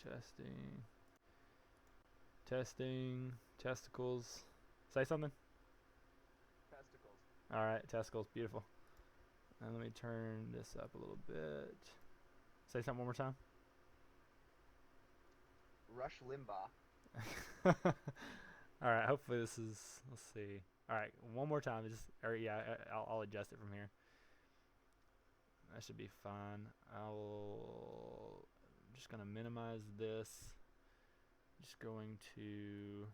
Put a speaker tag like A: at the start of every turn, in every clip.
A: Testing. Testing. Testicles. Say something.
B: Testicles.
A: All right, testicles. Beautiful. And let me turn this up a little bit. Say something one more time.
B: Rush Limbaugh.
A: All right. Hopefully this is. Let's see. All right. One more time. I'll adjust it from here. That should be fine. I'm just gonna minimize this. Just going to.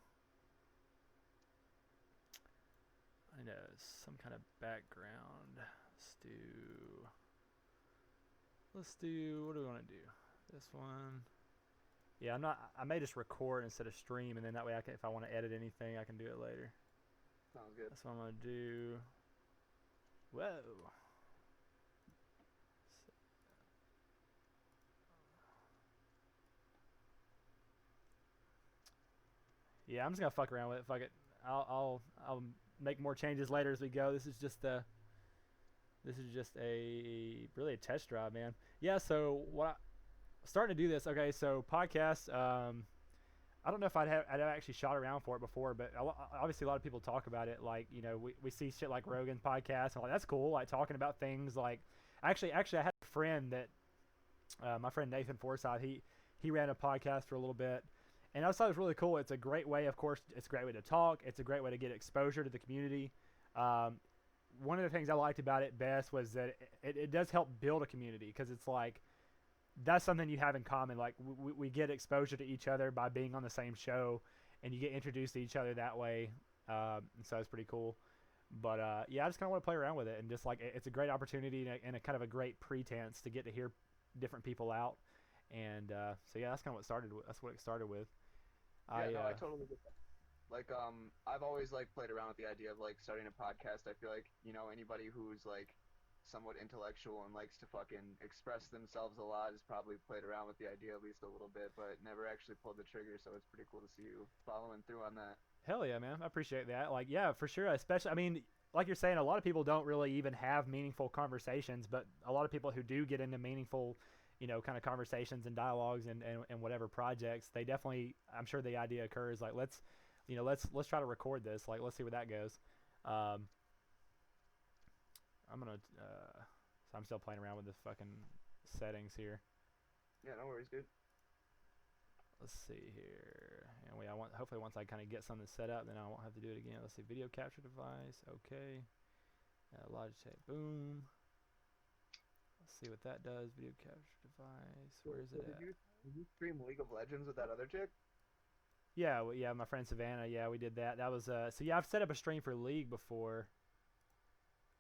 A: I know some kind of background. Let's do. What do we want to do? This one. Yeah, I'm not. I may just record instead of stream, and then that way, if I want to edit anything, I can do it later.
B: Sounds good.
A: That's what I'm gonna do. Whoa. Yeah, I'm just gonna fuck around with it. Fuck it. I'll make more changes later as we go. This is just a really a test drive, man. Yeah. So starting to do this. Okay. So podcast. I don't know if I'd actually shot around for it before, but obviously a lot of people talk about it. Like, we see shit like Rogan's podcast, and like that's cool. Like talking about things like actually I had a friend that my friend Nathan Forsyth. He ran a podcast for a little bit, and I just thought it was really cool. It's a great way, of course. It's a great way to talk. It's a great way to get exposure to the community. Um, One of the things I liked about it best was that it does help build a community, because it's like that's something you have in common. Like we get exposure to each other by being on the same show, and you get introduced to each other that way. And so it's pretty cool. But yeah, I just kind of want to play around with it, and just like it's a great opportunity and a kind of a great pretense to get to hear different people out. And so yeah, that's kind of what started. That's what it started with.
B: Yeah,
A: I
B: no, I totally get that. Like, I've always like played around with the idea of like starting a podcast. I feel like, anybody who's like somewhat intellectual and likes to fucking express themselves a lot has probably played around with the idea at least a little bit, but never actually pulled the trigger. So it's pretty cool to see you following through on that.
A: Hell yeah, man. I appreciate that. Like, yeah, for sure. Especially, I mean, like you're saying, a lot of people don't really even have meaningful conversations, but a lot of people who do get into meaningful, kind of conversations and dialogues and whatever projects, they definitely, I'm sure the idea occurs like, let's try to record this. Like, let's see where that goes. Um, I'm gonna, so I'm still playing around with the fucking settings here.
B: Yeah, no worries, dude.
A: Let's see here. And hopefully once I kind of get something set up, then I won't have to do it again. Let's see, video capture device. Okay. Logitech. Boom. Let's see what that does. Video capture device. Where is it
B: So did
A: at?
B: you stream League of Legends with that other chick?
A: Yeah, yeah. My friend Savannah. Yeah, we did that. That was so yeah. I've set up a stream for League before.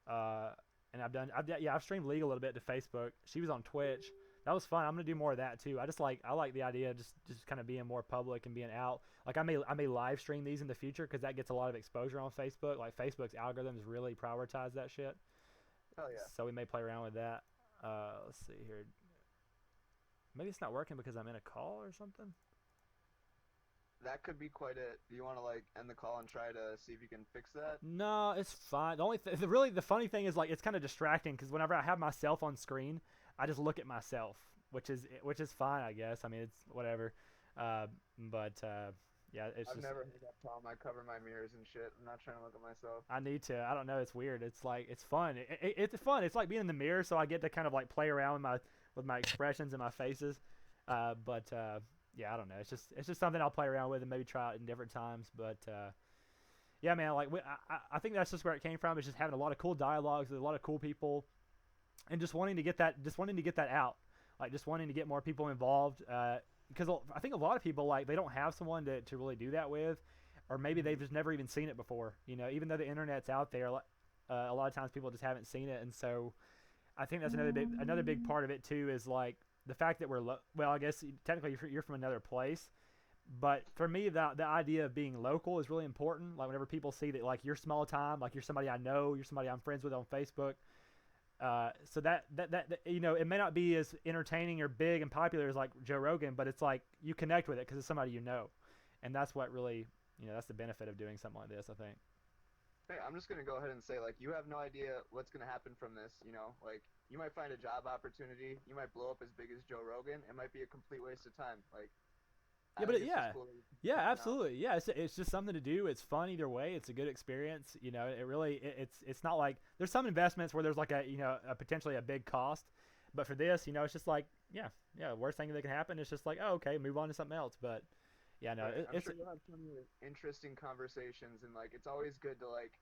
A: Uh, and I've streamed League a little bit to Facebook. She was on Twitch. That was fun. I'm gonna do more of that too. I like the idea of just kind of being more public and being out. Like I may live stream these in the future, because that gets a lot of exposure on Facebook. Like Facebook's algorithms really prioritize that shit.
B: Hell yeah.
A: So we may play around with that. Let's see here. Maybe it's not working because I'm in a call or something.
B: That could be quite it. Do you want to like end the call and try to see if you can fix that?
A: No, it's fine. The funny thing is, like, it's kind of distracting, because whenever I have myself on screen, I just look at myself, which is fine, I guess. I mean, it's whatever. But yeah, it's
B: I've
A: just
B: never had that problem. I cover my mirrors and shit. I'm not trying to look at myself.
A: I need to. I don't know. It's weird. It's like it's fun. It's fun. It's like being in the mirror, so I get to kind of like play around with my expressions and my faces. But yeah, I don't know. It's just something I'll play around with and maybe try it in different times. But yeah, man. Like I think that's just where it came from. Is just having a lot of cool dialogues with a lot of cool people, and just wanting to get that out. Like just wanting to get more people involved. Because I think a lot of people, like, they don't have someone to really do that with, or maybe they've just never even seen it before. Even though the internet's out there, a lot of times people just haven't seen it, and so I think that's another big part of it too. Is like the fact that well, I guess technically you're from another place, but for me, the idea of being local is really important. Like whenever people see that, like, you're small time, like you're somebody I know, you're somebody I'm friends with on Facebook. So that it may not be as entertaining or big and popular as like Joe Rogan, but it's like you connect with it because it's somebody you know, and that's what really, that's the benefit of doing something like this, I think.
B: Hey, I'm just gonna go ahead and say, like, you have no idea what's gonna happen from this. You know, like, you might find a job opportunity, you might blow up as big as Joe Rogan. It might be a complete waste of time. Like,
A: Yeah,
B: I
A: but
B: think it's just
A: yeah,
B: cool that you can
A: yeah,
B: check them out.
A: absolutely. Yeah, it's just something to do. It's fun either way. It's a good experience. You know, it really it's not like there's some investments where there's like a a potentially a big cost, but for this, it's just like yeah, worst thing that can happen is just like oh okay, move on to something else. But yeah, no,
B: Right. I'm
A: it's
B: sure you'll have plenty of interesting conversations, and like, it's always good to like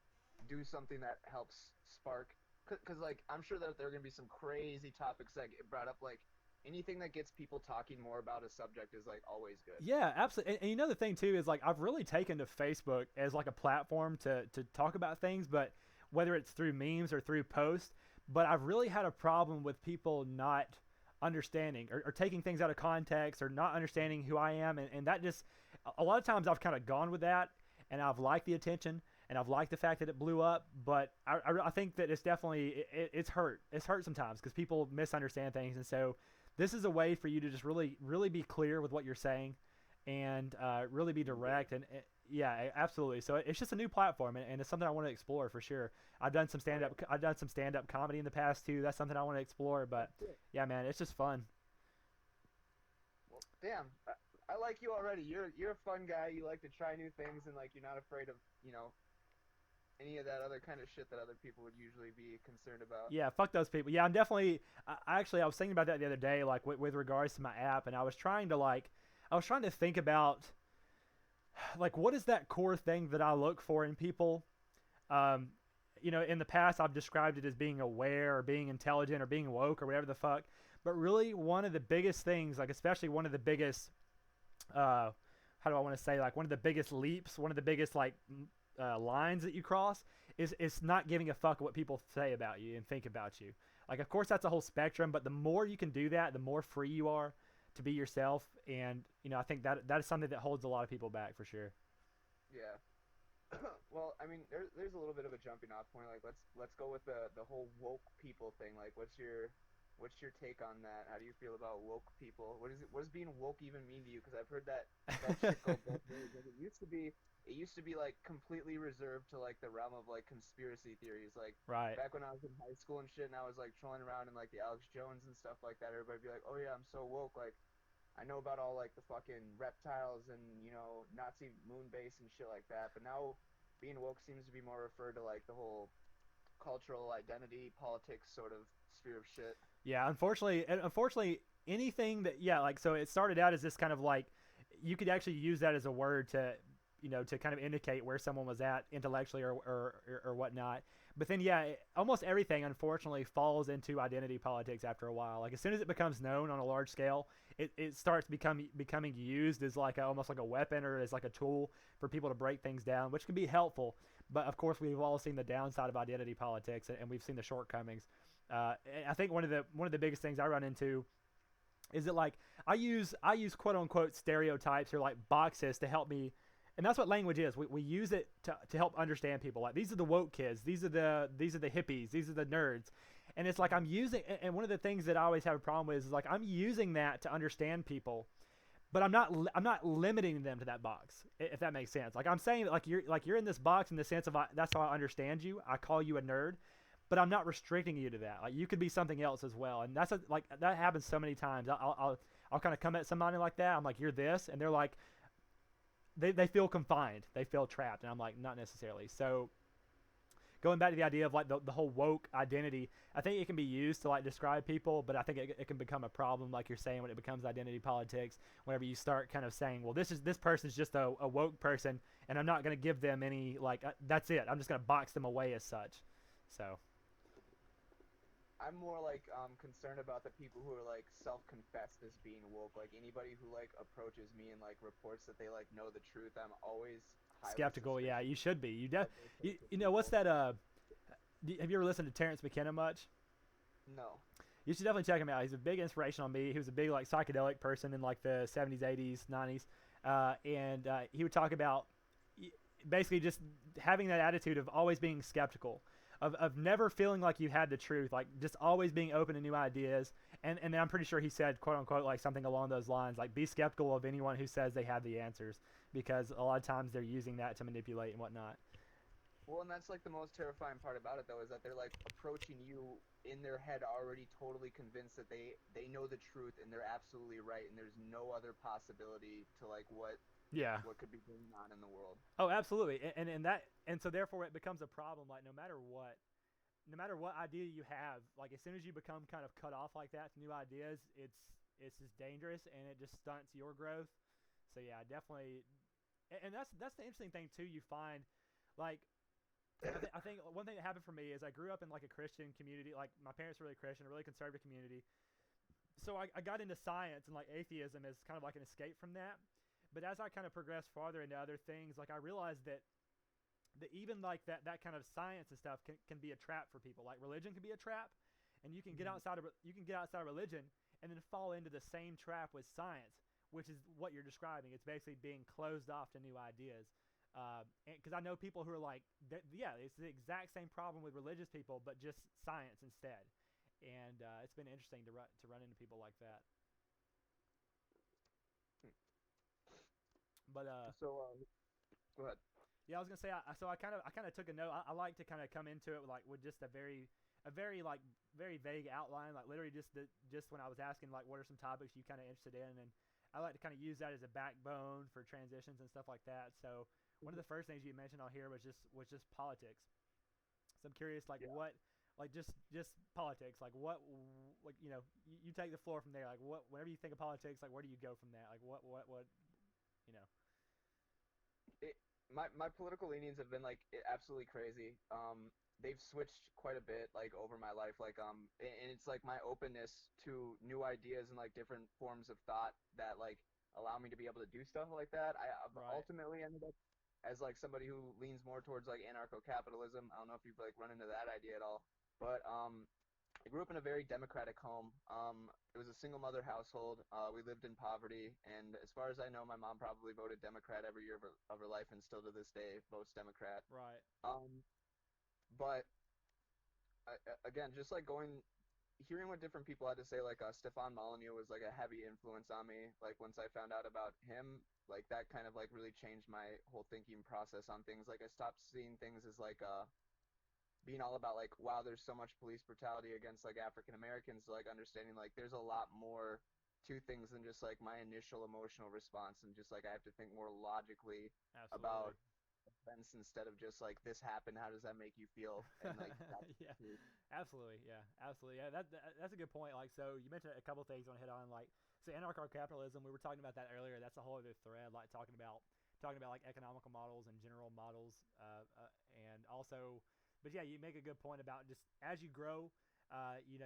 B: do something that helps spark. Cause like, I'm sure that there are gonna be some crazy topics that get brought up. Like, anything that gets people talking more about a subject is like always good.
A: yeah, absolutely. And the thing too is like I've really taken to Facebook as like a platform to talk about things, but whether it's through memes or through posts, but I've really had a problem with people not understanding or taking things out of context or not understanding who I am, and that just a lot of times I've kind of gone with that, and I've liked the attention. And I've liked the fact that it blew up, but I think that it's definitely it's hurt. It's hurt sometimes because people misunderstand things, and so this is a way for you to just really be clear with what you're saying and really be direct and yeah, absolutely. So it's just a new platform, and it's something I want to explore for sure.
B: Right.
A: I've done some stand up comedy in the past too. That's something I want to explore.
B: That's
A: But
B: it.
A: yeah, man, it's just fun.
B: Well, damn. I like you already. You're a fun guy. You like to try new things, and like, you're not afraid of any of that other kind of shit that other people would usually be concerned about.
A: Yeah, fuck those people. Yeah, I'm definitely. I was thinking about that the other day, like with regards to my app, and I was trying to think about like what is that core thing that I look for in people. Um, in the past I've described it as being aware or being intelligent or being woke or whatever the fuck. But really, one of the biggest things, like especially one of the biggest, uh, how do I want to say, like one of the biggest leaps, one of the biggest like lines that you cross is not giving a fuck what people say about you and think about you. Like, of course, that's a whole spectrum, but the more you can do that, the more free you are to be yourself. And I think that is something that holds a lot of people back for sure.
B: Yeah. Well, I mean, there's a little bit of a jumping off point. Like, let's go with the whole woke people thing. Like, what's your take on that? How do you feel about woke people? What does being woke even mean to you? Because I've heard that shit go both ways. Like, it used to be like completely reserved to like the realm of like conspiracy theories. Like,
A: Right.
B: back when I was in high school and shit, and I was like trolling around in like the Alex Jones and stuff like that, everybody'd be like, "Oh yeah, I'm so woke." Like, I know about all like the fucking reptiles and Nazi moon base and shit like that, but now being woke seems to be more referred to like the whole cultural identity, politics sort of sphere of shit.
A: Yeah, unfortunately, anything that yeah, like so it started out as this kind of like you could actually use that as a word to to kind of indicate where someone was at intellectually or whatnot. But then yeah, almost everything unfortunately falls into identity politics after a while. Like as soon as it becomes known on a large scale, it starts becoming used as like almost like a weapon or as like a tool for people to break things down, which can be helpful. But of course, we've all seen the downside of identity politics, and we've seen the shortcomings. I think one of the biggest things I run into is that like I use quote unquote stereotypes or like boxes to help me, and that's what language is. We use it to help understand people. Like these are the woke kids, these are the hippies, these are the nerds, and it's like I'm using. And one of the things that I always have a problem with is like I'm using that to understand people, but I'm not limiting them to that box. If that makes sense. Like I'm saying that like you're in this box in the sense of that's how I understand you. I call you a nerd, but I'm not restricting you to that. Like you could be something else as well, and like that happens so many times. I'll kind of come at somebody like that. I'm like, you're this, and they're like, they feel confined, they feel trapped, and I'm like, not necessarily. So going back to the idea of like the whole woke identity, I think it can be used to like describe people, but I think it can become a problem, like you're saying, when it becomes identity politics. Whenever you start kind of saying, well, this person's just a woke person, and I'm not going to give them any like that's it. I'm just going to box them away as such. So.
B: I'm more like concerned about the people who are like self-confessed as being woke. Like, anybody who like approaches me and like reports that they like know the truth, I'm always highly
A: Skeptical, yeah,
B: suspicious
A: you should be.
B: of those types of
A: What's
B: people.
A: that? Have you ever listened to Terrence McKenna much?
B: No.
A: You should definitely check him out. He's a big inspiration on me. He was a big like psychedelic person in like the 70s, 80s, 90s, and he would talk about basically just having that attitude of always being skeptical, of never feeling like you had the truth, like just always being open to new ideas. And I'm pretty sure he said, quote unquote, like something along those lines, like be skeptical of anyone who says they have the answers, because a lot of times they're using that to manipulate and whatnot.
B: Well, and that's like the most terrifying part about it, though, is that they're like approaching you in their head already totally convinced that they know the truth and they're absolutely right, and there's no other possibility to like
A: Yeah.
B: what could be going on in the world.
A: Oh, absolutely. And so therefore it becomes a problem. Like no matter what idea you have, like as soon as you become kind of cut off like that to new ideas, it's just dangerous and it just stunts your growth. So yeah, definitely. And that's the interesting thing too. You find, like, I think one thing that happened for me is I grew up in like a Christian community. Like my parents were really Christian, a really conservative community. So I got into science and like atheism as kind of like an escape from that. But as I kind of progressed farther into other things, like I realized that even like that kind of science and stuff can be a trap for people. Like religion can be a trap, and you can get outside of religion and then fall into the same trap with science, which is what you're describing. It's basically being closed off to new ideas. Because I know people who are like, yeah, it's the exact same problem with religious people, but just science instead. And it's been interesting to run into people like that. But
B: So, go ahead.
A: yeah, I was gonna say. So I kind of took a note. I like to kind of come into it with just a very like very vague outline, like literally just when I was asking like what are some topics you kind of interested in, and I like to kind of use that as a backbone for transitions and stuff like that. So one of the first things you mentioned on here was just politics. So I'm curious, like
B: Yeah.
A: what, like just politics, like what, like you take the floor from there. Like what, whenever you think of politics, like where do you go from that? Like what, you know?
B: It, my political leanings have been like absolutely crazy. They've switched quite a bit like over my life. Like and it's like my openness to new ideas and like different forms of thought that like allow me to be able to do stuff like that. I've
A: Right.
B: ultimately ended up as like somebody who leans more towards like anarcho capitalism. I don't know if you've like run into that idea at all, but I grew up in a very democratic home. It was a single mother household. We lived in poverty, and as far as I know, my mom probably voted Democrat every year of her life, and still to this day votes Democrat.
A: Right.
B: Um, but again, just like hearing what different people had to say, like Stefan Molyneux was like a heavy influence on me. Like once I found out about him, like that kind of like really changed my whole thinking process on things. Like I stopped seeing things as like being all about like wow there's so much police brutality against like African Americans, like understanding like there's a lot more to things than just like my initial emotional response, and just like I have to think more logically
A: Absolutely.
B: about events instead of just like this happened, how does that make you feel, and like that's
A: Yeah,
B: the truth.
A: absolutely. Yeah, absolutely. Yeah, that's a good point. Like, so you mentioned a couple things I want to hit on. Like, so anarcho capitalism. We were talking about that earlier. That's a whole other thread. Like talking about like economical models and general models, and also, but yeah, you make a good point about just as you grow. You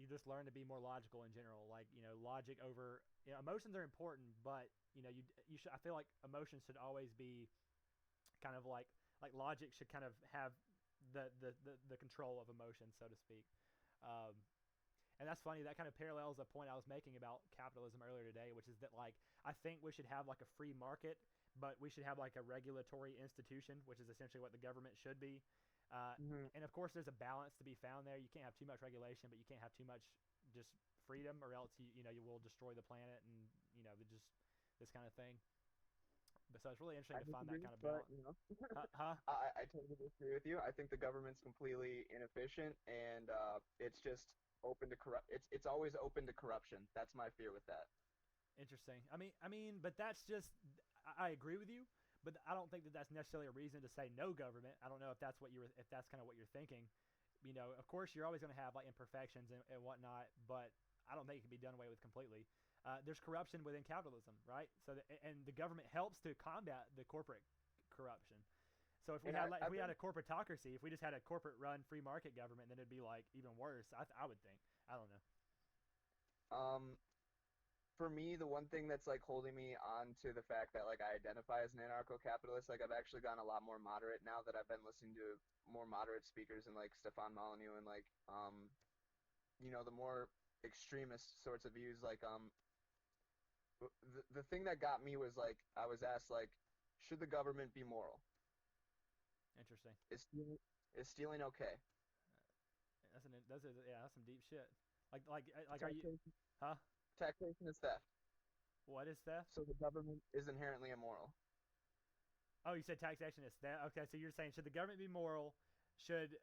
A: just learn to be more logical in general. Like, logic over emotions are important, but you should. I feel like emotions should always be kind of like logic should kind of have the control of emotion, so to speak. Um, and that's funny. That kind of parallels a point I was making about capitalism earlier today, which is that like I think we should have like a free market, but we should have like a regulatory institution, which is essentially what the government should be. Uh,
B: Mm-hmm.
A: and of course, there's a balance to be found there. You can't have too much regulation, but you can't have too much just freedom, or else you will destroy the planet and just this kind of thing. But so it's really interesting
B: I
A: to find that
B: disagree,
A: kind of
B: but
A: balance.
B: you know,
A: Huh?
B: I totally disagree with you. I think the government's completely inefficient, and it's just open to corrupt. It's always open to corruption. That's my fear with that.
A: Interesting. But that's just. I agree with you, but I don't think that that's necessarily a reason to say no government. I don't know if that's kind of what you're thinking. Of course, you're always going to have like imperfections and whatnot, but I don't think it can be done away with completely. There's corruption within capitalism, right? And the government helps to combat the corporate corruption. So if we
B: And
A: had like, if
B: I
A: we had
B: think
A: a corporatocracy, if we just had a corporate run free market government, then it'd be like even worse. I would think. I don't know.
B: um for me, the one thing that's like holding me on to the fact that like I identify as an anarcho-capitalist, like I've actually gone a lot more moderate now that I've been listening to more moderate speakers and like Stefan Molyneux and like the more extremist sorts of views. Like the thing that got me was like I was asked like, should the government be moral?
A: Interesting.
B: Is stealing, is stealing okay?
A: That's some deep shit. Like are you?
B: Taxation,
A: Huh?
B: taxation is theft,
A: What is theft?
B: so the government is inherently immoral.
A: Oh, you said taxation is theft. Okay, so you're saying should the government be moral? Should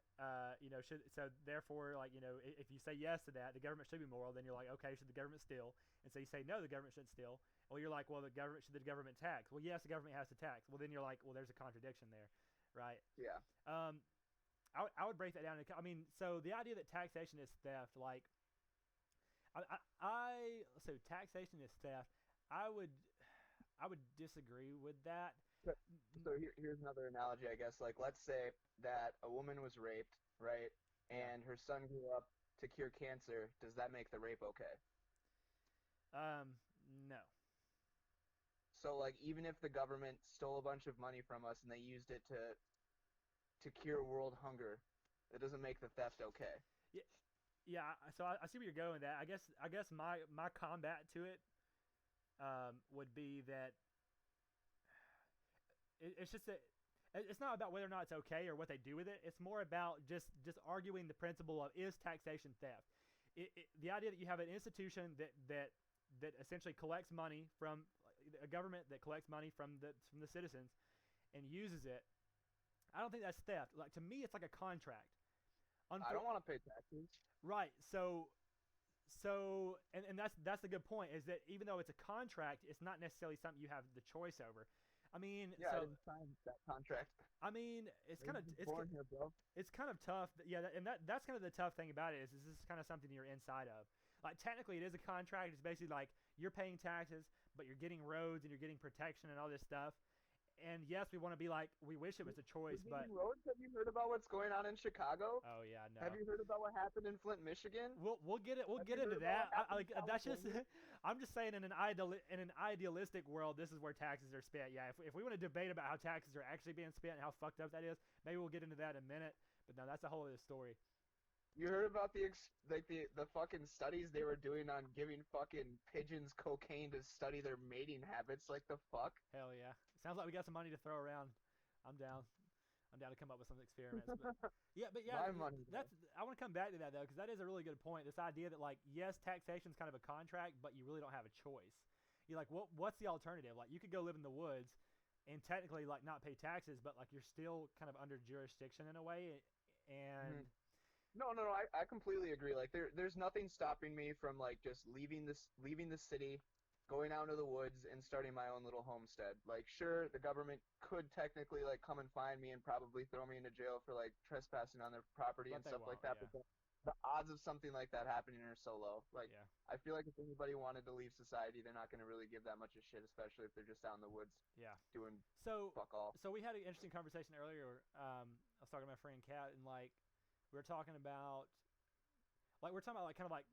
A: should so therefore like if you say yes to that, the government should be moral. Then you're like, okay, should the government steal? And so you say no, the government shouldn't steal. Well, you're like, well, the government tax? Well, yes, the government has to tax. Well, then you're like, well, there's a contradiction there, right?
B: Yeah.
A: Um, I would break that down. I mean, so the idea that taxation is theft, like, so taxation is theft. I would I would disagree with that.
B: So, so here's another analogy, I guess. Like, let's say that a woman was raped, right?
A: Yeah.
B: And her son grew up to cure cancer. Does that make the rape okay?
A: No.
B: So, like, even if the government stole a bunch of money from us and they used it to cure world hunger, it doesn't make the theft okay.
A: Yeah. Yeah. So I see where you're going with that. I guess my combat to it would be that it's just that it's not about whether or not it's okay or what they do with it. It's more about just arguing the principle of is taxation theft. The idea that you have an institution that essentially collects money from a government that collects money from the citizens and uses it. I don't think that's theft. Like to me, it's like a contract.
B: I don't want to pay taxes.
A: Right. And that's the good point is that even though it's a contract, it's not necessarily something you have the choice over. I mean,
B: Yeah, I
A: so
B: didn't sign that contract.
A: I mean, it's kind of
B: Here, bro.
A: it's kind of tough. Yeah, and that's kind of the tough thing about it is this is kind of something you're inside of. Like technically, it is a contract. It's basically like you're paying taxes, but you're getting roads and you're getting protection and all this stuff. And yes, we want to be like we wish it was a choice, but
B: Roads, have you heard about what's going on in Chicago?
A: oh yeah, no.
B: Have you heard about what happened in Flint, Michigan?
A: We'll get it. We'll
B: Have
A: get
B: you
A: into
B: heard
A: that.
B: about what
A: Like
B: happened in
A: that's just.
B: California?
A: I'm just saying in an idealistic world, this is where taxes are spent. Yeah, if we want to debate about how taxes are actually being spent and how fucked up that is, maybe we'll get into that in a minute. But no, that's a whole other story.
B: You heard about the fucking studies they were doing on giving fucking pigeons cocaine to study their mating habits? Like the fuck?
A: Hell yeah. Sounds like we got some money to throw around. I'm down. I'm down to come up with some experiments. But yeah,
B: My money,
A: that's. I want to come back to that though, because that is a really good point. This idea that like, yes, taxation is kind of a contract, but you really don't have a choice. You're like, what's the alternative? Like, you could go live in the woods, and technically not pay taxes, but like you're still kind of under jurisdiction in a way. And
B: No, I completely agree. Like there's nothing stopping me from like just leaving the city, going out into the woods and starting my own little homestead. Like sure, the government could technically like come and find me and probably throw me into jail for like trespassing on their property
A: But
B: and
A: they
B: stuff like that.
A: won't,
B: But the odds of something like that happening are so low. Like
A: yeah.
B: I feel like if anybody wanted to leave society, they're not going to really give that much a shit, especially if they're just out in the woods
A: Yeah.
B: doing
A: So
B: fuck all.
A: so we had an interesting conversation earlier. I was talking to my friend Kat, and like we were talking about like kind of like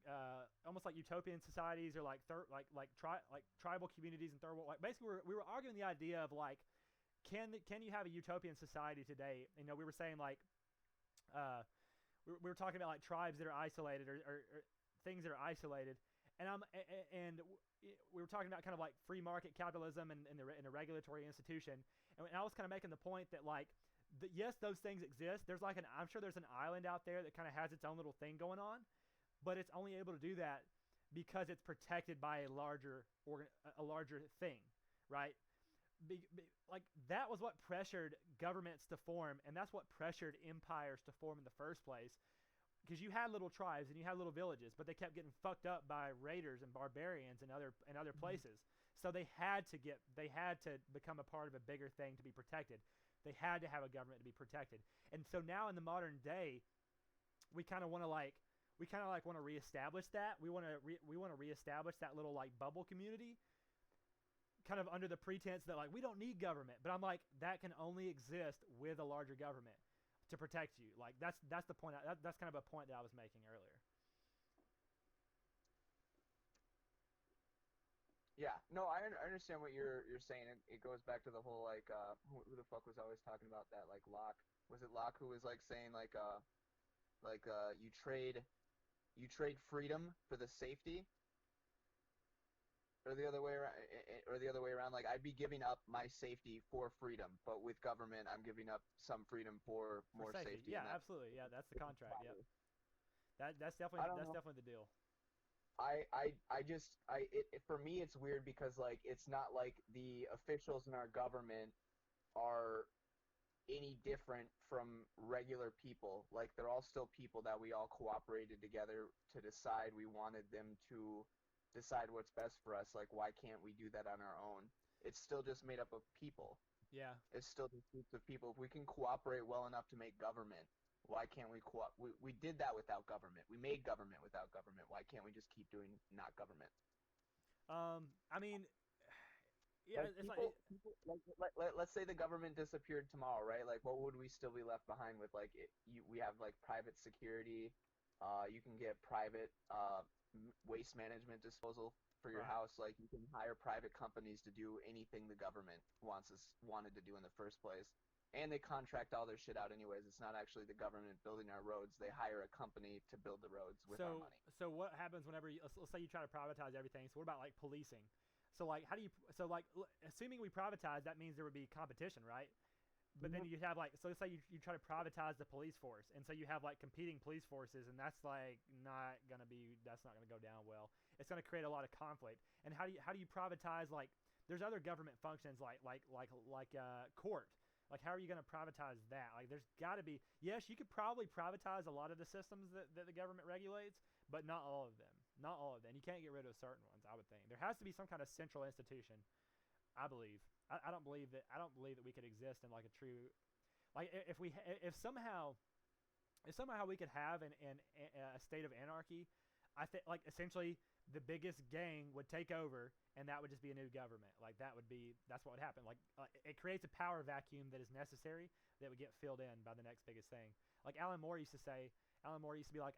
A: almost like utopian societies or like tribal communities and third world. Like basically, we were arguing the idea of like can you have a utopian society today? You know, we were saying like we were talking about like tribes that are isolated or things that are isolated, and we were talking about kind of like free market capitalism and in a regulatory institution, and I was kind of making the point that like yes, those things exist. There's like I'm sure there's an island out there that kind of has its own little thing going on, but it's only able to do that because it's protected by a larger thing, right? Like that was what pressured governments to form, and that's what pressured empires to form in the first place. Because you had little tribes and you had little villages, but they kept getting fucked up by raiders and barbarians and other places. So they had to become a part of a bigger thing to be protected. They had to have a government to be protected. And so now in the modern day, we kind of want to reestablish that. We want to reestablish that little like bubble community, kind of under the pretense that like we don't need government. But I'm like that can only exist with a larger government to protect you. Like that's the point. That's kind of a point that I was making earlier.
B: Yeah, no, I understand what you're saying. It goes back to the whole like who the fuck was always talking about that, like Locke. Was it Locke who was like saying like you trade freedom for the safety, or the other way around, like I'd be giving up my safety for freedom, but with government I'm giving up some freedom for more safety.
A: Yeah, absolutely. Yeah, that's the contract. Yeah. That's definitely the deal.
B: For me it's weird because like it's not like the officials in our government are any different from regular people. Like they're all still people that we all cooperated together to decide we wanted them to decide what's best for us. Like why can't we do that on our own? It's still just made up of people.
A: Yeah.
B: It's still just groups of people. If we can cooperate well enough to make government, why can't we we did that without government. We made government without government. Why can't we just keep doing not government?
A: I mean, yeah,
B: Like
A: it's like
B: people let's say the government disappeared tomorrow, right? Like, what would we still be left behind with? Like, we have like private security, you can get private waste management disposal for your
A: right.
B: house. Like, you can hire private companies to do anything the government wanted to do in the first place, and they contract all their shit out anyways. It's not actually the government building our roads; they hire a company to build the roads with our
A: So
B: money.
A: so what happens whenever let's say you try to privatize everything? So what about like policing? So like how do you so like assuming we privatize, that means there would be competition, right? But then
B: Mhm.
A: you have like so let's say you try to privatize the police force, and so you have like competing police forces, and that's like that's not gonna go down well. It's gonna create a lot of conflict. And how do you privatize like there's other government functions like court. Like how are you gonna privatize that? Like there's got to be, yes, you could probably privatize a lot of the systems that the government regulates, but not all of them. Not all of them. You can't get rid of certain ones. I would think there has to be some kind of central institution. I believe. I don't believe that. I don't believe that we could exist in like a true, like if we if somehow we could have a state of anarchy. I think like essentially the biggest gang would take over, and that would just be a new government. Like that's what would happen. Like it creates a power vacuum that is necessary that would get filled in by the next biggest thing. Like Alan Moore used to say. Alan Moore used to be like,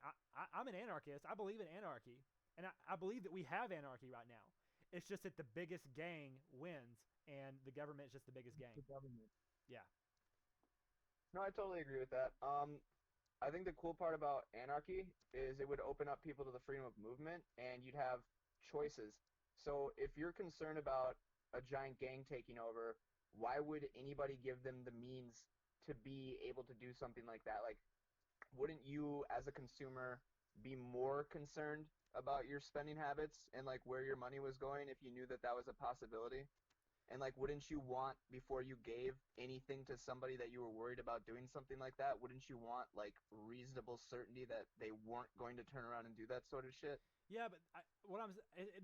A: I'm an anarchist. I believe in anarchy, and I believe that we have anarchy right now. It's just that the biggest gang wins, and the government is just the biggest gang.
B: The government.
A: Yeah.
B: No, I totally agree with that. I think the cool part about anarchy is it would open up people to the freedom of movement and you'd have choices. So if you're concerned about a giant gang taking over, why would anybody give them the means to be able to do something like that? Like, wouldn't you as a consumer be more concerned about your spending habits and like where your money was going if you knew that that was a possibility? And like, wouldn't you want, before you gave anything to somebody that you were worried about doing something like that, wouldn't you want like reasonable certainty that they weren't going to turn around and do that sort of shit?
A: Yeah, but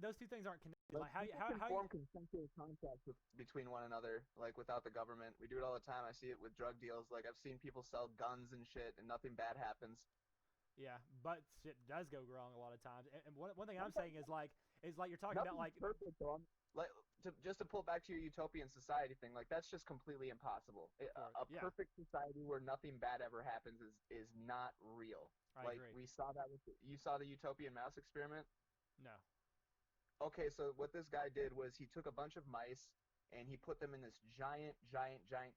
A: those two things aren't connected.
B: Like
A: Like how
B: people
A: how
B: can
A: how
B: form consensual contracts between one another, like without the government. We do it all the time. I see it with drug deals. Like I've seen people sell guns and shit, and nothing bad happens.
A: yeah, but shit does go wrong a lot of times. And one thing I'm saying
B: Sometimes
A: is like you're talking about
B: nothing's
A: like
B: perfect, though. Like just to pull back to your utopian society thing, like that's just completely impossible.
A: for
B: A
A: yeah,
B: perfect society where nothing bad ever happens is not real.
A: I
B: Like
A: agree.
B: we saw that with you saw the utopian mouse experiment.
A: No.
B: Okay, so what this guy did was he took a bunch of mice and he put them in this giant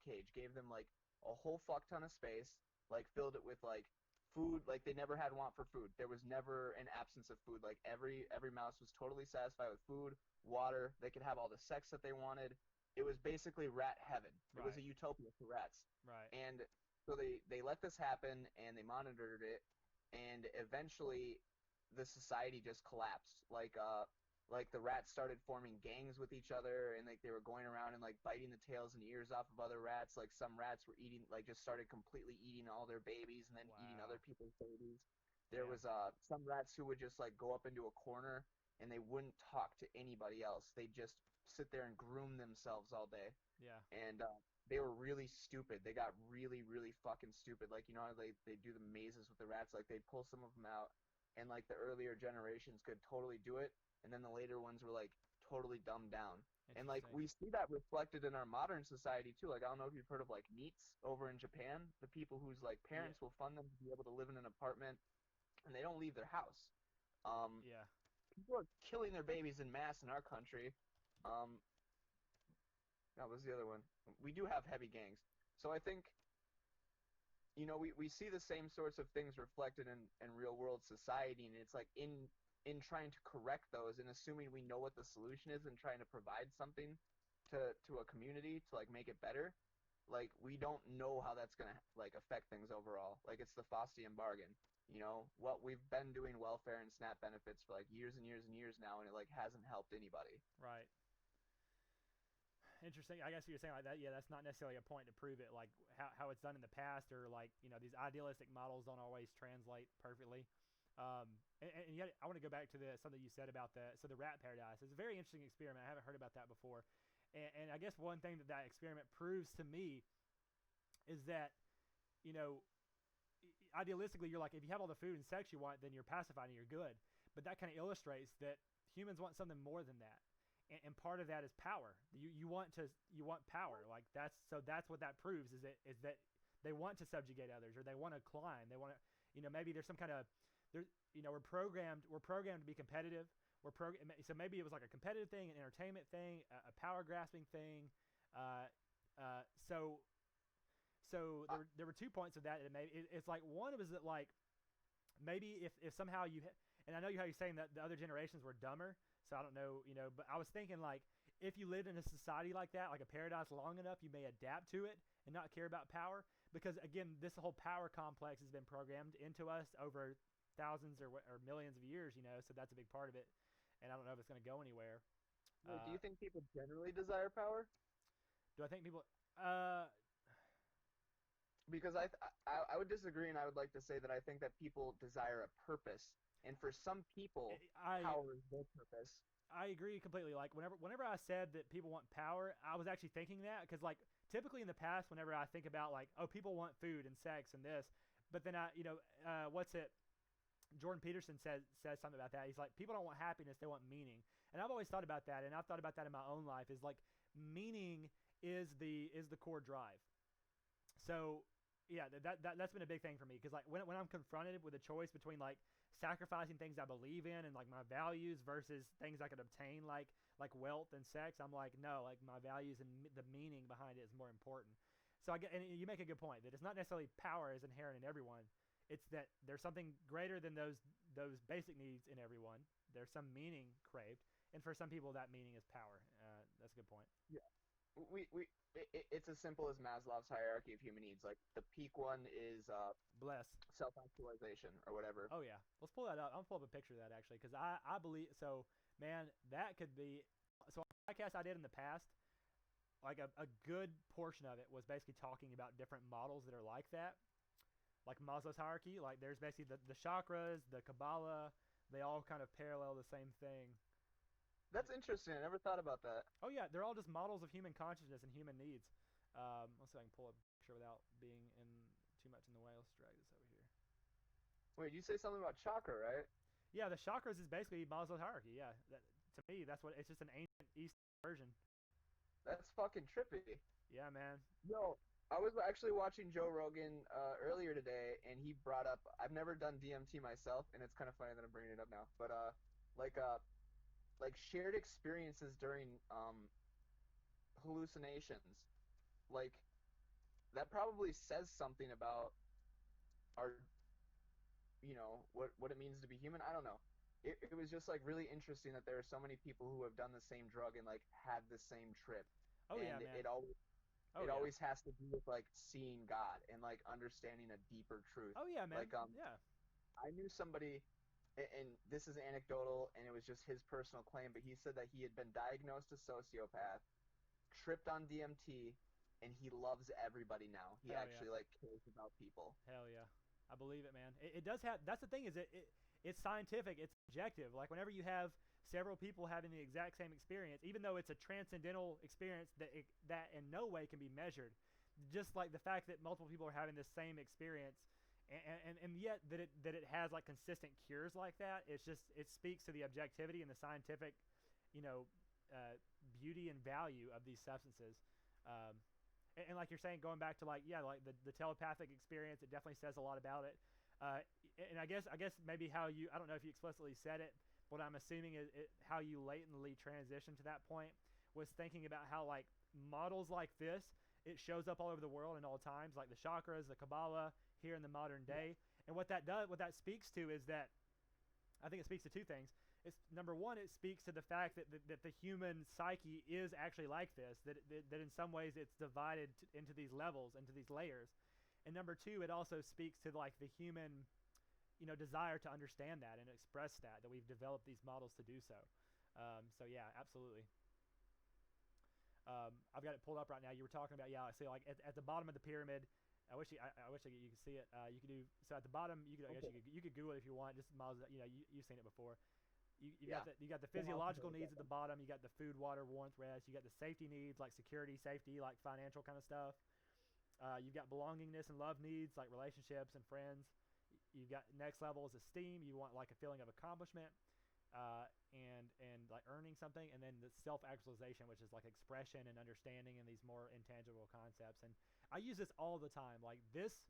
B: cage, gave them like a whole fuck ton of space, like filled it with like food, like they never had want for food. There was never an absence of food. Like every mouse was totally satisfied with food, water. They could have all the sex that they wanted. It was basically rat heaven. It was
A: Right.
B: a utopia for rats.
A: Right.
B: And so they let this happen and they monitored it and eventually the society just collapsed. Like the rats started forming gangs with each other and like they were going around and like biting the tails and ears off of other rats. Like some rats were eating, like just started completely eating all their babies and then eating other
A: Wow.
B: people's babies. There
A: Damn.
B: was some rats who would just like go up into a corner and they wouldn't talk to anybody else. They'd just sit there and groom themselves all day.
A: Yeah.
B: And they were really stupid. They got really fucking stupid. Like, you know how they do the mazes with the rats? Like they'd pull some of them out and like the earlier generations could totally do it, and then the later ones were like totally dumbed down. And like
A: Interesting.
B: we see that reflected in our modern society too. Like I don't know if you've heard of like NEETs over in Japan, the people whose like
A: Yeah.
B: parents will fund them to be able to live in an apartment and they don't leave their house. Um,
A: Yeah.
B: People are killing their babies in mass in our country. Um, that was the other one. We do have heavy gangs. So I think, you know, we see the same sorts of things reflected in real world society, and it's like in trying to correct those and assuming we know what the solution is and trying to provide something to a community to like make it better, like we don't know how that's gonna like affect things overall. Like it's the Faustian bargain. You know, what we've been doing welfare and SNAP benefits for like years and years and years now, and it like hasn't helped anybody.
A: Right. Interesting. I guess you're saying like that. Yeah, that's not necessarily a point to prove it. Like how it's done in the past, or like these idealistic models don't always translate perfectly. And yet I want to go back to something you said about the rat paradise. It's a very interesting experiment. I haven't heard about that before. And I guess one thing that experiment proves to me is that you know idealistically, you're like, if you have all the food and sex you want, then you're pacified and you're good. But that kind of illustrates that humans want something more than that, and part of that is power. You want power. Like that's what that proves is that they want to subjugate others, or they want to climb. They want to, maybe there's some kind of we're programmed to be competitive. So maybe it was like a competitive thing, an entertainment thing, a power grasping thing. So there were 2 points of that. It's like one was that like maybe if somehow and I know how you're saying that the other generations were dumber. So I don't know, but I was thinking like if you lived in a society like that, like a paradise long enough, you may adapt to it and not care about power, because again, this whole power complex has been programmed into us over thousands or millions of years, so that's a big part of it. And I don't know if it's going to go anywhere.
B: Do you think people generally desire power?
A: Do I think people
B: because I would disagree, and I would like to say that I think that people desire a purpose, and for some people, power is their purpose.
A: I agree completely. Like whenever I said that people want power, I was actually thinking that because like typically in the past, whenever I think about like, oh, people want food and sex and this, but then Jordan Peterson says something about that. He's like, people don't want happiness, they want meaning. And I've always thought about that, and I've thought about that in my own life. Is like meaning is the core drive. So yeah, that's been a big thing for me, because like when I'm confronted with a choice between like sacrificing things I believe in and like my values versus things I could obtain like wealth and sex, I'm like, no, like my values and the meaning behind it is more important. So and you make a good point that it's not necessarily power is inherent in everyone. It's that there's something greater than those basic needs in everyone. There's some meaning craved, and for some people that meaning is power. That's a good point.
B: Yeah, it's as simple as Maslow's hierarchy of human needs. Like the peak one is self-actualization or whatever.
A: Oh yeah, let's pull that up. I'm gonna pull up a picture of that actually, because I believe so. Man, that could be so. A podcast I did in the past, like a good portion of it was basically talking about different models that are like that. Like Maslow's hierarchy, like there's basically the chakras, the Kabbalah, they all kind of parallel the same thing.
B: That's interesting. I never thought about that.
A: Oh yeah, they're all just models of human consciousness and human needs. Let's see if I can pull up a picture without being in too much in the way. Let's drag this over here.
B: Wait, you say something about chakra, right?
A: Yeah, the chakras is basically Maslow's hierarchy. Yeah, to me, that's what it's just an ancient East version.
B: That's fucking trippy.
A: Yeah, man.
B: Yo, I was actually watching Joe Rogan earlier today, and he brought up. I've never done DMT myself, and it's kind of funny that I'm bringing it up now. But like shared experiences during hallucinations, like that probably says something about our, what it means to be human. I don't know. It was just like really interesting that there are so many people who have done the same drug and like had the same trip.
A: Oh
B: and
A: yeah, man.
B: It always has to do with like seeing God and like understanding a deeper truth.
A: Oh yeah, man.
B: Like
A: yeah.
B: I knew somebody, and this is anecdotal, and it was just his personal claim, but he said that he had been diagnosed a sociopath, tripped on DMT, and he loves everybody now. He actually like cares about people.
A: Hell yeah, I believe it, man. It does have. That's the thing is it's scientific. It's objective. Like whenever you have several people having the exact same experience, even though it's a transcendental experience that in no way can be measured, just like the fact that multiple people are having the same experience, and yet that it has like consistent cures like that, it speaks to the objectivity and the scientific, beauty and value of these substances. And like you're saying, going back to like the telepathic experience, it definitely says a lot about it. And I guess maybe I don't know if you explicitly said it, but what I'm assuming is how you latently transitioned to that point was thinking about how like models like this, it shows up all over the world in all times, like the chakras, the Kabbalah here in the modern day. And what that speaks to is that I think it speaks to two things. It's number one, it speaks to the fact that the human psyche is actually like this, that in some ways it's divided into these levels, into these layers. And number two, it also speaks to like the human, desire to understand that and express that we've developed these models to do so. So yeah, absolutely. I've got it pulled up right now. You were talking about, yeah. I see, like at the bottom of the pyramid. I wish you could see it. You could do so at the bottom. I guess you could Google it if you want. Just miles. You've seen it before.
B: Yeah.
A: You got the physiological needs at the bottom. You got the food, water, warmth, rest. You got the safety needs like security, safety, like financial kind of stuff. You've got belongingness and love needs like relationships and friends. You've got next level is esteem. You want like a feeling of accomplishment, and like earning something, and then the self-actualization, which is like expression and understanding and these more intangible concepts. And I use this all the time. Like this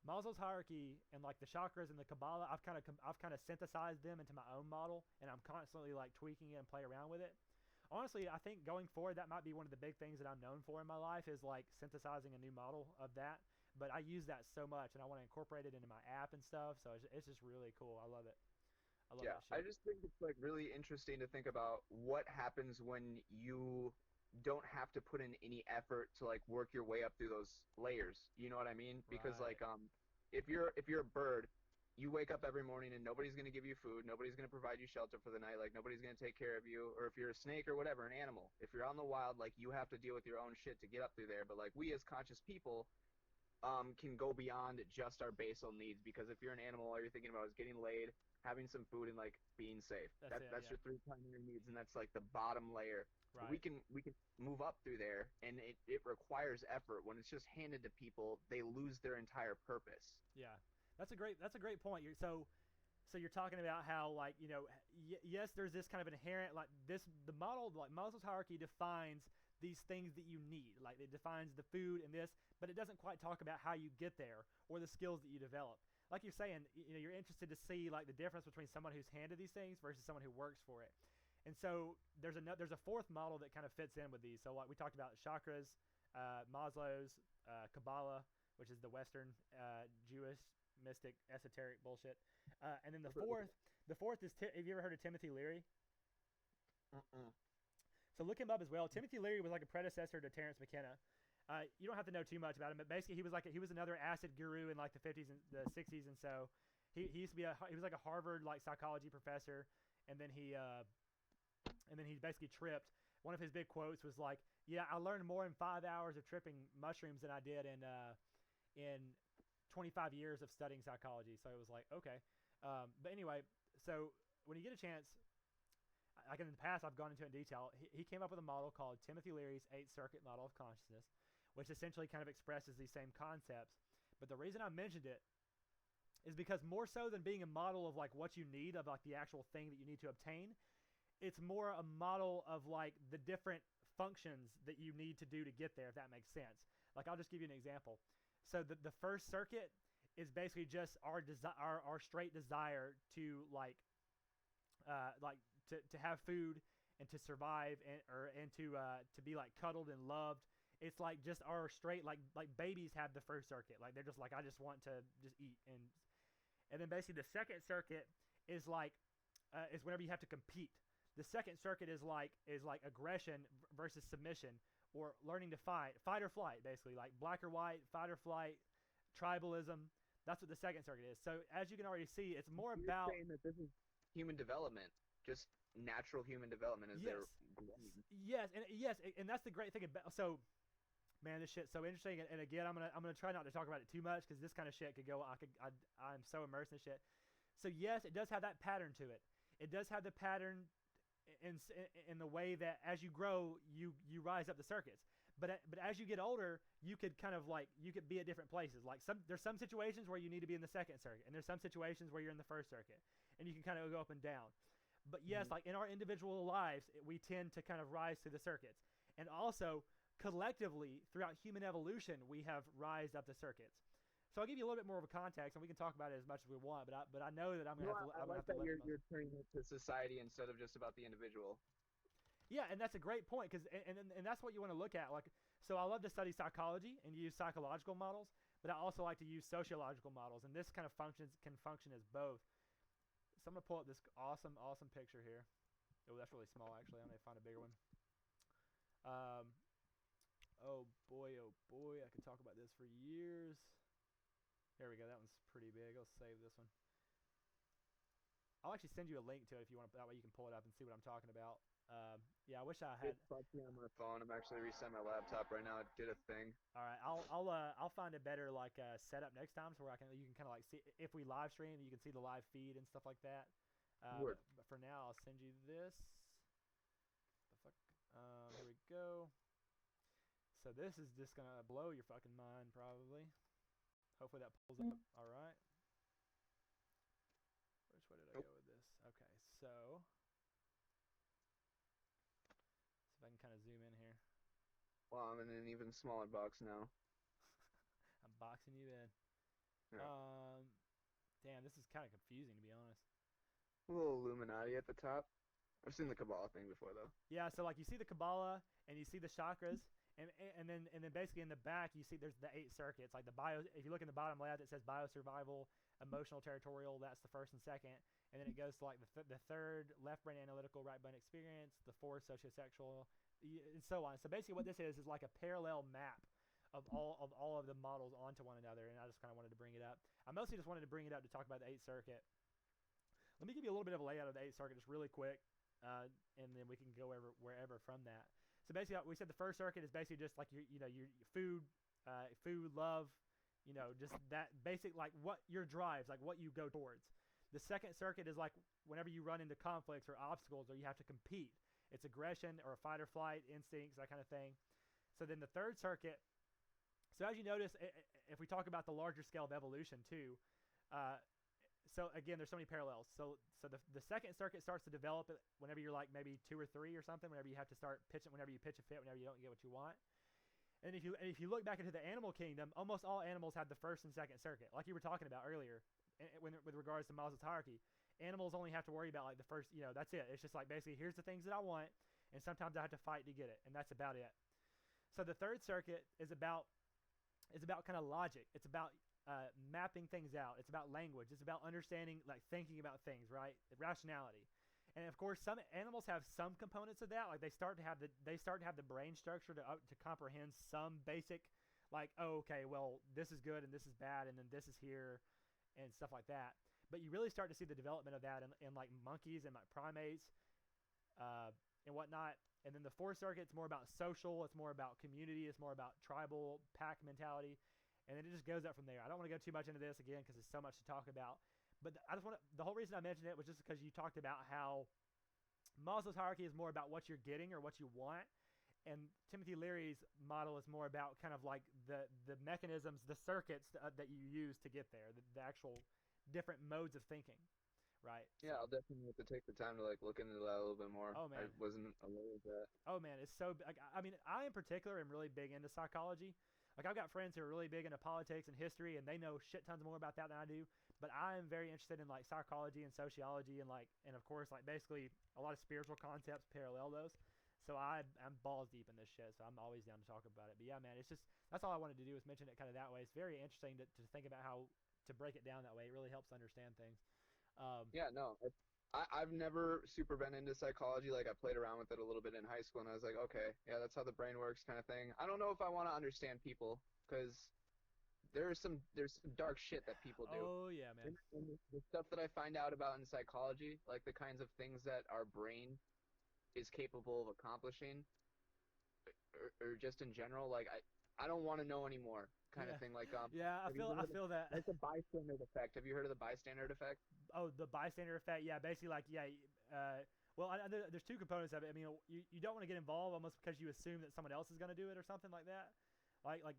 A: Maslow's hierarchy and like the chakras and the Kabbalah, I've kind of synthesized them into my own model, and I'm constantly like tweaking it and play around with it. Honestly, I think going forward, that might be one of the big things that I'm known for in my life is like synthesizing a new model of that. But I use that so much, and I want to incorporate it into my app and stuff. So it's just really cool. I love it. I love
B: Yeah,
A: that
B: I
A: shit.
B: just think it's like really interesting to think about what happens when you don't have to put in any effort to like work your way up through those layers. You know what I mean? Because
A: Right.
B: like if you're a bird, you wake up every morning and nobody's going to give you food, nobody's going to provide you shelter for the night, like nobody's going to take care of you. Or if you're a snake or whatever, an animal, if you're on the wild, like you have to deal with your own shit to get up through there. But like we as conscious people can go beyond just our basal needs, because if you're an animal, all you're thinking about is getting laid, having some food, and like being safe.
A: That's it.
B: That's
A: Yeah.
B: your three primary needs, and that's like the bottom layer. But
A: Right.
B: we can move up through there, and it requires effort. When it's just handed to people, they lose their entire purpose.
A: Yeah. That's a great point. So you're talking about how like yes, there's this kind of inherent like this the model like Maslow's hierarchy defines these things that you need, like it defines the food and this, but it doesn't quite talk about how you get there or the skills that you develop. Like you're saying, you're interested to see like the difference between someone who's handed these things versus someone who works for it. And so there's a fourth model that kind of fits in with these. So like we talked about chakras, Maslow's, Kabbalah, which is the Western Jewish mystic esoteric bullshit. And then the fourth is have you ever heard of Timothy Leary?
B: Mm-mm.
A: So look him up as well. Timothy Leary was like a predecessor to Terence McKenna. You don't have to know too much about him, but basically he was another acid guru in like the 50s and the 60s, and so he used to be he was like a Harvard like psychology professor, and then he basically tripped. One of his big quotes was like, "Yeah, I learned more in 5 hours of tripping mushrooms than I did in 25 years of studying psychology." So it was like, okay. But anyway, so when you get a chance, like in the past, I've gone into it in detail. He came up with a model called Timothy Leary's Eight Circuit Model of Consciousness, which essentially kind of expresses these same concepts. But the reason I mentioned it is because more so than being a model of like what you need of like the actual thing that you need to obtain, it's more a model of like the different functions that you need to do to get there, if that makes sense. Like I'll just give you an example. So the first circuit is basically just our straight desire to like to have food and to survive and to be like cuddled and loved. It's like just our straight like babies have the first circuit. Like they're just like I just want to just eat, and then basically the second circuit is like is whenever you have to compete. The second circuit is like aggression versus submission, or learning to fight or flight, basically like black or white, fight or flight, tribalism. That's what the second circuit is. So as you can already see, it's more
B: You're
A: about
B: saying that this is human development, just natural human development as they're
A: yes,
B: growing.
A: yes, and that's the great thing about so. Man, this shit's so interesting, and again, I'm gonna try not to talk about it too much because this kind of shit could go. I'm so immersed in this shit. So yes, it does have that pattern to it. It does have the pattern in the way that as you grow, you rise up the circuits. But as you get older, you could kind of like you could be at different places. Like there's some situations where you need to be in the second circuit, and there's some situations where you're in the first circuit, and you can kind of go up and down. But yes,
B: Mhm.
A: like in our individual lives, we tend to kind of rise through the circuits, and also collectively throughout human evolution, we have rised up the circuits. So I'll give you a little bit more of a context, and we can talk about it as much as we want. But I know that
B: No, I
A: I'm gonna
B: like
A: have to
B: that
A: limit
B: you're turning it to society instead of just about the individual.
A: Yeah, and that's a great point because and that's what you want to look at. Like, so I love to study psychology and use psychological models, but I also like to use sociological models, and this kind of can function as both. So I'm gonna pull up this awesome picture here. Oh, that's really small actually. I may find a bigger one. Um, oh boy, I could talk about this for years. There we go. That one's pretty big. I'll save this one. I'll actually send you a link to it if you want. That way you can pull it up and see what I'm talking about. Yeah, I wish I had.
B: It's fucking on my phone. I'm actually resetting my laptop right now. It did a thing.
A: All right, I'll find a better like setup next time, so where you can kind of like see if we live stream, you can see the live feed and stuff like that.
B: Word.
A: But for now, I'll send you this. The fuck. Here we go. So this is just gonna blow your fucking mind, probably. Hopefully that pulls up. All right. Which way did I go with this? Okay, so see if I can kind of zoom in here.
B: Well, I'm in an even smaller box now.
A: I'm boxing you in.
B: Yeah.
A: Damn, this is kind of confusing to be honest.
B: A little Illuminati at the top. I've seen the Kabbalah thing before though.
A: Yeah, so like you see the Kabbalah and you see the chakras, and then basically in the back you see there's the 8 circuits. Like the bio, if you look in the bottom left, it says biosurvival, emotional, territorial. That's the first and second, and then it goes to like the third, left brain analytical, right brain experience, the fourth sociosexual, and so on. So basically, what this is like a parallel map of all of the models onto one another. And I just kind of wanted to bring it up. I mostly just wanted to bring it up to talk about the 8th circuit. Let me give you a little bit of a layout of the 8th circuit, just really quick. And then we can go wherever from that. So basically, we said the first circuit is basically just like your food, love, just that basic like what your drives, like what you go towards. The second circuit is like whenever you run into conflicts or obstacles or you have to compete. It's aggression or fight or flight instincts, that kind of thing. So then the third circuit. So as you notice, if we talk about the larger scale of evolution too. So again, there's so many parallels. So the second circuit starts to develop whenever you're like maybe 2 or 3 or something. Whenever you have to start pitching, whenever you pitch a fit, whenever you don't get what you want. And if you look back into the animal kingdom, almost all animals have the first and second circuit, like you were talking about earlier, with regards to Maslow's hierarchy. Animals only have to worry about like the first, that's it. It's just like basically here's the things that I want, and sometimes I have to fight to get it, and that's about it. So the third circuit is about kind of logic. It's about mapping things out. It's about language. It's about understanding, like thinking about things, right? Rationality. And of course, some animals have some components of that. Like they start to have the brain structure to comprehend some basic, like, oh, okay, well, this is good and this is bad, and then this is here, and stuff like that. But you really start to see the development of that in like monkeys and like primates, and whatnot. And then the fourth circuit, it's more about social. It's more about community. It's more about tribal pack mentality. And then it just goes up from there. I don't want to go too much into this again because there's so much to talk about. But the whole reason I mentioned it was just because you talked about how Maslow's hierarchy is more about what you're getting or what you want. And Timothy Leary's model is more about kind of like the mechanisms, the circuits that you use to get there, the actual different modes of thinking, right?
B: Yeah, I'll definitely have to take the time to like look into that a little bit more.
A: Oh, man.
B: I wasn't aware of that.
A: Oh, man, it's so like, I mean, I in particular am really big into psychology. Like I've got friends who are really big into politics and history, and they know shit tons more about that than I do. But I am very interested in like psychology and sociology, and of course like basically a lot of spiritual concepts parallel those. So I'm balls deep in this shit. So I'm always down to talk about it. But yeah, man, it's just that's all I wanted to do is mention it kind of that way. It's very interesting to think about how to break it down that way. It really helps understand things.
B: Yeah, no, I've never super been into psychology. Like I played around with it a little bit in high school, and I was like, okay, yeah, that's how the brain works, kind of thing. I don't know if I want to understand people because there's some dark shit that people do.
A: Oh yeah, man.
B: And the stuff that I find out about in psychology, like the kinds of things that our brain is capable of accomplishing, or just in general, like I don't want to know anymore, kind of thing. Like
A: yeah, I feel that.
B: Like the bystander effect. Have you heard of the bystander effect?
A: Oh, the bystander effect. Yeah, basically like well, there's 2 components of it. I mean, you don't want to get involved almost because you assume that someone else is going to do it or something like that. Like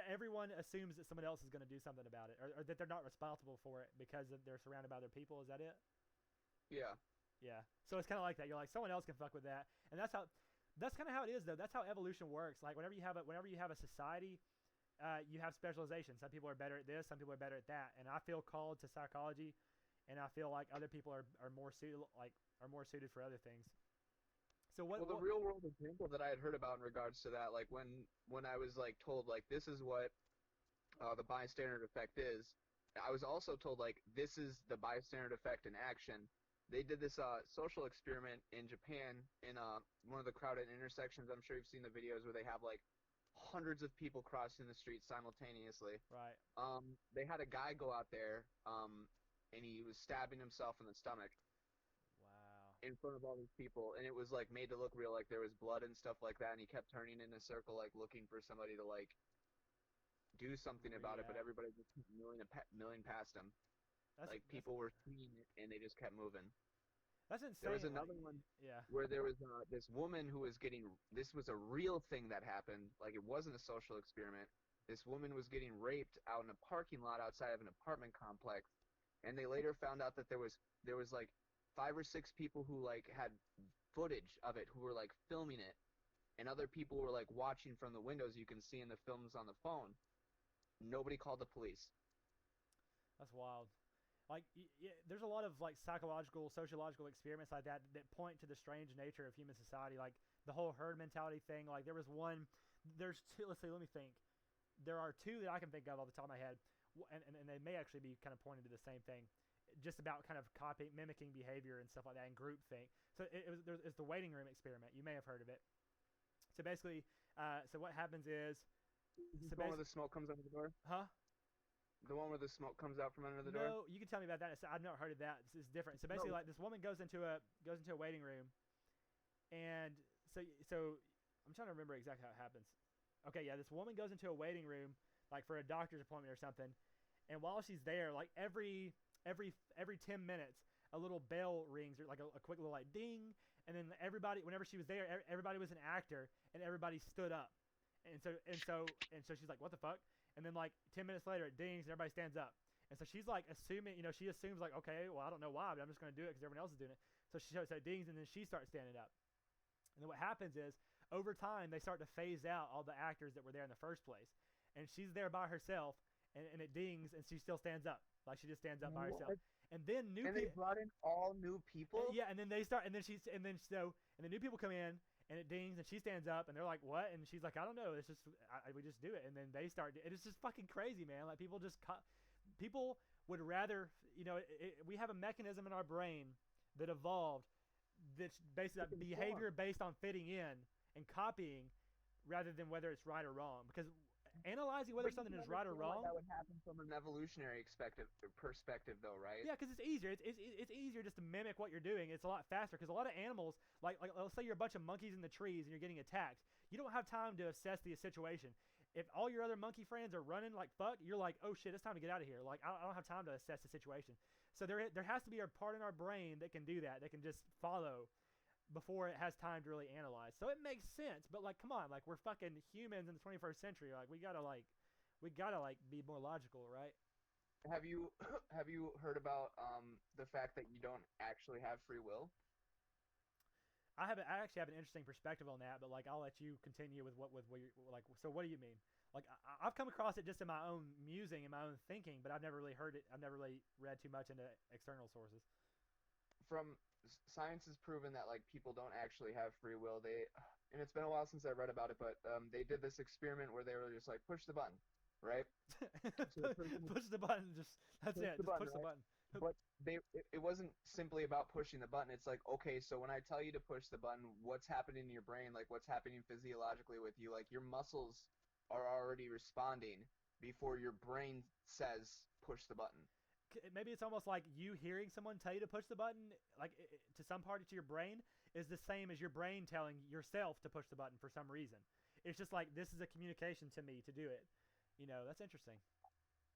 A: everyone assumes that someone else is going to do something about it, or that they're not responsible for it because they're surrounded by other people. Is that it?
B: Yeah.
A: Yeah. So it's kind of like that. You're like someone else can fuck with that, and that's kind of how it is though. That's how evolution works. Like whenever you have a society, you have specialization. Some people are better at this. Some people are better at that. And I feel called to psychology, and I feel like other people are more suited for other things. So
B: Well, the real world example that I had heard about in regards to that, like when I was like told like this is what the bystander effect is, I was also told like this is the bystander effect in action. They did this social experiment in Japan in one of the crowded intersections. I'm sure you've seen the videos where they have like hundreds of people crossing the street simultaneously.
A: Right.
B: They had a guy go out there, and he was stabbing himself in the stomach
A: Wow.
B: in front of all these people, and it was like made to look real, like there was blood and stuff like that, and he kept turning in a circle, like looking for somebody to like do something about it, but
A: React.
B: everybody just kept milling past him. Like
A: That's
B: people were seeing it, and they just kept moving.
A: that's
B: There was
A: insane. Like,
B: another one
A: yeah.
B: where there was this woman who was getting, this was a real thing that happened, like it wasn't a social experiment. This woman was getting raped out in a parking lot outside of an apartment complex, and they later found out that there was like 5 or 6 people who like had footage of it, who were like filming it, and other people were like watching from the windows. You can see in the films on the phone. Nobody called the police.
A: That's wild. Like, there's a lot of like psychological, sociological experiments like that that point to the strange nature of human society. Like the whole herd mentality thing. Like there was one. There's two. Let's see. Let me think. There are two that I can think of off the top of my head, and they may actually be kind of pointing to the same thing, just about kind of copying, mimicking behavior and stuff like that, and group think. So it's the waiting room experiment. You may have heard of it. So basically, so what happens is,
B: The one where the smoke comes out of the door?
A: huh?
B: The one where the smoke comes out from under the door?
A: No, you can tell me about that. I've not heard of that. It's different. So basically,
B: No.
A: like this woman goes into a waiting room, and so I'm trying to remember exactly how it happens. Okay, yeah, this woman goes into a waiting room like for a doctor's appointment or something, and while she's there, like every 10 minutes, a little bell rings, or like a quick little like ding, and then everybody, whenever she was there, everybody was an actor, and everybody stood up, and so she's like, what the fuck? And then like 10 minutes later, it dings, and everybody stands up. And so she's like assuming, she assumes like, okay, well, I don't know why, but I'm just going to do it because everyone else is doing it. So it dings, and then she starts standing up. And then what happens is, over time, they start to phase out all the actors that were there in the first place. And she's there by herself, and it dings, and she still stands up. Like she just stands up by herself.
B: What?
A: And then
B: And they brought in all new people?
A: yeah, and then they start, and then and the new people come in, and it dings, and she stands up, and they're like, what? And she's like, I don't know. It's just, we just do it. And then they start, it's just fucking crazy, man. Like people would rather, we have a mechanism in our brain that evolved that's based on behavior based on fitting in and copying rather than whether it's right or wrong. Because analyzing whether something is right or wrong,
B: that would happen from an evolutionary perspective, though, right?
A: yeah, because it's easier. It's easier just to mimic what you're doing. It's a lot faster because a lot of animals, like let's say you're a bunch of monkeys in the trees and you're getting attacked. You don't have time to assess the situation. If all your other monkey friends are running like fuck, you're like, oh shit, it's time to get out of here. Like I don't have time to assess the situation. So there has to be a part in our brain that can do that. That can just follow before it has time to really analyze. So it makes sense. But like, come on, like we're fucking humans in the 21st century. Like we gotta be more logical, right?
B: Have you heard about the fact that you don't actually have free will?
A: I actually have an interesting perspective on that, but like I'll let you continue with what you like. So what do you mean? Like I've come across it just in my own musing and my own thinking, but I've never really heard it. I've never really read too much into external sources.
B: From science has proven that like people don't actually have free will. And it's been a while since I read about it, but they did this experiment where they were just like push the button, right?
A: Push the button. That's it. Just push the button.
B: But it wasn't simply about pushing the button. It's like, okay, so when I tell you to push the button, what's happening in your brain? Like what's happening physiologically with you? Like your muscles are already responding before your brain says push the button.
A: Maybe it's almost like you hearing someone tell you to push the button, like to some part of your brain, is the same as your brain telling yourself to push the button for some reason. It's just like, this is a communication to me to do it. That's interesting.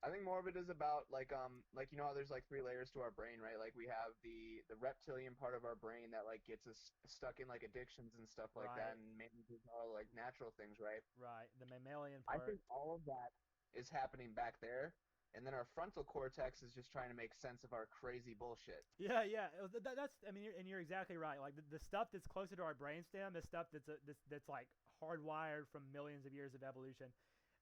B: I think more of it is about like how there's like 3 layers to our brain, right? Like we have the reptilian part of our brain that like gets us stuck in like addictions and stuff like
A: Right.
B: that, and manages all like natural things, right?
A: Right. The mammalian part.
B: I think all of that is happening back there, and then our frontal cortex is just trying to make sense of our crazy bullshit.
A: Yeah. That's. I mean, and you're exactly right. Like the stuff that's closer to our brainstem, the stuff that's like hardwired from millions of years of evolution,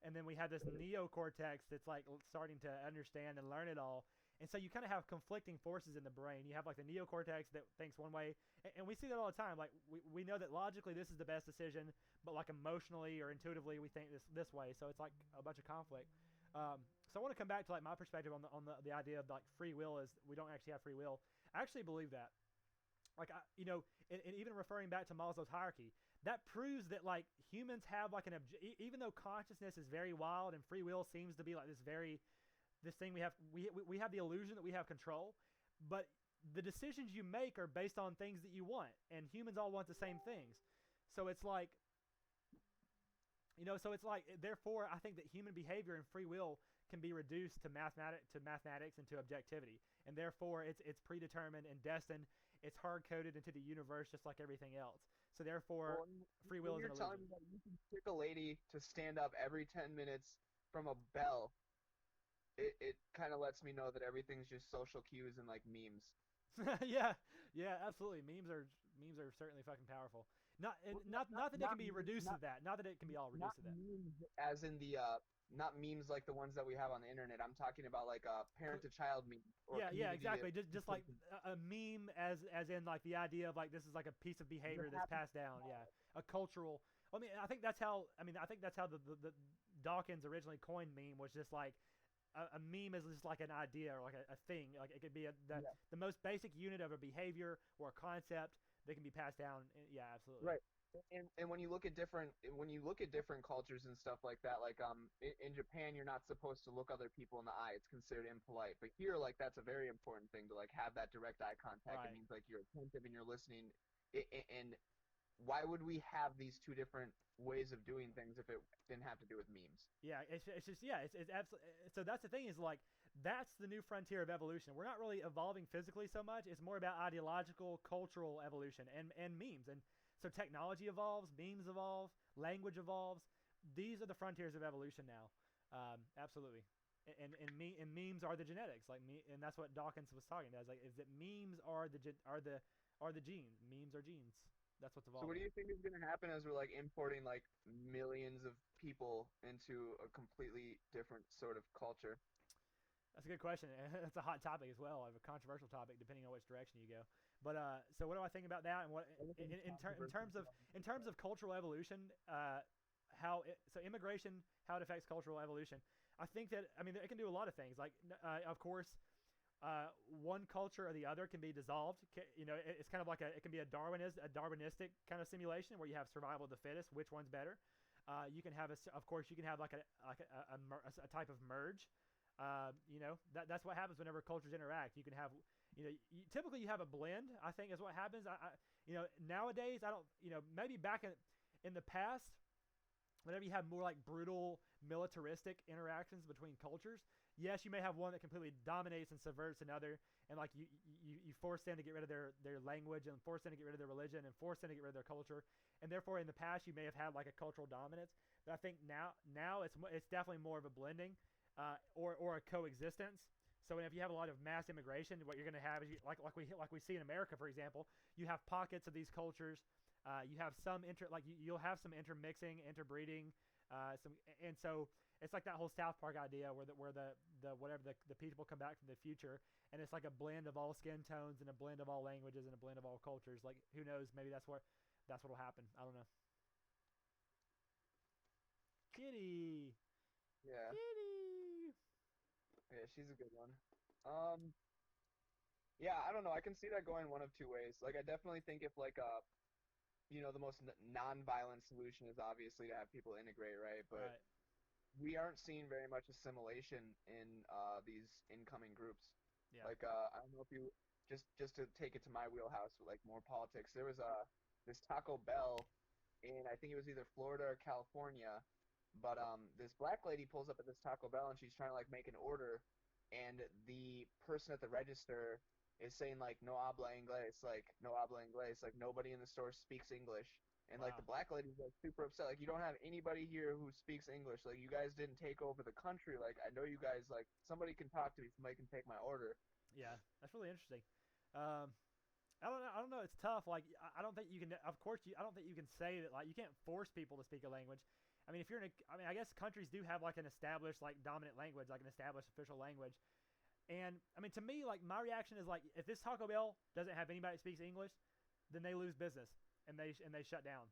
A: and then we have this neocortex that's like starting to understand and learn it all. And so you kind of have conflicting forces in the brain. You have like the neocortex that thinks one way, and we see that all the time. Like we know that logically this is the best decision, but like emotionally or intuitively we think this way. So it's like a bunch of conflict. So I want to come back to like my perspective on the idea of like free will is we don't actually have free will. I actually believe that. Like and even referring back to Maslow's hierarchy, that proves that like humans have like even though consciousness is very wild and free will seems to be like this this thing we have the illusion that we have control, but the decisions you make are based on things that you want, and humans all want the same things. So it's like, therefore, I think that human behavior and free will can be reduced to mathematics and to objectivity, and therefore it's predetermined and destined. It's hard coded into the universe, just like everything else. So therefore, free will is an illusion.
B: You're telling me that you can trick a lady to stand up every 10 minutes from a bell. It kind of lets me know that everything's just social cues and like memes.
A: Yeah, absolutely. Memes are certainly fucking powerful. Not that it can be reduced to that. Not that it can be all reduced to that.
B: Memes as in the not memes like the ones that we have on the internet. I'm talking about like a parent-to-child meme. Or
A: yeah, exactly. Just like a meme, as in like the idea of like this is like a piece of behavior that's passed down. Yeah, a cultural. I mean, I think that's how the Dawkins originally coined meme, was just like a meme is just like an idea or like a thing. Like it could be the most basic unit of a behavior or a concept that can be passed down. Yeah, absolutely.
B: Right. And when you look at different cultures and stuff like that, like in Japan you're not supposed to look other people in the eye. It's considered impolite. But here, like, that's a very important thing to like have that direct eye contact.
A: Right.
B: It means like you're attentive and you're listening. And why would we have these two different ways of doing things if it didn't have to do with memes?
A: Yeah, it's just it's absolutely. So that's the thing, is like that's the new frontier of evolution. We're not really evolving physically so much. It's more about ideological, cultural evolution and memes. And so technology evolves, memes evolve, language evolves. These are the frontiers of evolution now. Absolutely. And memes are the genetics, like me, and that's what Dawkins was talking about. Is that memes are the genes. Memes are genes. That's what's evolving.
B: So what do you think is going to happen as we're like importing like millions of people into a completely different sort of culture?
A: That's a good question. That's a hot topic as well, a controversial topic, depending on which direction you go. But so what do I think about that? And what in terms of cultural evolution, so immigration, how it affects cultural evolution? I think that, I mean, it can do a lot of things. Like of course, one culture or the other can be dissolved. It's kind of like it can be a Darwinistic kind of simulation where you have survival of the fittest. Which one's better? You can have like a type of merge. That's what happens whenever cultures interact. You can have, typically you have a blend, I think, is what happens. Nowadays, I don't, maybe back in the past, whenever you have more like brutal militaristic interactions between cultures, yes, you may have one that completely dominates and subverts another, and like you force them to get rid of their language, and force them to get rid of their religion, and force them to get rid of their culture, and therefore in the past you may have had like a cultural dominance. But I think now it's definitely more of a blending, or a coexistence. So if you have a lot of mass immigration, what you're going to have is like we see in America, for example, you have pockets of these cultures. You have some you'll have some intermixing, interbreeding, and so it's like that whole South Park idea where the people come back from the future, and it's like a blend of all skin tones and a blend of all languages and a blend of all cultures. Like, who knows? Maybe that's what'll happen. I don't know. Kitty.
B: Yeah.
A: Kitty.
B: Yeah, she's a good one. Yeah, I don't know. I can see that going one of two ways. Like, I definitely think if like the most non-violent solution is obviously to have people integrate, right? But
A: Right.
B: we aren't seeing very much assimilation in these incoming groups.
A: Yeah.
B: Like, I don't know if you just to take it to my wheelhouse with like more politics. There was this Taco Bell in, I think it was either Florida or California, but this black lady pulls up at this Taco Bell and she's trying to like make an order, and the person at the register is saying like no habla inglés, like no habla inglés, like nobody in the store speaks English. And like
A: Wow.
B: the black lady's like super upset, like you don't have anybody here who speaks English, like you guys didn't take over the country, like I know you guys, like somebody can talk to me, somebody can take my order.
A: Yeah, that's really interesting. I don't know. I don't know. It's tough. Like, I don't think you can. Of course, I don't think you can say that. Like, you can't force people to speak a language. I mean, if you're in I mean, I guess countries do have like an established like dominant language, like an established official language. And I mean, to me, like my reaction is like, if this Taco Bell doesn't have anybody that speaks English, then they lose business and they shut down.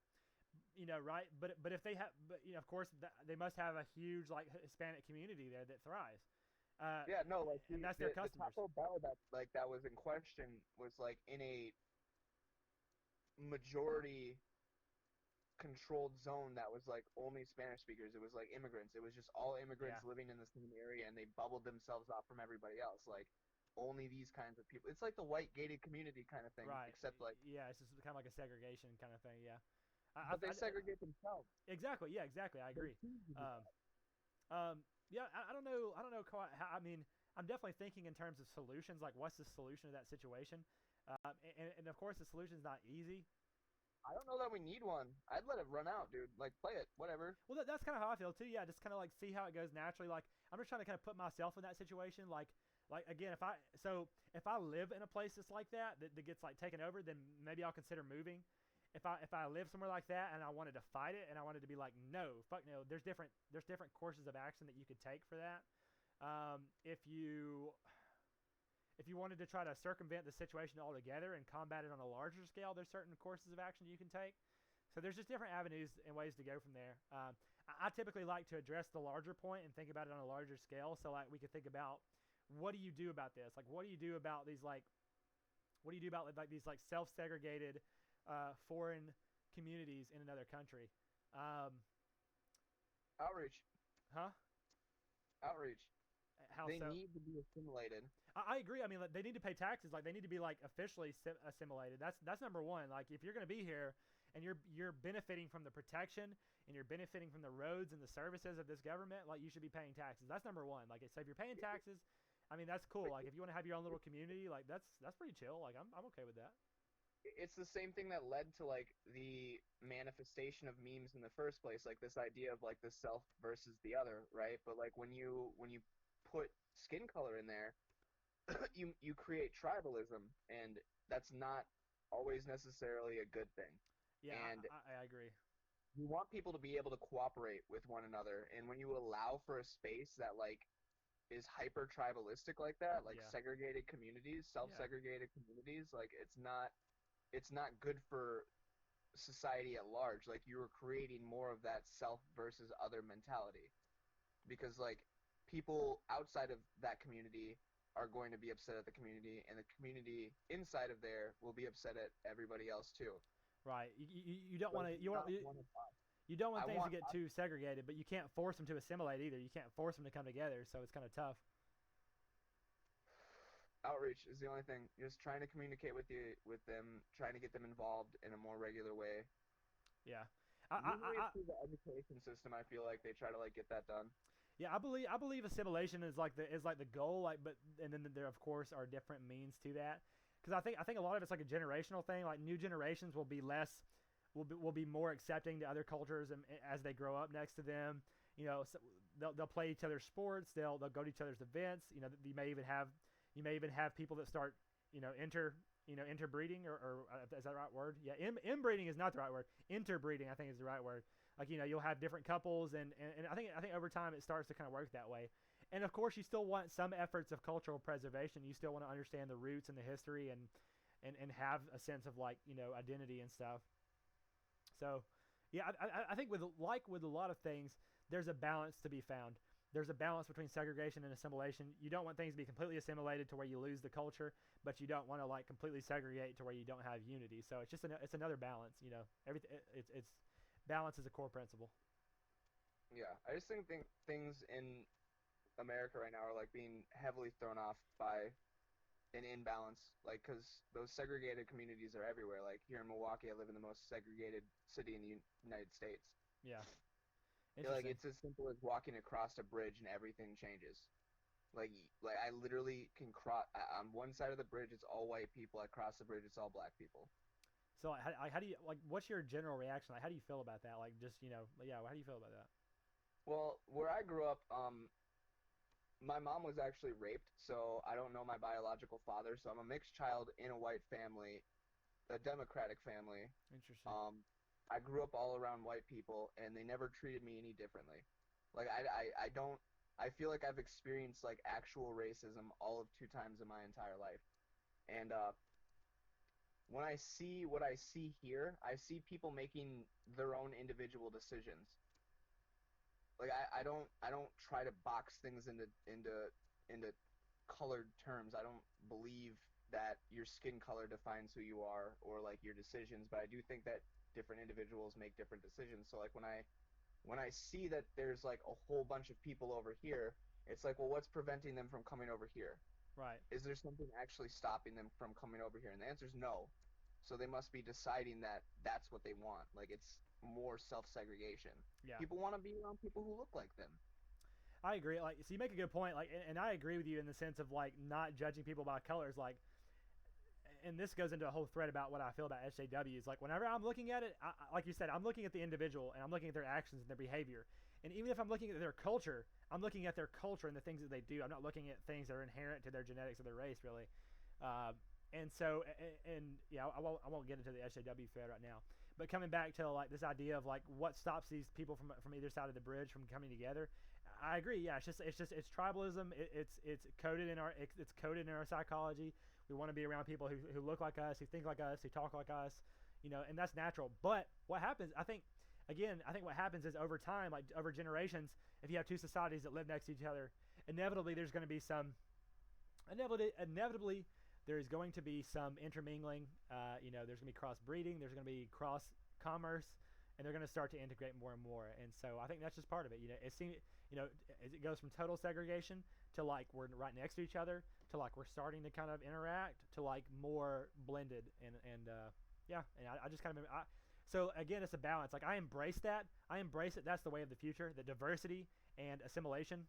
A: Right? But if they have, of course, they must have a huge like Hispanic community there that thrives.
B: Yeah, no, like
A: and that's their customers.
B: The Taco Bell that was in question was like in a majority controlled zone that was like only Spanish speakers. It was like immigrants. It was just all
A: Yeah.
B: immigrants living in the same area, and they bubbled themselves off from everybody else. Like only these kinds of people. It's like the white gated community kind of thing,
A: Right.
B: except like,
A: Yeah. It's just kind of like a segregation kind of thing. Yeah. I,
B: but they
A: I,
B: segregate themselves.
A: exactly. Yeah. Exactly. I
B: They
A: agree.
B: choose to do
A: Um, yeah. I don't know. I don't know quite how. I mean, I'm definitely thinking in terms of solutions. Like, what's the solution to that situation? And of course, the solution is not easy.
B: I don't know that we need one. I'd let it run out, dude. Like play it, whatever.
A: Well, that's kind of how I feel too. Yeah, just kind of like see how it goes naturally. Like I'm just trying to kind of put myself in that situation. Like again, if I live in a place that's like that gets like taken over, then maybe I'll consider moving. If I live somewhere like that and I wanted to fight it and I wanted to be like, no, fuck no. There's different courses of action that you could take for that. If you wanted to try to circumvent the situation altogether and combat it on a larger scale, there's certain courses of action you can take. So there's just different avenues and ways to go from there. I typically like to address the larger point and think about it on a larger scale. So like we could think about, what do you do about this? Like what do you do about these these like self-segregated foreign communities in another country?
B: Outreach,
A: Huh?
B: outreach.
A: How
B: They
A: so?
B: need to be assimilated.
A: I agree. I mean, like, they need to pay taxes. Like they need to be like officially assimilated. That's number one. Like if you're going to be here and you're benefiting from the protection and you're benefiting from the roads and the services of this government, like you should be paying taxes. That's number one. Like so if you're paying taxes, I mean that's cool. Like if you want to have your own little community, like that's pretty chill. Like I'm okay with that.
B: It's the same thing that led to like the manifestation of memes in the first place, like this idea of like the self versus the other, right? But like when you put skin color in there, you create tribalism, and that's not always necessarily a good thing.
A: Yeah,
B: And
A: I agree.
B: you want people to be able to cooperate with one another, and when you allow for a space that like is hyper tribalistic like that, like
A: Yeah,
B: segregated communities,
A: yeah,
B: self-segregated communities, like it's not good for society at large. Like you were creating more of that self versus other mentality, because like people outside of that community are going to be upset at the community, and the community inside of there will be upset at everybody else too.
A: right. You don't
B: Like
A: want to
B: it's
A: you want
B: not
A: you,
B: one of us.
A: you don't want
B: I
A: things to
B: want
A: get too segregated, but you can't force them to assimilate either. You can't force them to come together, so it's kind of tough.
B: outreach is the only thing. Just trying to communicate with them, trying to get them involved in a more regular way.
A: Yeah.
B: Usually it's through the education system. I feel like they try to like get that done.
A: Yeah, I believe assimilation is like the goal, like, but and then there of course are different means to that, because I think a lot of it's like a generational thing. Like new generations will be more accepting to other cultures, and as they grow up next to them, so they'll play each other's sports, they'll go to each other's events. You may even have people that start interbreeding, or is that the right word? Yeah, inbreeding is not the right word. Interbreeding I think is the right word. Like you'll have different couples, and I think over time it starts to kind of work that way. And of course you still want some efforts of cultural preservation. You still want to understand the roots and the history, and have a sense of like identity and stuff. So yeah, I think with a lot of things, there's a balance to be found. There's a balance between segregation and assimilation. You don't want things to be completely assimilated to where you lose the culture, but you don't want to like completely segregate to where you don't have unity. So it's another balance. Everything it's balance is a core principle.
B: Yeah, I just think things in America right now are like being heavily thrown off by an imbalance, like because those segregated communities are everywhere. Like here in Milwaukee, I live in the most segregated city in the United States.
A: Yeah,
B: Like
A: interesting.
B: it's as simple as walking across a bridge and everything changes. Like I literally can cross on one side of the bridge, it's all white people. I cross the bridge, it's all black people.
A: So how do you like? What's your general reaction? Like, how do you feel about that? Like, just yeah. How do you feel about that?
B: Well, where I grew up, my mom was actually raped, so I don't know my biological father. So I'm a mixed child in a white family, a Democratic family.
A: Interesting.
B: Um, I grew up all around white people, and they never treated me any differently. Like I don't. I feel like I've experienced like actual racism all of 2 times in my entire life. And when I see what I see here, I see people making their own individual decisions. Like I don't try to box things into colored terms. I don't believe that your skin color defines who you are or like your decisions, but I do think that different individuals make different decisions. So like when I see that there's like a whole bunch of people over here, it's like, well, what's preventing them from coming over here?
A: Right.
B: Is there something actually stopping them from coming over here? And the answer is no. So they must be deciding that that's what they want. Like it's more self-segregation.
A: Yeah.
B: People want to be around people who look like them.
A: I agree. Like, so you make a good point. Like, and I agree with you in the sense of like not judging people by colors. Like, and this goes into a whole thread about what I feel about SJWs. Like, whenever I'm looking at it, like you said, I'm looking at the individual and I'm looking at their actions and their behavior. And even if I'm looking at their culture, I'm looking at their culture and the things that they do. I'm not looking at things that are inherent to their genetics or their race, really. And so, and yeah, I won't get into the SJW thread right now. But coming back to like this idea of like what stops these people from either side of the bridge from coming together, I agree. Yeah, it's tribalism. It's coded in our psychology. We want to be around people who look like us, who think like us, who talk like us, and that's natural. But what happens, I think what happens is over time, like over generations, if you have two societies that live next to each other, inevitably there's going to be some, inevitably there is going to be some intermingling. There's going to be cross breeding, there's going to be cross commerce, and they're going to start to integrate more and more. And so I think that's just part of it. It goes from total segregation to like we're right next to each other to like we're starting to kind of interact to like more blended and I just kind of so again it's a balance. Like I embrace that. That's the way of the future. The diversity and assimilation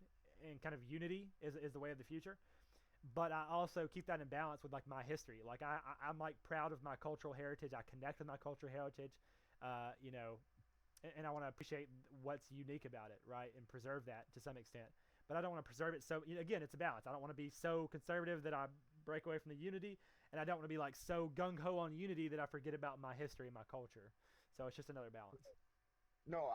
A: and kind of unity is the way of the future. But I also keep that in balance with like my history. Like I'm like proud of my cultural heritage. I connect with my cultural heritage, and I want to appreciate what's unique about it, right, and preserve that to some extent. But I don't want to preserve it so. Again, it's a balance. I don't want to be so conservative that I break away from the unity, and I don't want to be like so gung ho on unity that I forget about my history and my culture. So it's just another balance.
B: No,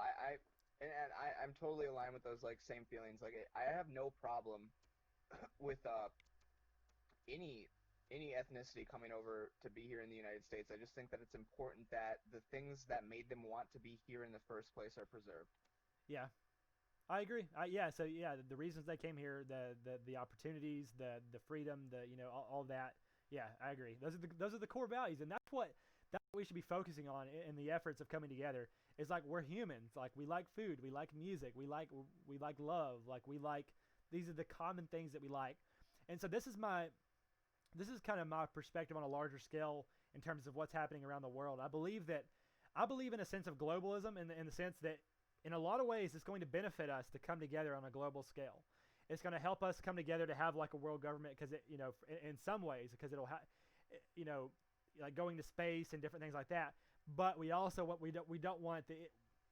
B: I'm totally aligned with those like same feelings. Like I have no problem with any ethnicity coming over to be here in the United States. I just think that it's important that the things that made them want to be here in the first place are preserved.
A: Yeah, I agree. So the reasons they came here, the opportunities, the freedom, all that. Yeah, I agree. Those are the core values, and that's what we should be focusing on in the efforts of coming together. Is like we're humans. Like we like food, we like music, we like love, like these are the common things that we like. And so this is kind of my perspective on a larger scale in terms of what's happening around the world. I believe in a sense of globalism in the sense that in a lot of ways it's going to benefit us to come together on a global scale. It's going to help us come together to have like a world government because in some ways because it'll like going to space and different things like that. But we also we don't want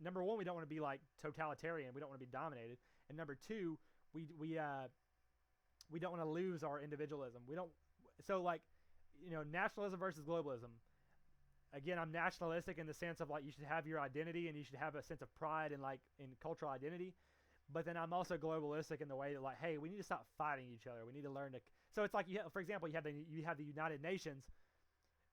A: number one, we don't want to be like totalitarian. We don't want to be dominated. And number two, we don't want to lose our individualism. So like, nationalism versus globalism. Again, I'm nationalistic in the sense of like you should have your identity and you should have a sense of pride and like in cultural identity. But then I'm also globalistic in the way that like, hey, we need to stop fighting each other. We need to learn to. So it's like for example, you have the United Nations,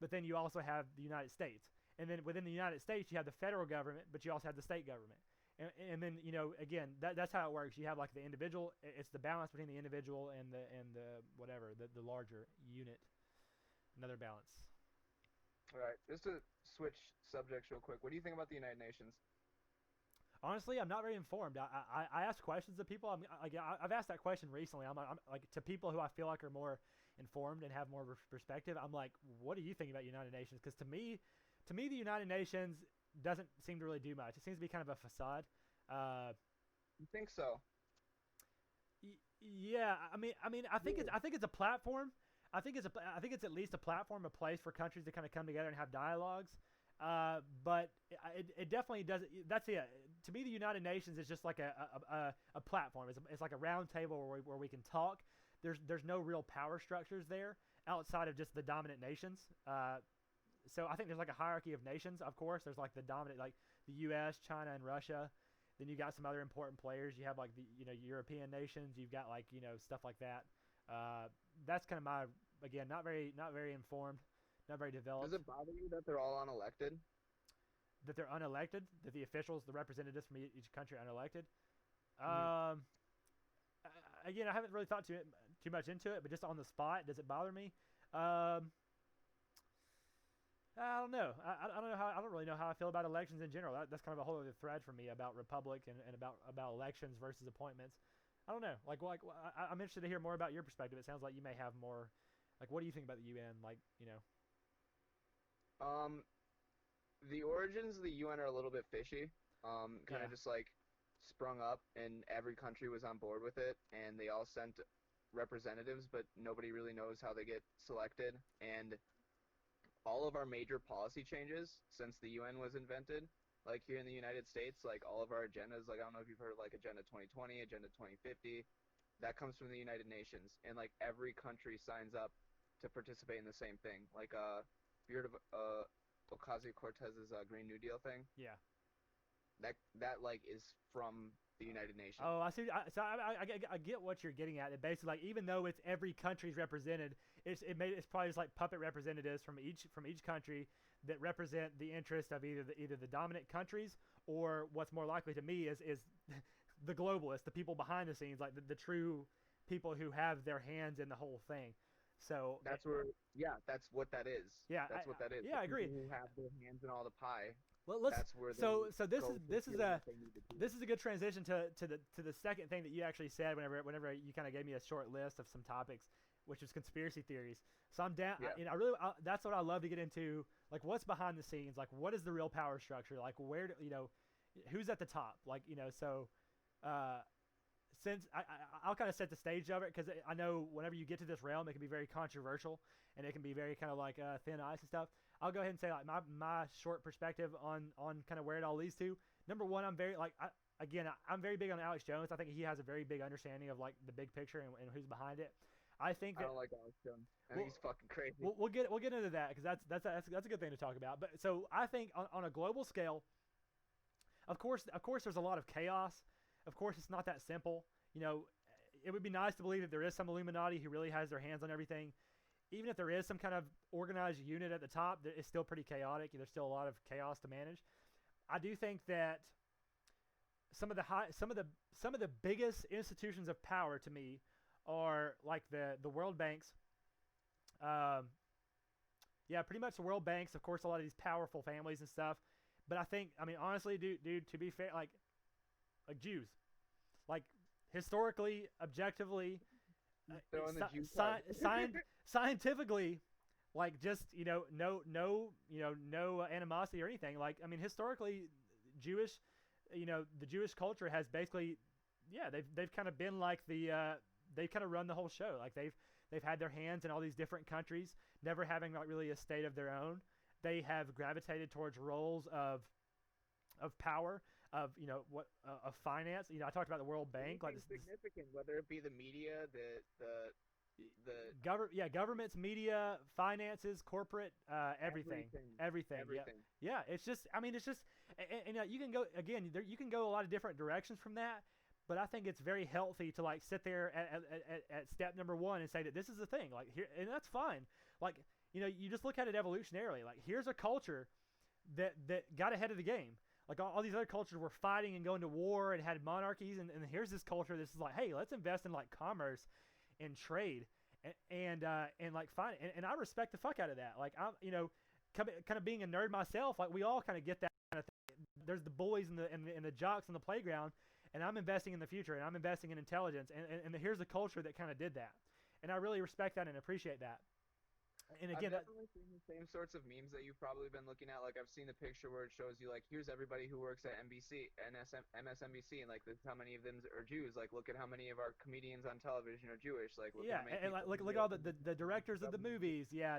A: but then you also have the United States, and then within the United States you have the federal government, but you also have the state government. And then again that's how it works. You have like the individual. It's the balance between the individual and the whatever the larger unit. Another balance.
B: All right, just to switch subjects real quick. What do you think about the United Nations?
A: Honestly, I'm not very informed. I ask questions to people. I've asked that question recently. I'm like to people who I feel like are more informed and have more perspective. I'm like, what do you think about United Nations? Because to me, the United Nations doesn't seem to really do much. It seems to be kind of a facade.
B: You think so?
A: Yeah, I mean, I think it's a platform. I think it's at least a platform, a place for countries to kind of come together and have dialogues. But it definitely doesn't. That's it. To me, the United Nations is just like a platform. It's like a round table where we can talk. There's no real power structures there outside of just the dominant nations. So I think there's like a hierarchy of nations. Of course, there's like the dominant, like the U.S., China, and Russia. Then you got some other important players. You have like the European nations. You've got like stuff like that. That's kind of my not very informed, not very developed.
B: Does it bother you that they're all unelected?
A: That they're unelected? That the officials, the representatives from each country are unelected? Again, I haven't really thought too much into it, but just on the spot, does it bother me? Um, I don't know. I don't know how. I don't really know how I feel about elections in general. That's kind of a whole other thread for me about republic and about elections versus appointments. I don't know. I'm interested to hear more about your perspective. It sounds like you may have more. Like, what do you think about the UN? Like, you know.
B: Um, the origins of the UN are a little bit fishy. Kind
A: Yeah.
B: of just like sprung up, and every country was on board with it, and they all sent representatives, but nobody really knows how they get selected. And all of our major policy changes since the UN was invented, like here in the United States, like all of our agendas, like I don't know if you've heard of like Agenda 2020, Agenda 2050, that comes from the United Nations, and like every country signs up to participate in the same thing. Like if you heard of Ocasio-Cortez's Green New Deal thing,
A: Yeah.
B: that like is from the United Nations.
A: Oh, I see. I get what you're getting at. It basically, like, even though it's every country's represented, it's probably just like puppet representatives from each country that represent the interest of either the dominant countries, or what's more likely to me is the globalists, the people behind the scenes, like the true people who have their hands in the whole thing. So
B: That's where, yeah, that's what that is.
A: yeah,
B: That's what that is.
A: yeah,
B: The
A: I agree.
B: people who have their hands in all the pie.
A: Well, let's.
B: That's where they
A: So this
B: go
A: is
B: to
A: this is
B: feel
A: a
B: what they need to do.
A: this is a good transition to the second thing that you actually said whenever you kind of gave me a short list of some topics, which was conspiracy theories. So I'm down.
B: Yeah.
A: That's what I love to get into. Like, what's behind the scenes? Like, what is the real power structure? Like, who's at the top? Like, so. Since I'll kind of set the stage of it, because I know whenever you get to this realm, it can be very controversial, and it can be very kind of like thin ice and stuff. I'll go ahead and say, like, my short perspective on kind of where it all leads to. Number one, I'm very I'm very big on Alex Jones. I think he has a very big understanding of like the big picture and who's behind it. I think that
B: I don't like Alex Jones. I think he's fucking crazy.
A: we'll get into that, because that's a good thing to talk about. But so I think on a global scale, of course there's a lot of chaos. Of course, it's not that simple. It would be nice to believe that there is some Illuminati who really has their hands on everything. Even if there is some kind of organized unit at the top, it's still pretty chaotic. There's still a lot of chaos to manage. I do think that some of the biggest institutions of power to me are like the World Banks. Pretty much the World Banks. Of course, a lot of these powerful families and stuff. But I mean, honestly, dude, to be fair, like Jews, like historically, objectively, scientifically, like just no animosity or anything. Like, I mean, historically, the Jewish culture has basically, they've kind of been like they've kind of run the whole show. Like they've had their hands in all these different countries, never having like really a state of their own. They have gravitated towards roles of power, of finance. I talked about the World Bank, like
B: significant, whether it be the media,
A: governments, media, finances, corporate, everything. Yeah. It's just, and you can go again. You can go a lot of different directions from that. But I think it's very healthy to like sit there at step number one and say that this is the thing. Like here, and that's fine. Like, you just look at it evolutionarily. Like, here's a culture that got ahead of the game. Like all these other cultures were fighting and going to war and had monarchies, and here's this culture that's like, hey, let's invest in like commerce and trade and like fine. And I respect the fuck out of that. Like, I'm kind of being a nerd myself. Like, we all kind of get that kind of thing. There's the bullies and the jocks on the playground, and I'm investing in the future, and I'm investing in intelligence, and here's a culture that kind of did that, and I really respect that and appreciate that. And again,
B: I've definitely seen the same sorts of memes that you've probably been looking at. Like, I've seen the picture where it shows you, like, here's everybody who works at MSNBC, and like, this is how many of them are Jews. Like, look at how many of our comedians on television are Jewish. Like, look at how many
A: and like, look at all the directors of the movies. I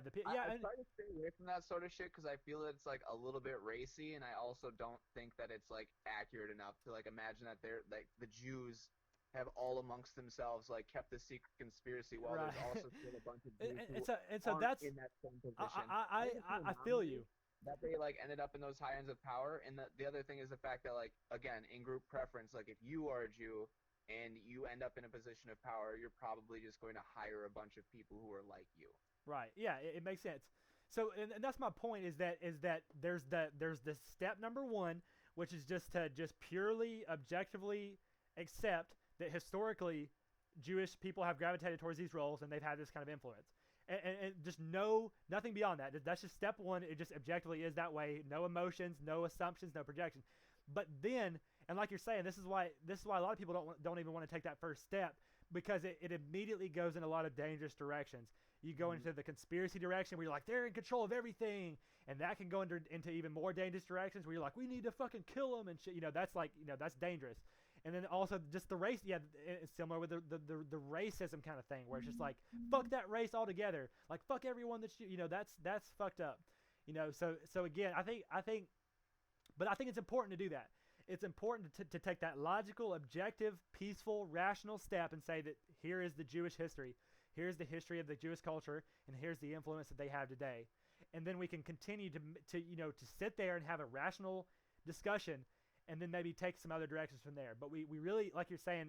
B: try to stay away from that sort of shit because I feel that it's like a little bit racy, and I also don't think that it's like accurate enough to like imagine that they're like the Jews have all amongst themselves like kept the secret conspiracy while there's also still a bunch of Jews who aren't in that same position.
A: I feel you.
B: That they like ended up in those high ends of power, and the other thing is the fact that like again in group preference, like if you are a Jew and you end up in a position of power, you're probably just going to hire a bunch of people who are like you.
A: Right. Yeah, it makes sense. So and that's my point is that there's the step number one, which is just to purely objectively accept that historically Jewish people have gravitated towards these roles and they've had this kind of influence. and just nothing beyond that. That's just step one. It just objectively is that way. No emotions, no assumptions, no projections. But then, and like you're saying, this is why a lot of people don't even want to take that first step, because it immediately goes in a lot of dangerous directions. You go into the conspiracy direction where you're like, they're in control of everything, and that can go into even more dangerous directions where you're like, we need to fucking kill them and shit. That's like, that's dangerous. And then also just the race, it's similar with the racism kind of thing, where it's just like, fuck that race altogether, like fuck everyone that's fucked up, So again, I think, but I think it's important to do that. It's important to take that logical, objective, peaceful, rational step and say that here is the Jewish history, here's the history of the Jewish culture, and here's the influence that they have today, and then we can continue to sit there and have a rational discussion, and then maybe take some other directions from there. But we really, like you're saying,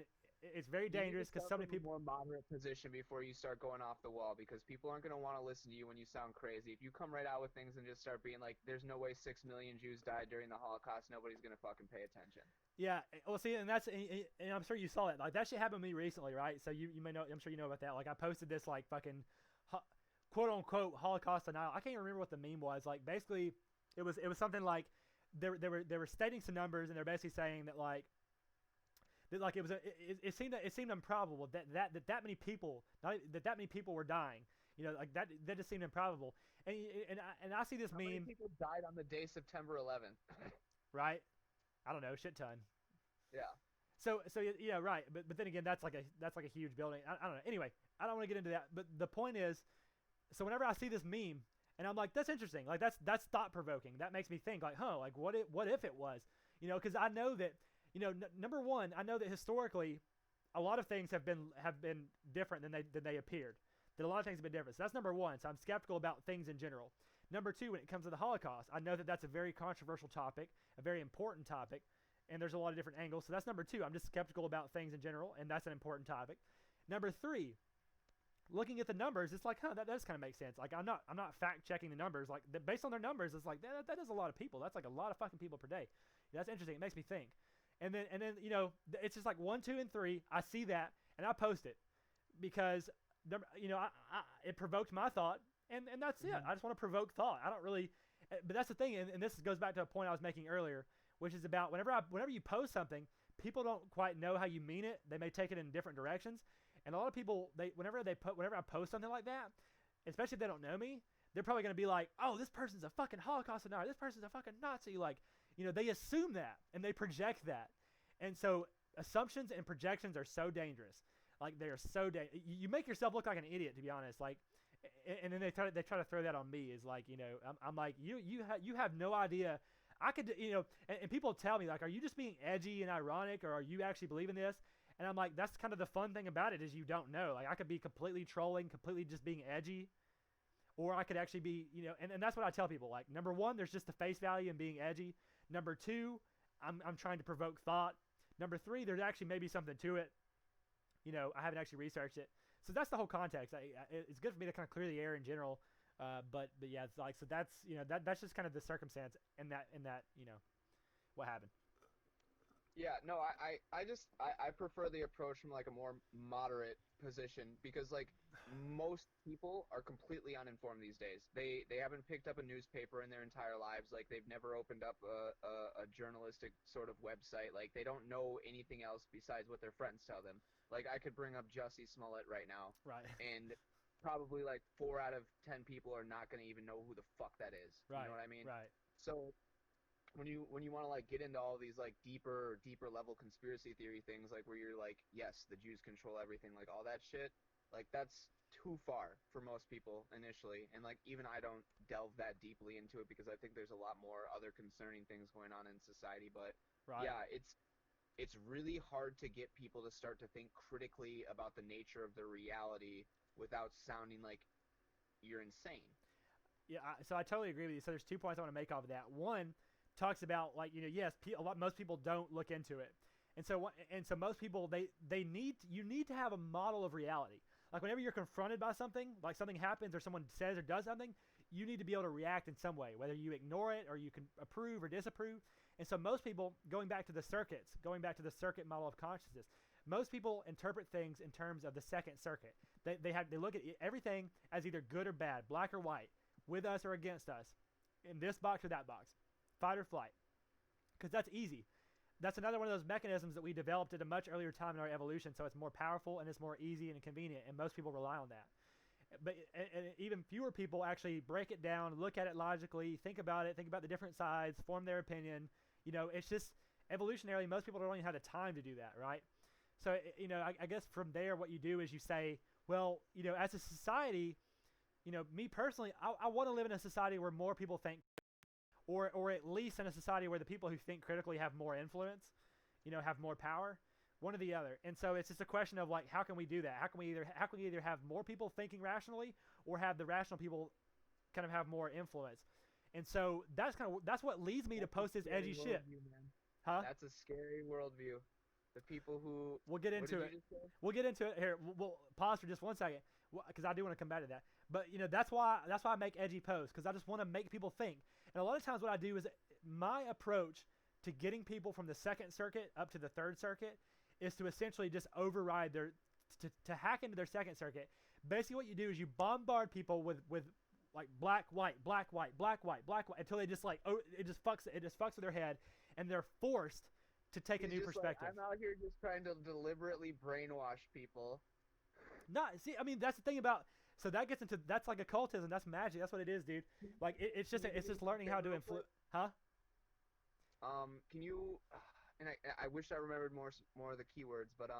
A: it's very dangerous because so many people.
B: More moderate position before you start going off the wall, because people aren't going to want to listen to you when you sound crazy. If you come right out with things and just start being like, "There's no way 6 million Jews died during the Holocaust," nobody's going to fucking pay attention.
A: Yeah, well, see, and I'm sure you saw it. Like that shit happened to me recently, right? So you may know. I'm sure you know about that. Like I posted this like fucking quote unquote Holocaust denial. I can't remember what the meme was. Like basically, it was something like they were stating some numbers, and they're basically saying that like. Like it seemed improbable that many people were dying. Like that just seemed improbable. And I see this
B: How
A: meme.
B: Many people died on the day September 11th?
A: Right? I don't know, shit ton.
B: Yeah.
A: So yeah, right. But then again, that's like a huge building. I don't know. Anyway, I don't want to get into that. But the point is, so whenever I see this meme, and I'm like, that's interesting. Like that's thought provoking. That makes me think like, like what if it was? Because I know that. Number one, I know that historically, a lot of things have been different than they appeared. That a lot of things have been different. So that's number one. So I'm skeptical about things in general. Number two, when it comes to the Holocaust, I know that that's a very controversial topic, a very important topic, and there's a lot of different angles. So that's number two. I'm just skeptical about things in general, and that's an important topic. Number three, looking at the numbers, it's like, that does kind of make sense. Like I'm not fact checking the numbers. Like based on their numbers, it's like that is a lot of people. That's like a lot of fucking people per day. That's interesting. It makes me think. And then it's just like 1, 2, and 3. I see that and I post it because it provoked my thought, and that's it. I just want to provoke thought. I don't really, but that's the thing, and this goes back to a point I was making earlier, which is about whenever you post something, people don't quite know how you mean it. They may take it in different directions, and a lot of people whenever I post something like that, especially if they don't know me, they're probably going to be like, oh, this person's a fucking Holocaust denier. This person's a fucking Nazi. Like. They assume that and they project that. And so assumptions and projections are so dangerous. Like they are so you make yourself look like an idiot, to be honest. Like, and then they try to throw that on me. Is like, I'm like, you have no idea. I could, and people tell me like, are you just being edgy and ironic, or are you actually believing this? And I'm like, that's kind of the fun thing about it, is you don't know. Like I could be completely trolling, completely just being edgy. Or I could actually be, and that's what I tell people. Like, number one, there's just the face value in being edgy. Number two, I'm trying to provoke thought. Number three, there's actually maybe something to it. I haven't actually researched it. So that's the whole context. It's good for me to kind of clear the air in general. But yeah, it's like, so that's, that's just kind of the circumstance in that, what happened.
B: Yeah, no, I prefer the approach from like a more moderate position, because like most people are completely uninformed these days. They haven't picked up a newspaper in their entire lives. Like they've never opened up a journalistic sort of website. Like they don't know anything else besides what their friends tell them. Like I could bring up Jussie Smollett right now,
A: right?
B: And probably like 4 out of 10 people are not going to even know who the fuck that is.
A: Right.
B: You know what I mean?
A: Right.
B: So when you want to like get into all these like deeper level conspiracy theory things, like where you're like, yes, the Jews control everything, like all that shit, like that's too far for most people initially, and like even I don't delve that deeply into it because I think there's a lot more other concerning things going on in society. But
A: right.
B: Yeah, it's really hard to get people to start to think critically about the nature of their reality without sounding like you're insane.
A: Yeah, so I totally agree with you. So there's 2 points I want to make off of that. One talks about like, yes, most people don't look into it, and so most people you need to have a model of reality. Like whenever you're confronted by something, like something happens or someone says or does something, you need to be able to react in some way, whether you ignore it or you can approve or disapprove. And so most people, going back to the circuit model of consciousness, most people interpret things in terms of the second circuit. They look at everything as either good or bad, black or white, with us or against us, in this box or that box, fight or flight, because that's easy. That's another one of those mechanisms that we developed at a much earlier time in our evolution, so it's more powerful and it's more easy and convenient, and most people rely on that. But and even fewer people actually break it down, look at it logically, think about the different sides, form their opinion. It's just evolutionarily, most people don't even have the time to do that, right? So, I guess from there, what you do is you say, well, as a society, me personally, I want to live in a society where more people think, or at least in a society where the people who think critically have more influence, have more power, one or the other. And so it's just a question of like, how can we do that? How can we either have more people thinking rationally, or have the rational people kind of have more influence? And so that's what leads me to post this edgy shit. Huh?
B: That's a scary worldview. The people who...
A: We'll get into it. We'll get into it here. We'll pause for just 1 second, because I do want to come back to that. But that's why I make edgy posts, because I just want to make people think. And a lot of times what I do is, my approach to getting people from the second circuit up to the third circuit is to essentially just override to hack into their second circuit. Basically what you do is you bombard people with like black, white, black, white, black, white, black, white, until they just like, it just fucks with their head, and they're forced to take a new perspective.
B: Like, I'm out here just trying to deliberately brainwash people.
A: I mean, that's the thing about, so that gets into, that's like occultism, that's magic, that's what it is, dude. Like, it's just learning how to influence, huh?
B: Can you, and I wish I remembered more of the keywords, but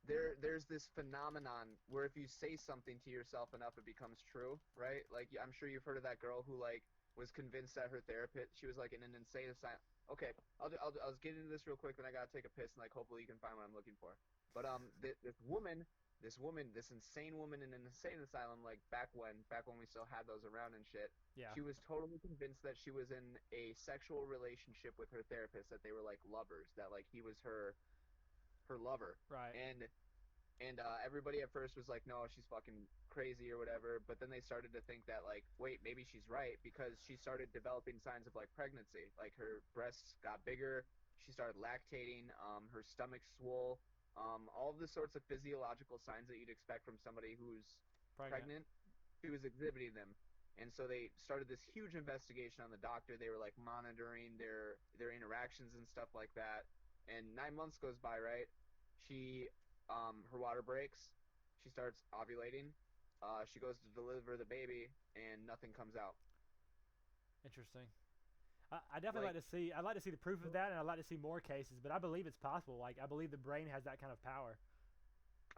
B: there's this phenomenon where if you say something to yourself enough, it becomes true, right? Like, I'm sure you've heard of that girl who like was convinced that her therapist, she was like in an insane asylum. Okay, I'll get into this real quick, then I gotta take a piss, and like hopefully you can find what I'm looking for. But this insane woman in an insane asylum, like back when we still had those around and shit.
A: Yeah.
B: She was totally convinced that she was in a sexual relationship with her therapist, that they were like lovers, that like he was her lover.
A: Right.
B: And everybody at first was like, no, she's fucking crazy or whatever. But then they started to think that like, wait, maybe she's right, because she started developing signs of like pregnancy. Like her breasts got bigger, she started lactating, her stomach swole, all of the sorts of physiological signs that you'd expect from somebody who's pregnant. She was exhibiting them. And so they started this huge investigation on the doctor. They were like monitoring their interactions and stuff like that. And 9 months goes by, right? She her water breaks, she starts ovulating, she goes to deliver the baby, and nothing comes out.
A: Interesting. I definitely I'd like to see the proof of that, and I'd like to see more cases, but I believe it's possible. Like, I believe the brain has that kind of power.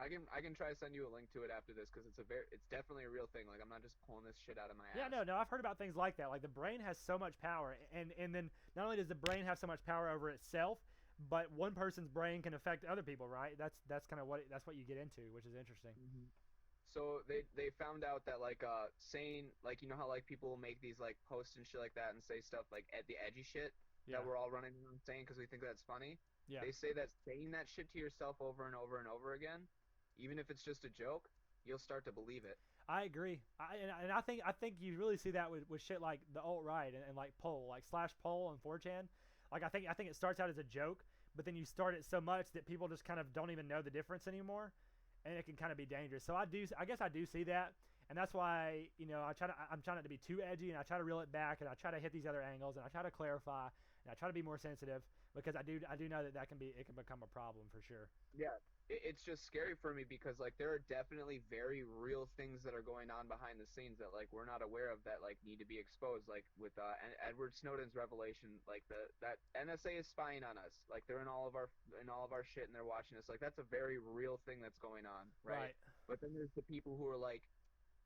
B: I can try to send you a link to it after this, because it's definitely a real thing. Like, I'm not just pulling this shit out of my ass.
A: Yeah, no, I've heard about things like that. Like, the brain has so much power, and then not only does the brain have so much power over itself, but one person's brain can affect other people, right? That's kind of what you get into, which is interesting.
B: Mm-hmm. So they found out that like saying, like, you know how like people will make these like posts and shit like that and say stuff like the edgy shit that we're all running around saying because we think that's funny.
A: Yeah. They
B: say that saying that shit to yourself over and over and over again, even if it's just a joke, you'll start to believe it.
A: I agree. I think you really see that with shit like the alt-right and like poll, like /poll on 4chan. Like, I think it starts out as a joke, but then you start it so much that people just kind of don't even know the difference anymore, and it can kind of be dangerous. So I guess I do see that, and that's why, I'm trying not to be too edgy, and I try to reel it back, and I try to hit these other angles, and I try to clarify, and I try to be more sensitive, because I do know that it can become a problem for sure.
B: Yeah. It's just scary for me because like there are definitely very real things that are going on behind the scenes that like we're not aware of, that like need to be exposed, like with Edward Snowden's revelation, like that NSA is spying on us, like they're in all of our shit and they're watching us. Like that's a very real thing that's going on, right? But then there's the people who are like,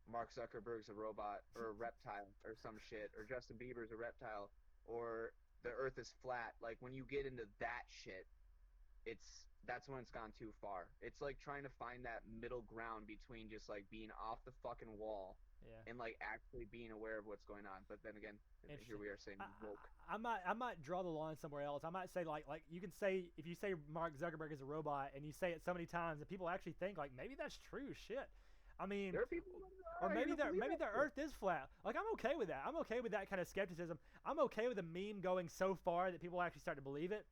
B: Mark Zuckerberg's a robot or a reptile or some shit, or Justin Bieber's a reptile, or the earth is flat. Like when you get into that shit, that's when it's gone too far. It's like trying to find that middle ground between just like being off the fucking wall and like actually being aware of what's going on. But then again, here we are saying woke.
A: I might draw the line somewhere else. I might say like you can say, if you say Mark Zuckerberg is a robot and you say it so many times that people actually think like maybe that's true. Shit. I mean,
B: there are people,
A: or maybe the Earth is flat. Like I'm okay with that. I'm okay with that kind of skepticism. I'm okay with a meme going so far that people actually start to believe it.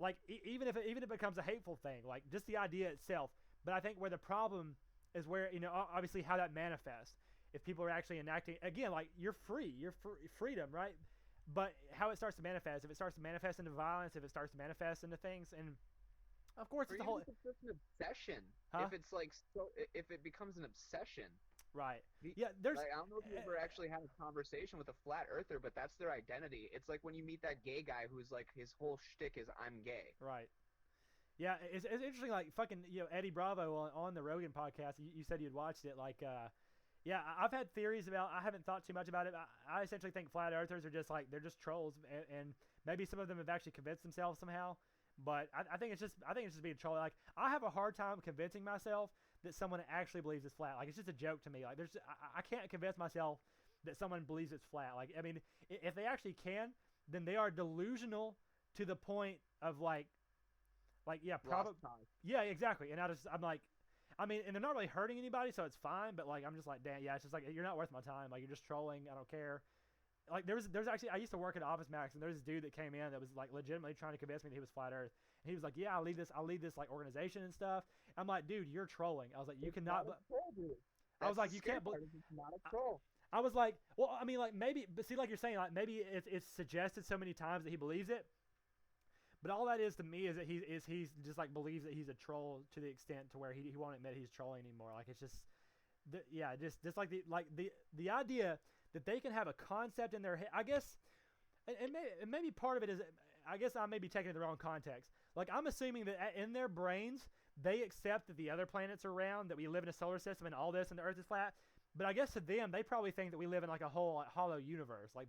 A: like even if it becomes a hateful thing, like just the idea itself. But I think where the problem is where obviously how that manifests. If people are actually enacting again, like you're freedom, right? But how it starts to manifest, if it starts to manifest into violence, if it starts to manifest into things, and of course
B: Or
A: it's the
B: even
A: whole
B: if it's just an obsession.
A: huh?
B: If it's like so, if it becomes an obsession.
A: Right. Yeah. There's
B: Like I don't know if you ever actually had a conversation with a flat earther, but that's their identity. It's like when you meet that gay guy who's like his whole shtick is I'm gay.
A: right. Yeah, it's interesting. Like fucking Eddie Bravo on the Rogan podcast. You said you'd watched it. Like yeah, I've had theories about. I haven't thought too much about it. I essentially think flat earthers are just like they're just trolls, and maybe some of them have actually convinced themselves somehow. But I think it's just being trolled. Like I have a hard time convincing myself that someone actually believes it's flat. Like it's just a joke to me. Like I can't convince myself that someone believes it's flat. Like I mean, if they actually can, then they are delusional to the point of like yeah, probably yeah, exactly. And I'm like, I mean, and they're not really hurting anybody, so it's fine. But like I'm just like, damn, yeah, it's just like you're not worth my time. Like you're just trolling. I don't care. Like there's actually I used to work at Office Max, and there's this dude that came in that was like legitimately trying to convince me that he was flat Earth, and he was like, yeah, I'll lead this like organization and stuff. I'm like, dude, you're trolling. I was like, you cannot. I was like, you can't.
B: It's not a troll.
A: I was like, well, I mean, like maybe, but see, like you're saying, like maybe it's suggested so many times that he believes it. But all that is to me is that he's just like believes that he's a troll to the extent to where he won't admit he's trolling anymore. Like it's just, just like the idea that they can have a concept in their head. I guess, and maybe part of it is, I guess I may be taking it the wrong context. Like I'm assuming that in their brains they accept that the other planets are round, that we live in a solar system and all this, and the Earth is flat. But I guess to them, they probably think that we live in like a whole like, hollow universe. Like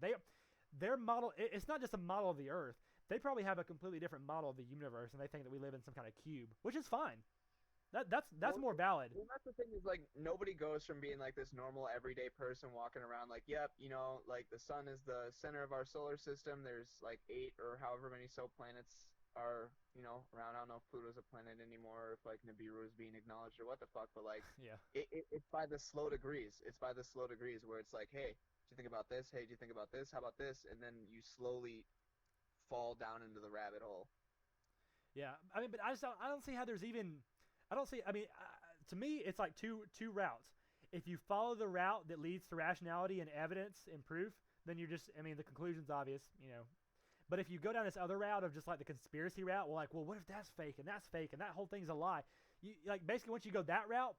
A: their model, it's not just a model of the Earth. They probably have a completely different model of the universe, and they think that we live in some kind of cube, which is fine. That's more valid.
B: Well, that's the thing is like nobody goes from being like this normal everyday person walking around like, yep, like the sun is the center of our solar system. There's like 8 or however many so planets are around. I don't know if Pluto's a planet anymore, or if like Nibiru is being acknowledged or what the fuck. But like,
A: yeah,
B: it's by the slow degrees. It's by the slow degrees where it's like, hey, do you think about this? Hey, do you think about this? How about this? And then you slowly fall down into the rabbit hole.
A: Yeah, I mean, but I don't see how there's even. I don't see. I mean, to me, it's like two routes. If you follow the route that leads to rationality and evidence and proof, then you're just. I mean, the conclusion's obvious, But if you go down this other route of just like the conspiracy route, well, what if that's fake and that whole thing's a lie? You like basically once you go that route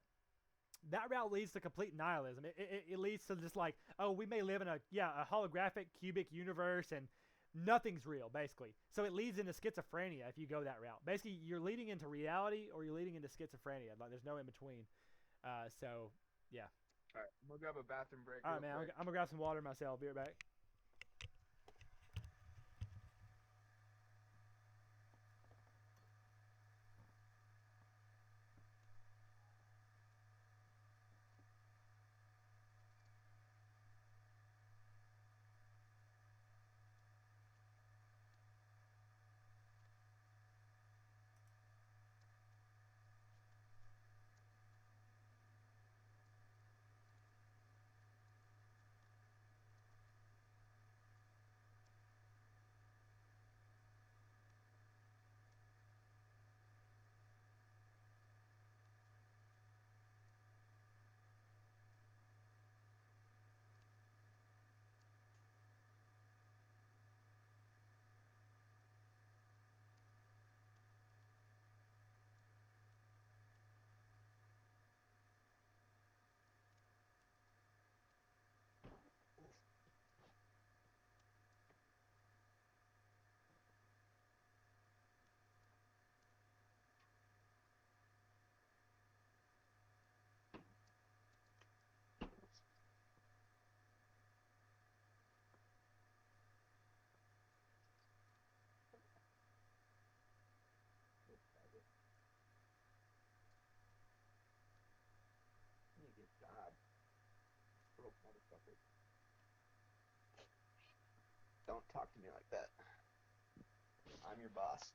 A: leads to complete nihilism. It leads to just like, oh, we may live in a holographic cubic universe and nothing's real, basically. So it leads into schizophrenia if you go that route. Basically, you're leading into reality or you're leading into schizophrenia. Like there's no in between. So yeah.
B: All right, I'm gonna grab a bathroom break.
A: All right, man. I'm gonna grab some water myself. Be right back.
B: God. Broke motherfucker. Don't talk to me like that. I'm your boss.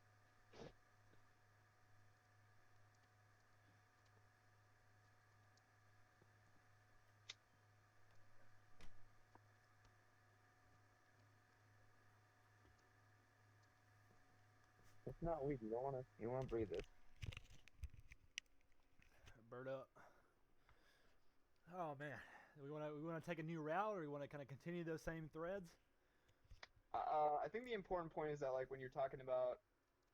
B: It's not weed. You want to breathe this.
A: Bird up. Oh man, we want to take a new route, or we want to kind of continue those same threads?
B: I think the important point is that like when you're talking about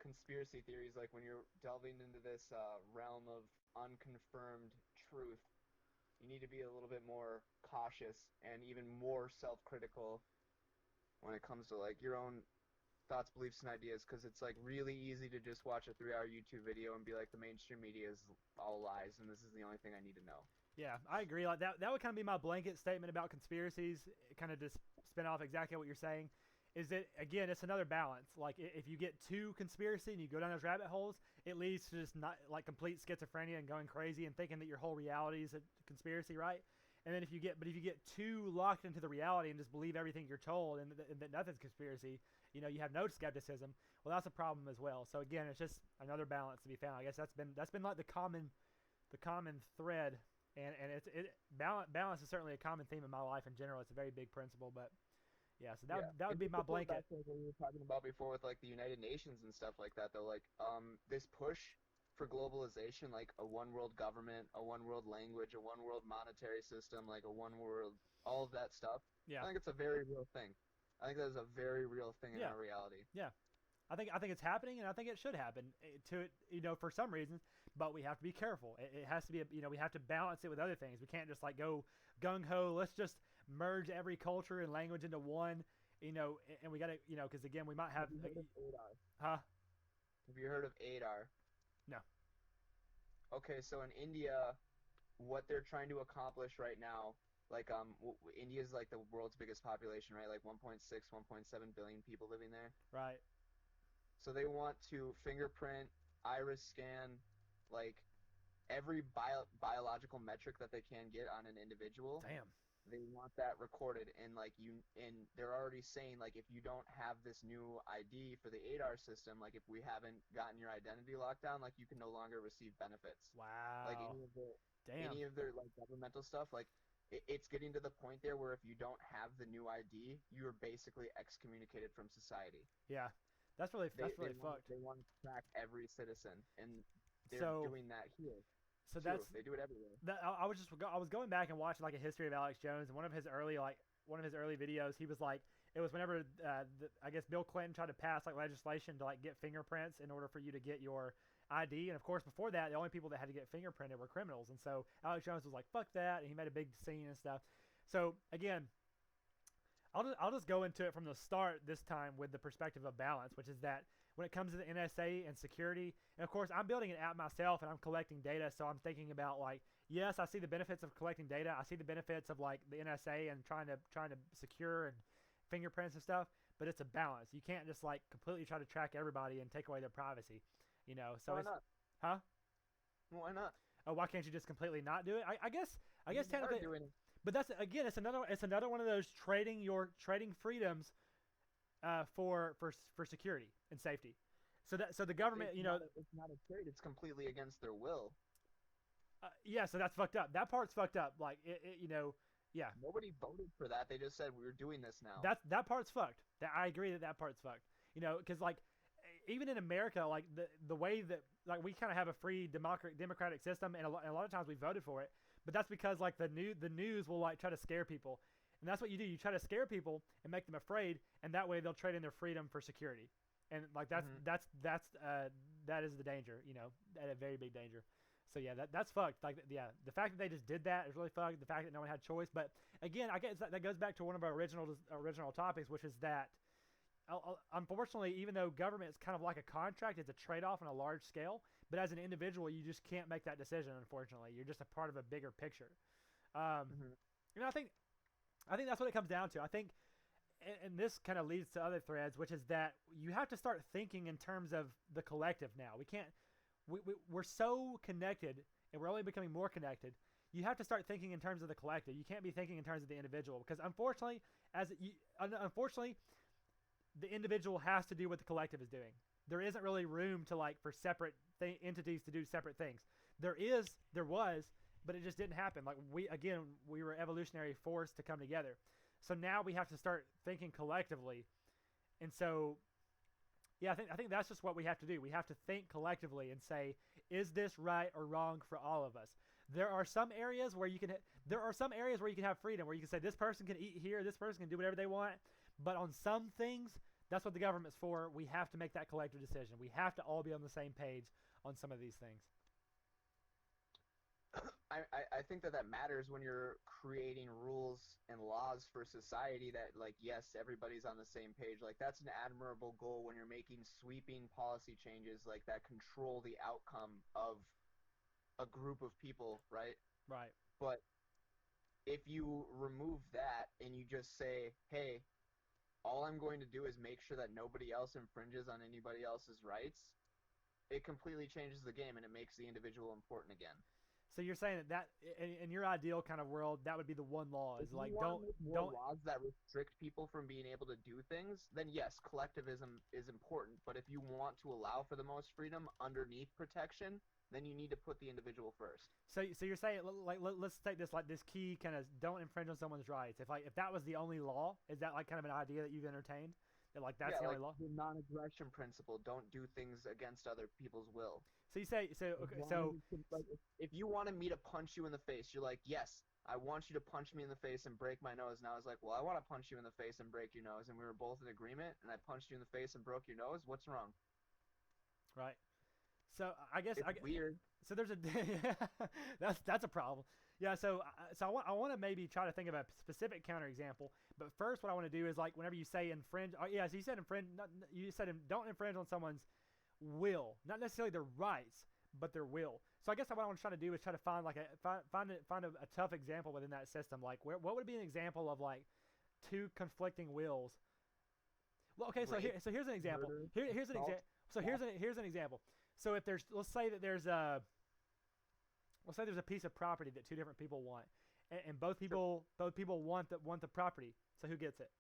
B: conspiracy theories, like when you're delving into this realm of unconfirmed truth, you need to be a little bit more cautious and even more self-critical when it comes to like your own thoughts, beliefs, and ideas, because it's like really easy to just watch a 3-hour YouTube video and be like, the mainstream media is all lies, and this is the only thing I need to know.
A: Yeah, I agree. Like that would kind of be my blanket statement about conspiracies. Kind of just spin off exactly what you're saying. Is that again? It's another balance. Like if you get too conspiracy and you go down those rabbit holes, it leads to just not like complete schizophrenia and going crazy and thinking that your whole reality is a conspiracy, right? And then if you get too locked into the reality and just believe everything you're told and that nothing's conspiracy, you have no skepticism. Well, that's a problem as well. So again, it's just another balance to be found. I guess that's been like the common thread. And balance is certainly a common theme in my life in general. It's a very big principle, but yeah. So that would be my blanket.
B: That's what we were talking about before with like the United Nations and stuff like that. Though, like this push for globalization, like a one world government, a one world language, a one world monetary system, like a one world, all of that stuff.
A: Yeah.
B: I think it's a very real thing. I think that is a very real thing in our reality.
A: Yeah. I think it's happening, and I think it should happen for some reasons, but we have to be careful. It has to be, we have to balance it with other things. We can't just like go gung ho. Let's just merge every culture and language into one, and we got to, because again, we might have.
B: Have you heard of ADAR?
A: Huh?
B: Have you heard of ADAR?
A: No.
B: Okay, so in India, what they're trying to accomplish right now, like India is like the world's biggest population, right? Like 1.6, 1.7 billion people living there.
A: Right.
B: So they want to fingerprint, iris scan, like every biological metric that they can get on an individual.
A: Damn.
B: They want that recorded, and they're already saying like if you don't have this new ID for the ADAR system, like if we haven't gotten your identity locked down, like you can no longer receive benefits.
A: Wow.
B: Like any of their like governmental stuff, like it's getting to the point there where if you don't have the new ID, you are basically excommunicated from society.
A: Yeah. That's really fucked.
B: They want to track every citizen, and they're doing that here.
A: So
B: they do it everywhere.
A: I was going back and watching like a history of Alex Jones, and one of his early videos, he was like, it was whenever I guess Bill Clinton tried to pass like legislation to like get fingerprints in order for you to get your ID, and of course before that the only people that had to get fingerprinted were criminals, and so Alex Jones was like, fuck that, and he made a big scene and stuff. So again, I'll just go into it from the start this time with the perspective of balance, which is that when it comes to the NSA and security, and of course I'm building an app myself and I'm collecting data, so I'm thinking about like, yes, I see the benefits of collecting data. I see the benefits of like the NSA and trying to secure and fingerprints and stuff, but it's a balance. You can't just like completely try to track everybody and take away their privacy, So
B: why not?
A: Huh?
B: Why not?
A: Oh, why can't you just completely not do it? I guess technically. But that's again, it's another one of those trading freedoms for security and safety. So the government,
B: it's not a trade. It's completely against their will.
A: Yeah, so that's fucked up. That part's fucked up. Like yeah.
B: Nobody voted for that. They just said we're doing this now.
A: That part's fucked. I agree that part's fucked. Because like even in America, like the way that like we kind of have a free democratic system, and a lot of times we voted for it. But that's because like the news will like try to scare people, and that's what you do. You try to scare people and make them afraid, and that way they'll trade in their freedom for security. And like that is the danger, a very big danger. So yeah, that's fucked. Like yeah, the fact that they just did that is really fucked. The fact that no one had choice. But again, I guess that goes back to one of our original topics, which is that unfortunately, even though government is kind of like a contract, it's a trade-off on a large scale. But as an individual, you just can't make that decision. Unfortunately, you're just a part of a bigger picture. I think that's what it comes down to. I think, and this kind of leads to other threads, which is that you have to start thinking in terms of the collective now. We can't. We're so connected, and we're only becoming more connected. You have to start thinking in terms of the collective. You can't be thinking in terms of the individual, because unfortunately, the individual has to do what the collective is doing. There isn't really room to like for separate entities to do separate things. There was, but it just didn't happen. Like we were evolutionary forced to come together. So now we have to start thinking collectively. And so Yeah, I think that's just what we have to do. We have to think collectively and say, is this right or wrong for all of us? There are some areas where you can have freedom, where you can say this person can eat here, this person can do whatever they want, but on some things, that's what the government's for. We have to make that collective decision. We have to all be on the same page on some of these things.
B: I think that matters when you're creating rules and laws for society that, like, yes, everybody's on the same page. Like, that's an admirable goal when you're making sweeping policy changes like that control the outcome of a group of people, right?
A: Right.
B: But if you remove that and you just say, hey, all I'm going to do is make sure that nobody else infringes on anybody else's rights, it completely changes the game and it makes the individual important again.
A: So you're saying that in your ideal kind of world, that would be the one law is like don't
B: laws that restrict people from being able to do things, then yes, collectivism is important. But if you want to allow for the most freedom underneath protection, then you need to put the individual first.
A: So you're saying, like, let's take this, like, this key kind of don't infringe on someone's rights. If that was the only law, is that like kind of an idea that you've entertained? That like that's the only law?
B: The non-aggression principle, don't do things against other people's will.
A: So you say okay, so
B: like, if you wanted me to punch you in the face, you're like, yes, I want you to punch me in the face and break my nose. And I was like, well, I want to punch you in the face and break your nose, and we were both in agreement, and I punched you in the face and broke your nose. What's wrong?
A: Right. So I guess
B: it's weird.
A: So there's a that's a problem. Yeah. So I want to maybe try to think of a specific counterexample. But first, what I want to do is, like, whenever you say infringe, yeah. So you said infringe. You said don't infringe on someone's will, not necessarily their rights, but their will. So I guess what I want to try to do is try to find like find a tough example within that system. Like, what would be an example of like two conflicting wills? Well, okay. So here's an example. Here's an example. So here's an example. So if let's say there's a piece of property that two different people want, and both people want the property. So who gets it?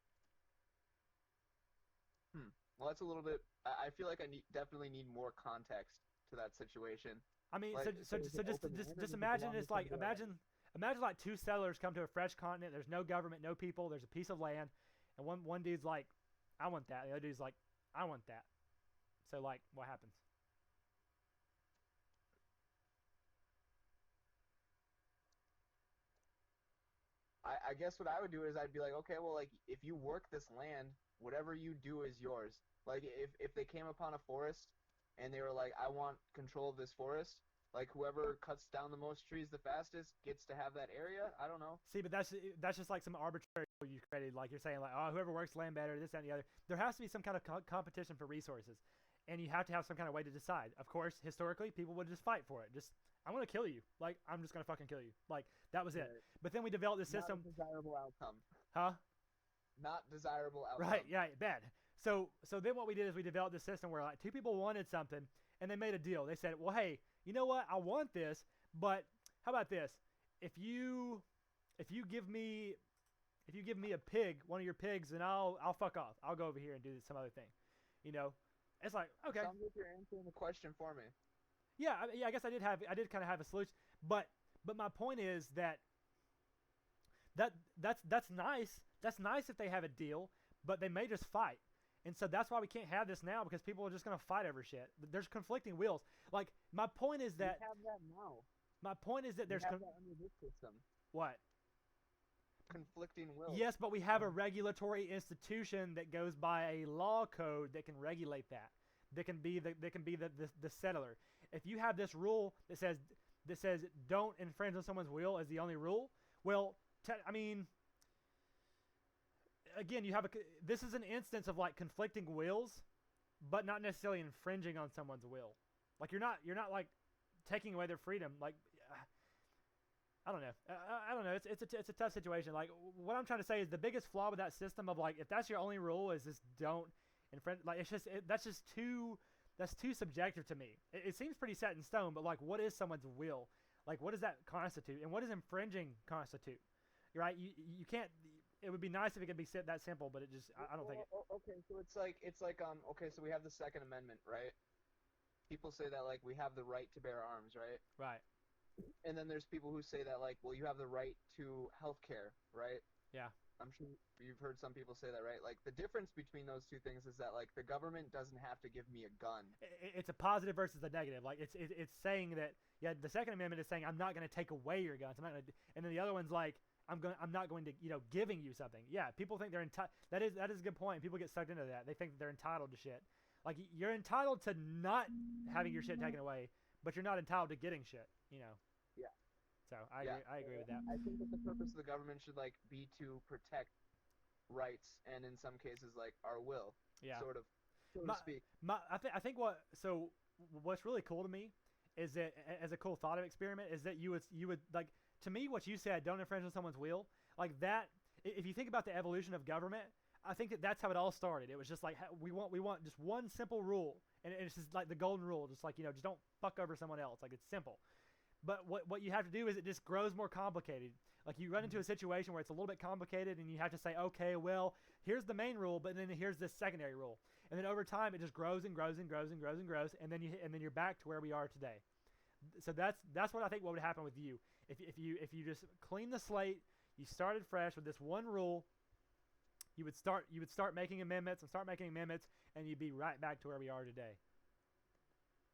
B: Well, that's a little bit. I feel like I definitely need more context to that situation.
A: I mean, like, so just imagine it's like imagine like two settlers come to a fresh continent. There's no government, no people. There's a piece of land, and one dude's like, I want that. The other dude's like, I want that. So like, what happens?
B: I guess what I would do is I'd be like, okay, well, like, if you work this land, whatever you do is yours. Like, if they came upon a forest and they were like, I want control of this forest, like, whoever cuts down the most trees the fastest gets to have that area. I don't know.
A: See, but that's just like some arbitrary rule you created. Like, you're saying, like, oh, whoever works land better, this, that, and the other. There has to be some kind of competition for resources, and you have to have some kind of way to decide. Of course, historically, people would just fight for it. Just, I'm going to kill you. Like, I'm just going to fucking kill you. Like, that was it. But then we developed this system.
B: Not a desirable outcome.
A: Huh?
B: Not desirable outcome.
A: Right, yeah, bad. So then what we did is we developed this system where, like, two people wanted something, and they made a deal. They said, well, hey, you know what? I want this, but how about this? If you give me a pig, one of your pigs, then I'll fuck off. I'll go over here and do some other thing. You know? It's like, okay.
B: Sounds like you're answering the question for me.
A: Yeah, I guess I did kind of have a solution, but my point is that's nice. That's nice if they have a deal, but they may just fight. And so that's why we can't have this now, because people are just going to fight over shit. There's conflicting wills. Like, my point is that
B: we have that now.
A: My point is that there's
B: that under this system.
A: What?
B: Conflicting wills.
A: Yes, but we have a regulatory institution that goes by a law code that can regulate that. That can be the settler. If you have this rule that says don't infringe on someone's will as the only rule, well, I mean, again, this is an instance of like conflicting wills, but not necessarily infringing on someone's will. Like, you're not like taking away their freedom. Like, I don't know. I don't know. It's a tough situation. Like, what I'm trying to say is the biggest flaw with that system of, like, if that's your only rule is just don't infringe. Like, that's too subjective to me. It seems pretty set in stone, but like, what is someone's will? Like, what does that constitute, and what does infringing constitute? You're right. You can't. It would be nice if it could be that simple, but it just I don't think it.
B: Okay, so it's like okay, so we have the Second Amendment, right? People say that, like, we have the right to bear arms, right?
A: Right.
B: And then there's people who say that, like, well, you have the right to health care, right?
A: Yeah.
B: I'm sure you've heard some people say that, right? Like the difference between those two things is that like the government doesn't have to give me a gun.
A: It's a positive versus a negative. Like it's saying that, yeah, the Second Amendment is saying I'm not going to take away your guns. I'm not going to, and then the other one's like I'm not going to, giving you something. Yeah, people think they're entitled. That is a good point. People get sucked into that. They think that they're entitled to shit. Like you're entitled to not having your shit taken away, but you're not entitled to getting shit.
B: Yeah.
A: So I agree with that.
B: I think that the purpose of the government should like be to protect rights and in some cases like our will,
A: Yeah.
B: sort of, so to speak.
A: I think what's really cool to me is that, as a cool thought experiment, is that you would like, to me, what you said, don't infringe on someone's will, like that. If you think about the evolution of government, I think that's how it all started. It was just like we want just one simple rule, and it's just like the golden rule, just like just don't fuck over someone else. Like it's simple. But what you have to do is it just grows more complicated. Like you run into a situation where it's a little bit complicated, and you have to say, okay, well, here's the main rule, but then here's this secondary rule, and then over time it just grows and grows and grows and grows and grows, and then you're back to where we are today. So that's what I think what would happen with you if you just clean the slate, you started fresh with this one rule. You would start making amendments, and you'd be right back to where we are today.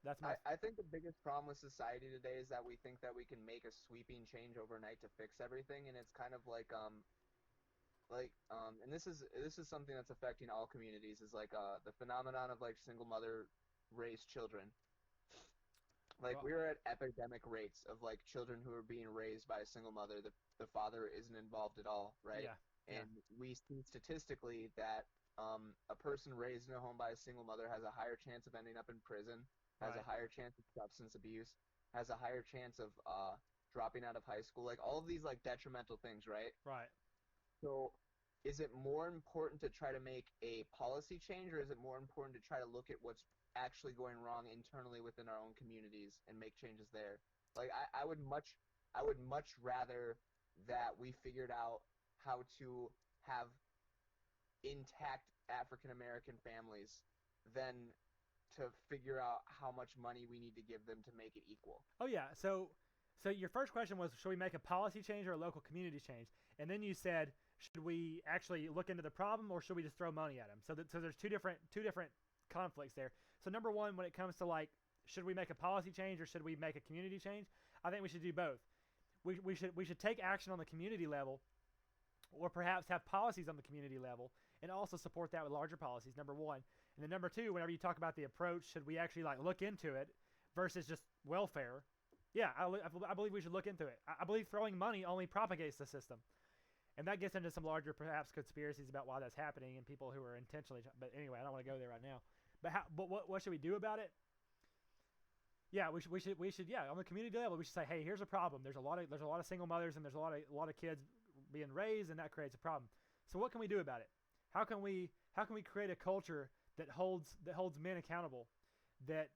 A: That's
B: I think the biggest problem with society today is that we think that we can make a sweeping change overnight to fix everything, and it's kind of like and this is something that's affecting all communities, is like the phenomenon of like single mother raised children. Like we're at epidemic rates of like children who are being raised by a single mother. The father isn't involved at all, right?
A: Yeah.
B: And we see statistically that a person raised in a home by a single mother has a higher chance of ending up in prison, has a higher chance of substance abuse, has a higher chance of dropping out of high school, like all of these like detrimental things, right?
A: Right.
B: So is it more important to try to make a policy change, or is it more important to try to look at what's actually going wrong internally within our own communities and make changes there? Like I would much rather that we figured out how to have intact African American families than to figure out how much money we need to give them to make it equal.
A: Oh yeah. So your first question was, should we make a policy change or a local community change? And then you said, should we actually look into the problem, or should we just throw money at them? So there's two different conflicts there. So number one, when it comes to like, should we make a policy change or should we make a community change? I think we should do both. We should take action on the community level, or perhaps have policies on the community level, and also support that with larger policies, number one. And then number two, whenever you talk about the approach, should we actually like look into it versus just welfare? Yeah, I believe we should look into it. I believe throwing money only propagates the system. And that gets into some larger, perhaps, conspiracies about why that's happening and people who are intentionally. But anyway, I don't want to go there right now. But what should we do about it? Yeah, we should yeah, on the community level, we should say, hey, here's a problem. There's a lot of single mothers, and there's a lot of kids being raised, and that creates a problem. So what can we do about it? How can we create a culture that holds men accountable, that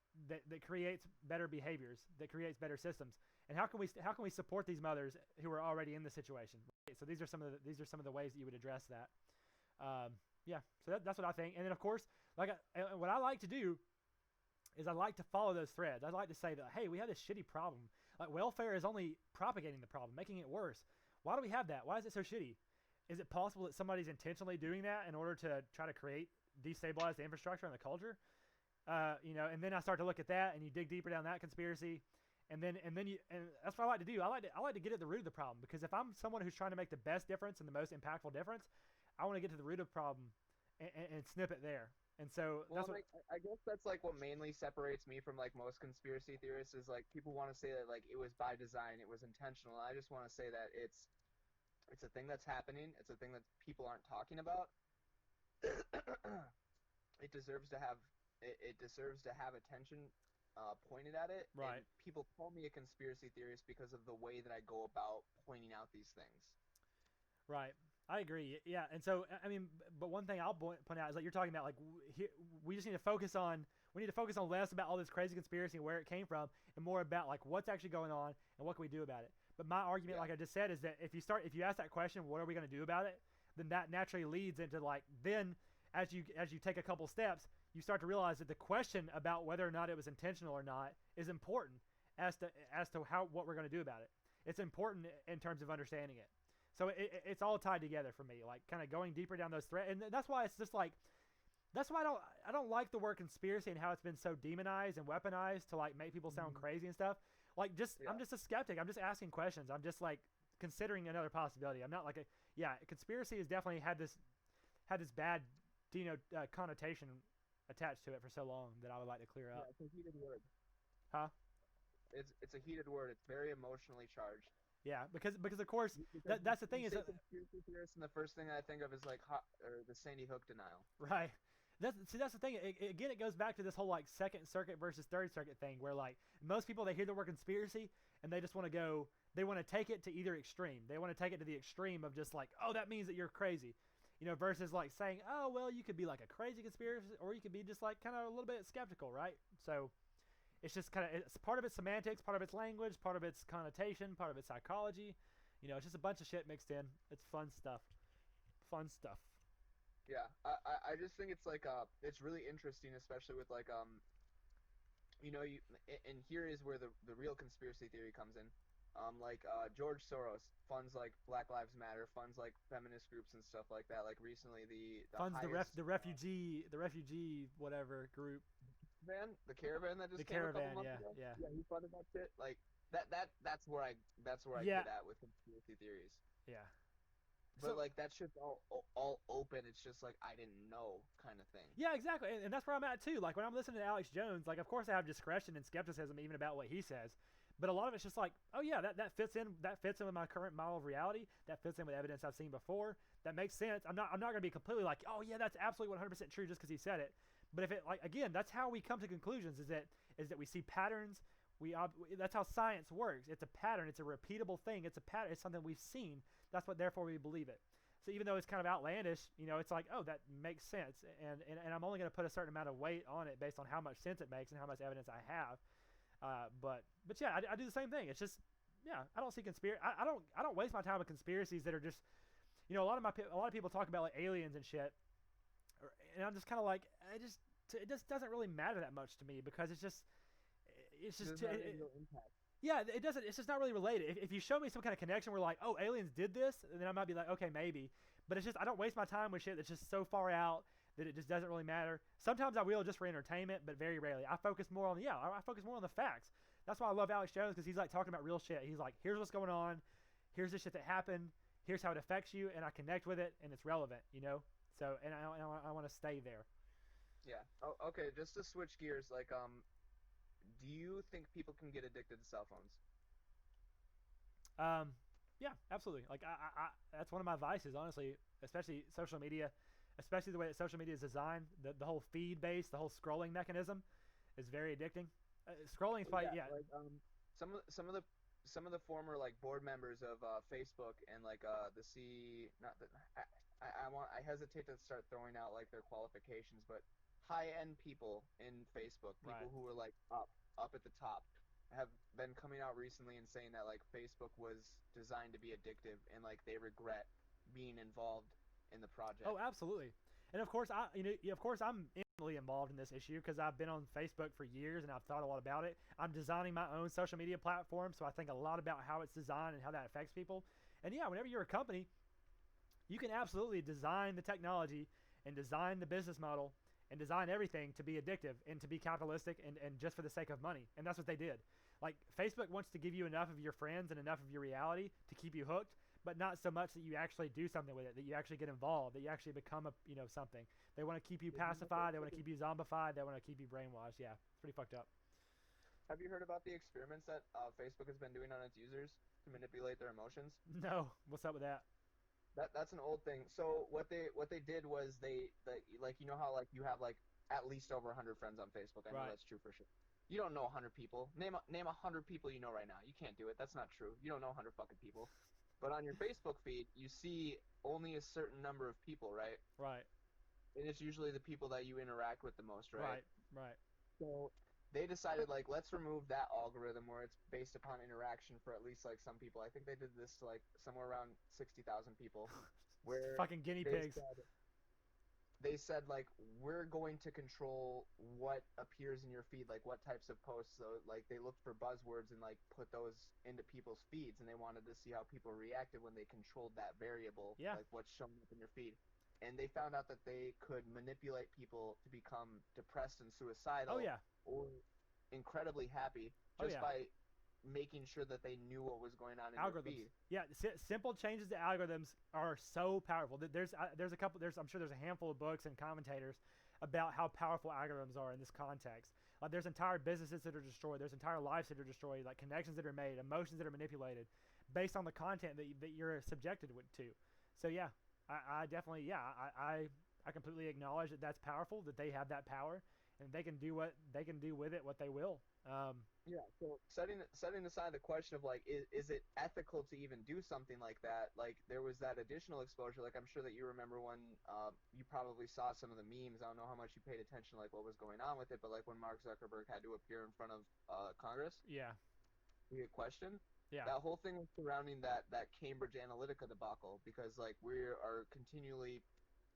A: creates better behaviors, that creates better systems? And how can we support these mothers who are already in the situation? Right? So these are some of the ways that you would address that. Yeah, so that's what I think. And then of course, what I like to do is I like to follow those threads. I like to say that, hey, we have this shitty problem. Like welfare is only propagating the problem, making it worse. Why do we have that? Why is it so shitty? Is it possible that somebody's intentionally doing that in order to try to destabilize the infrastructure and the culture? And then I start to look at that, and you dig deeper down that conspiracy, and that's what I like to do. I like to get at the root of the problem, because if I'm someone who's trying to make the best difference and the most impactful difference, I want to get to the root of the problem and snip it there. And so that's what
B: I guess that's like what mainly separates me from like most conspiracy theorists is like people want to say that like it was by design, it was intentional. I just want to say that it's a thing that's happening. It's a thing that people aren't talking about. It deserves to have attention pointed at it.
A: Right.
B: And people call me a conspiracy theorist because of the way that I go about pointing out these things.
A: Right. I agree. Yeah. And so, I mean, but one thing I'll point out is like you're talking about, like we just need to focus on less about all this crazy conspiracy and where it came from, and more about like what's actually going on and what can we do about it. But my argument, like I just said, is that if you ask that question, what are we going to do about it? Then that naturally leads into like, then as you take a couple steps, you start to realize that the question about whether or not it was intentional or not is important as to what we're going to do about it. It's important in terms of understanding it. So it's all tied together for me, like kind of going deeper down those threads, and that's why it's just like that's why I don't like the word conspiracy and how it's been so demonized and weaponized to like make people sound crazy and stuff. Like I'm just a skeptic. I'm just asking questions. I'm just like considering another possibility. I'm not like conspiracy has definitely had this bad connotation attached to it for so long that I would like to clear up.
B: Yeah, it's a heated word.
A: Huh?
B: It's a heated word. It's very emotionally charged.
A: Yeah, because of course that's the thing is
B: conspiracy theorists, and the first thing I think of is like the Sandy Hook denial.
A: Right. That's the thing. Again, it goes back to this whole like Second Circuit versus Third Circuit thing, where like most people they hear the word conspiracy and they just want to go, they want to take it to either extreme. They want to take it to the extreme of just like, oh, that means that you're crazy, versus like saying, oh, well, you could be like a crazy conspiracy, or you could be just like kind of a little bit skeptical, right? So it's just kind of it's part of its semantics, part of its language, part of its connotation, part of its psychology. It's just a bunch of shit mixed in. It's fun stuff. Fun stuff.
B: Yeah, I just think it's like it's really interesting, especially with like and here is where the real conspiracy theory comes in. George Soros funds like Black Lives Matter, funds like feminist groups and stuff like that. Like recently, the
A: funds
B: highest,
A: the refugee whatever group.
B: The caravan that just came a couple months ago. Yeah, he funded that shit. Like that's where I get at with conspiracy theories.
A: Yeah.
B: But so, like that shit's all open. It's just like I didn't know kind of thing.
A: Yeah, exactly, and that's where I'm at too. Like when I'm listening to Alex Jones, like of course I have discretion and skepticism even about what he says, but a lot of it's just like, oh yeah, that fits in with my current model of reality. That fits in with evidence I've seen before. That makes sense. I'm not gonna be completely like, oh yeah, that's absolutely 100% true just because he said it. But if it like again, that's how we come to conclusions. Is that we see patterns. That's how science works. It's a pattern. It's a repeatable thing. It's a pattern. It's something we've seen. That's what. Therefore, we believe it. So even though it's kind of outlandish, it's like, oh, that makes sense. And I'm only going to put a certain amount of weight on it based on how much sense it makes and how much evidence I have. But yeah, I do the same thing. It's just, yeah, I don't see conspiracy. I don't waste my time with conspiracies that are just, a lot of people talk about like aliens and shit, and I'm just kind of like, it just doesn't really matter that much to me because it's just. Yeah, it doesn't. It's just not really related. If you show me some kind of connection where like, oh, aliens did this, then I might be like, okay, maybe. But it's just I don't waste my time with shit that's just so far out that it just doesn't really matter. Sometimes I will just for entertainment, but very rarely. I focus more on the facts. That's why I love Alex Jones because he's like talking about real shit. He's like, here's what's going on, here's the shit that happened, here's how it affects you, and I connect with it, and it's relevant, So and I want to stay there.
B: Yeah. Oh, okay. Just to switch gears, like do you think people can get addicted to cell phones?
A: Yeah, absolutely. Like I that's one of my vices, honestly, especially social media, especially the way that social media is designed. The whole feed base, the whole scrolling mechanism is very addicting. Scrolling is probably
B: Like some of the former like board members of Facebook and like I hesitate to start throwing out like their qualifications, but high-end people in Facebook, people who were like up at the top, have been coming out recently and saying that like Facebook was designed to be addictive and like they regret being involved in the project.
A: Oh, absolutely. And of course I'm intimately involved in this issue because I've been on Facebook for years and I've thought a lot about it. I'm designing my own social media platform, so I think a lot about how it's designed and how that affects people. And yeah, whenever you're a company, you can absolutely design the technology and design the business model and design everything to be addictive and to be capitalistic and just for the sake of money. And that's what they did. Like Facebook wants to give you enough of your friends and enough of your reality to keep you hooked, but not so much that you actually do something with it, that you actually get involved, that you actually become something. They want to keep you pacified. They want to keep you zombified. They want to keep you brainwashed. Yeah, it's pretty fucked up.
B: Have you heard about the experiments that Facebook has been doing on its users to manipulate their emotions?
A: No. What's up with that?
B: That's an old thing. So what they did was they like how like you have like at least over 100 friends on Facebook. I know that's true for sure. You don't know 100 people. Name 100 people you know right now. You can't do it. That's not true. You don't know 100 fucking people. But on your Facebook feed, you see only a certain number of people, right?
A: Right.
B: And it's usually the people that you interact with the most, right?
A: Right.
B: So they decided like let's remove that algorithm where it's based upon interaction for at least like some people. I think they did this to like somewhere around 60,000 people. Where
A: fucking guinea pigs.
B: they said like we're going to control what appears in your feed, like what types of posts. So like they looked for buzzwords and like put those into people's feeds, and they wanted to see how people reacted when they controlled that variable,
A: Yeah.
B: like what's showing up in your feed. And they found out that they could manipulate people to become depressed and
A: Oh
B: suicidal
A: yeah.
B: or incredibly happy
A: Oh
B: just
A: yeah.
B: by making sure that they knew what was going on in your
A: Algorithms.
B: feed.
A: Yeah, simple changes to algorithms are so powerful. There's a couple. I'm sure there's a handful of books and commentators about how powerful algorithms are in this context. Like there's entire businesses that are destroyed. There's entire lives that are destroyed. Like connections that are made, emotions that are manipulated, based on the content that you're subjected to. So yeah, I definitely I completely acknowledge that that's powerful. That they have that power, and they can do with it what they will.
B: Yeah, so setting aside the question of like is it ethical to even do something like that? Like there was that additional exposure. Like I'm sure that you remember when you probably saw some of the memes. I don't know how much you paid attention to like what was going on with it, but like when Mark Zuckerberg had to appear in front of Congress
A: Yeah,
B: to get questioned,
A: yeah.
B: that whole thing was surrounding that Cambridge Analytica debacle because like we are continually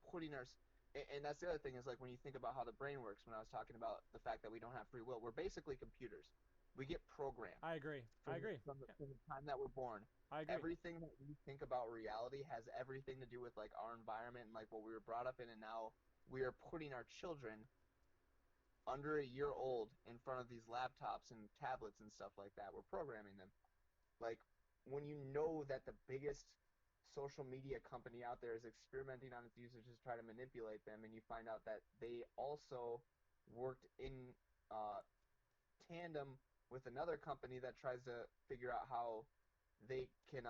B: putting our and that's the other thing is like when you think about how the brain works when I was talking about the fact that we don't have free will, we're basically computers. We get programmed
A: I agree. I agree. Yeah,
B: from the time that we're born.
A: I agree.
B: Everything that we think about reality has everything to do with like our environment and like what we were brought up in, and now we are putting our children under a year old in front of these laptops and tablets and stuff like that. We're programming them. Like when you know that the biggest social media company out there is experimenting on its users to try to manipulate them, and you find out that they also worked in tandem with another company that tries to figure out how they can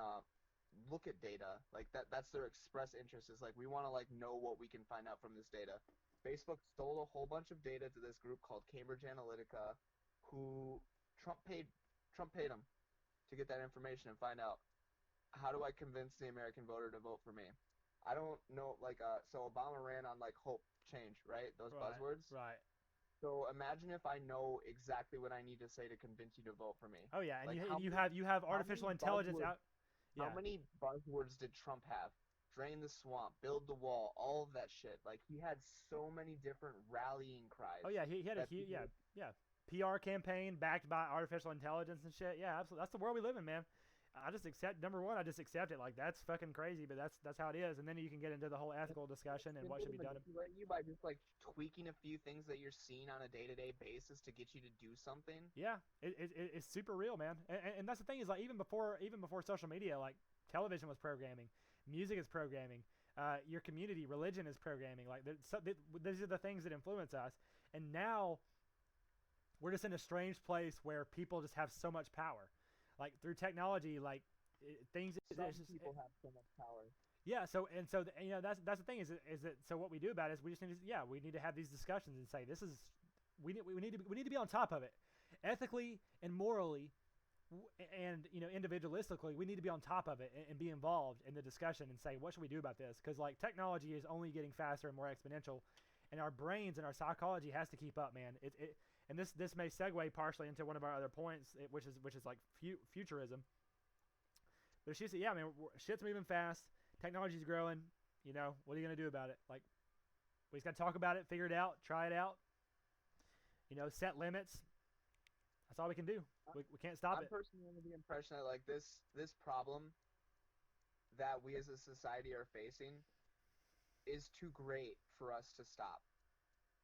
B: look at data like that's their express interest is like we want to like know what we can find out from this data. Facebook stole a whole bunch of data to this group called Cambridge Analytica, who Trump paid Trump paid them to get that information and find out how do I convince the American voter to vote for me. I don't know like so Obama ran on like hope, change, right, those
A: Right.
B: buzzwords.
A: Right.
B: So imagine if I know exactly what I need to say to convince you to vote for me.
A: Oh yeah, and
B: Like
A: you have
B: how many
A: artificial intelligence
B: buzzwords
A: out.
B: how
A: Yeah.
B: many buzzwords did Trump have? Drain the swamp, build the wall, all of that shit. Like he had so many different rallying cries
A: Oh yeah, he had a
B: that
A: huge
B: people
A: yeah PR campaign backed by artificial intelligence and shit. Yeah, absolutely. That's the world we live in, man. I just accept number one. I just accept it. Like that's fucking crazy, but that's how it is. And then you can get into the whole ethical discussion and what
B: simply
A: should be done.
B: manipulate you by just like tweaking a few things that you're seeing on a day-to-day basis to get you to do something.
A: Yeah, it's super real, man. And that's the thing is like even before social media, like television was programming, music is programming, your community, religion is programming. Like these are the things that influence us. And now we're just in a strange place where people just have so much power, like through technology, like things.
B: Some people have so much power.
A: Yeah. You know that's the thing is that so what we do about it is we just need to we need to have these discussions and say this is we need to be on top of it, ethically and morally, and you know individualistically we need to be on top of it and be involved in the discussion and say what should we do about this because like technology is only getting faster and more exponential, and our brains and our psychology has to keep up, man. And this may segue partially into one of our other points, which is like futurism. But she said, yeah, man, shit's moving fast, technology's growing. You know, what are you gonna do about it? Like, we just gotta talk about it, figure it out, try it out. You know, set limits. That's all we can do. We can't stop
B: I'm
A: it.
B: personally under the impression that like this problem that we as a society are facing is too great for us to stop.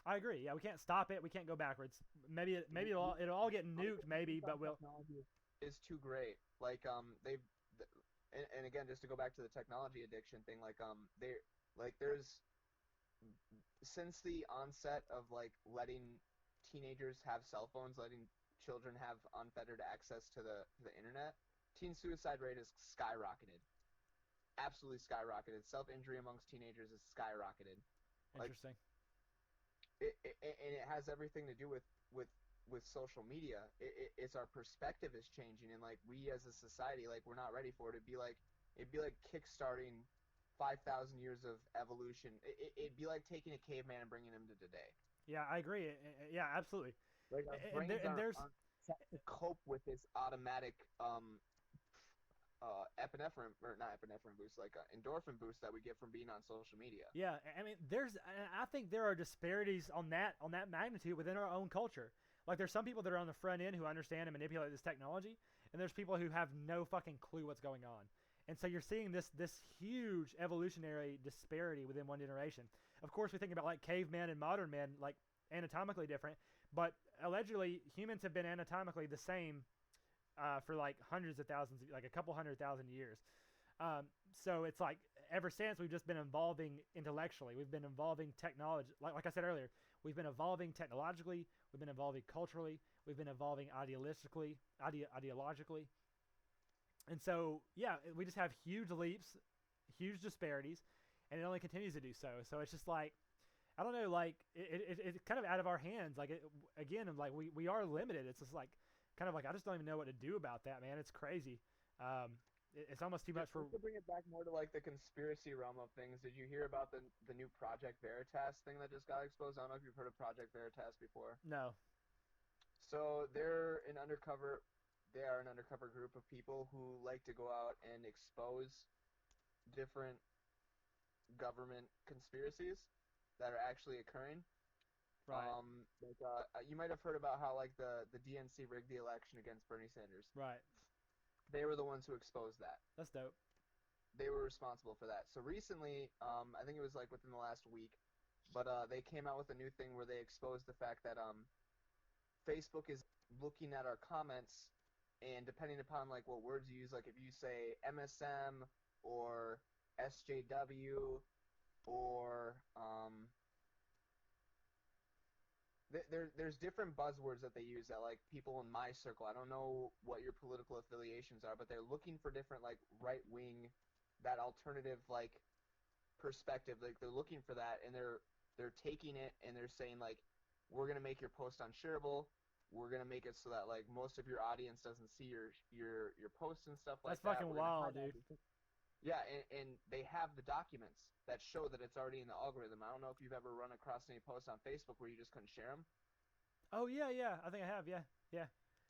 A: I agree. Yeah, we can't stop it. We can't go backwards. Maybe it'll all get nuked. Maybe, but we'll.
B: Technology is too great. Like they've and again just to go back to the technology addiction thing, like they like there's since the onset of like letting teenagers have cell phones, letting children have unfettered access to the internet, teen suicide rate has skyrocketed. Absolutely skyrocketed. Self-injury amongst teenagers is skyrocketed. Like
A: Interesting.
B: and it has everything to do with social media. It's our perspective is changing, and like we as a society, like we're not ready for it. It'd be like kickstarting 5,000 years of evolution. It'd be like taking a caveman and bringing him to today.
A: Yeah, I agree. Yeah, absolutely.
B: Like our brains aren't set to cope with this automatic epinephrine, or not epinephrine boost, like endorphin boost that we get from being on social media.
A: Yeah, I mean, I think there are disparities on that magnitude within our own culture. Like, there's some people that are on the front end who understand and manipulate this technology, and there's people who have no fucking clue what's going on. And so you're seeing this huge evolutionary disparity within one generation. Of course, we think about like cavemen and modern men, like anatomically different, but allegedly humans have been anatomically the same for like hundreds of thousands, like a couple 100,000 years. So it's like ever since we've just been evolving intellectually, we've been evolving technology. Like I said earlier, we've been evolving technologically, we've been evolving culturally, we've been evolving ideologically. And so, yeah, we just have huge leaps, huge disparities, and it only continues to do so. So it's just like, I don't know, like it's kind of out of our hands. Like again, like we are limited. It's just like kind of like I just don't even know what to do about that, man. It's crazy. It's almost too much for.
B: To bring it back more to like the conspiracy realm of things, did you hear about the new Project Veritas thing that just got exposed? I don't know if you've heard of Project Veritas before.
A: No.
B: So they are an undercover group of people who like to go out and expose different government conspiracies that are actually occurring.
A: Right.
B: You might have heard about how like the DNC rigged the election against Bernie Sanders.
A: Right.
B: They were the ones who exposed that.
A: That's dope.
B: They were responsible for that. So recently, I think it was like within the last week, but they came out with a new thing where they exposed the fact that Facebook is looking at our comments, and depending upon like what words you use, like if you say MSM or SJW or there's different buzzwords that they use that like people in my circle, I don't know what your political affiliations are, but they're looking for different like right wing, that alternative like perspective. Like they're looking for that, and they're taking it and they're saying like, we're gonna make your post unshareable. We're gonna make it so that like most of your audience doesn't see your posts and stuff like
A: That's
B: that.
A: That's fucking wild, dude.
B: Yeah, and they have the documents that show that it's already in the algorithm. I don't know if you've ever run across any posts on Facebook where you just couldn't share them.
A: Oh yeah, I think I have, yeah.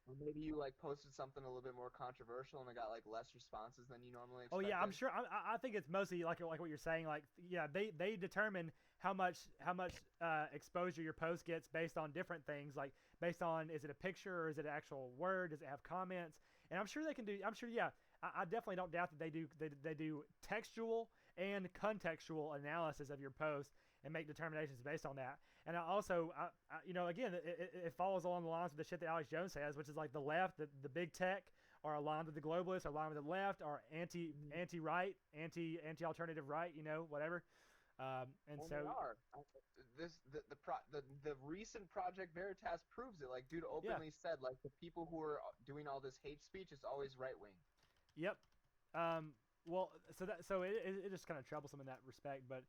B: Or maybe you like posted something a little bit more controversial and it got like less responses than you normally expect.
A: Oh yeah, I'm sure. I think it's mostly like what you're saying. Like, yeah, they determine how much exposure your post gets based on different things. Like based on, is it a picture or is it an actual word? Does it have comments? And I'm sure they can do. I'm sure, yeah. I definitely don't doubt that they do textual and contextual analysis of your post and make determinations based on that. And I also, again, it follows along the lines of the shit that Alex Jones says, which is like the left, the big tech are aligned with the globalists, are aligned with the left, are anti-right, anti-alternative right, whatever. And
B: well,
A: so
B: they are. The recent Project Veritas proves it. Like, dude openly said, like, the people who are doing all this hate speech is always right wing.
A: Yep. Well, so it just kind of troublesome in that respect, but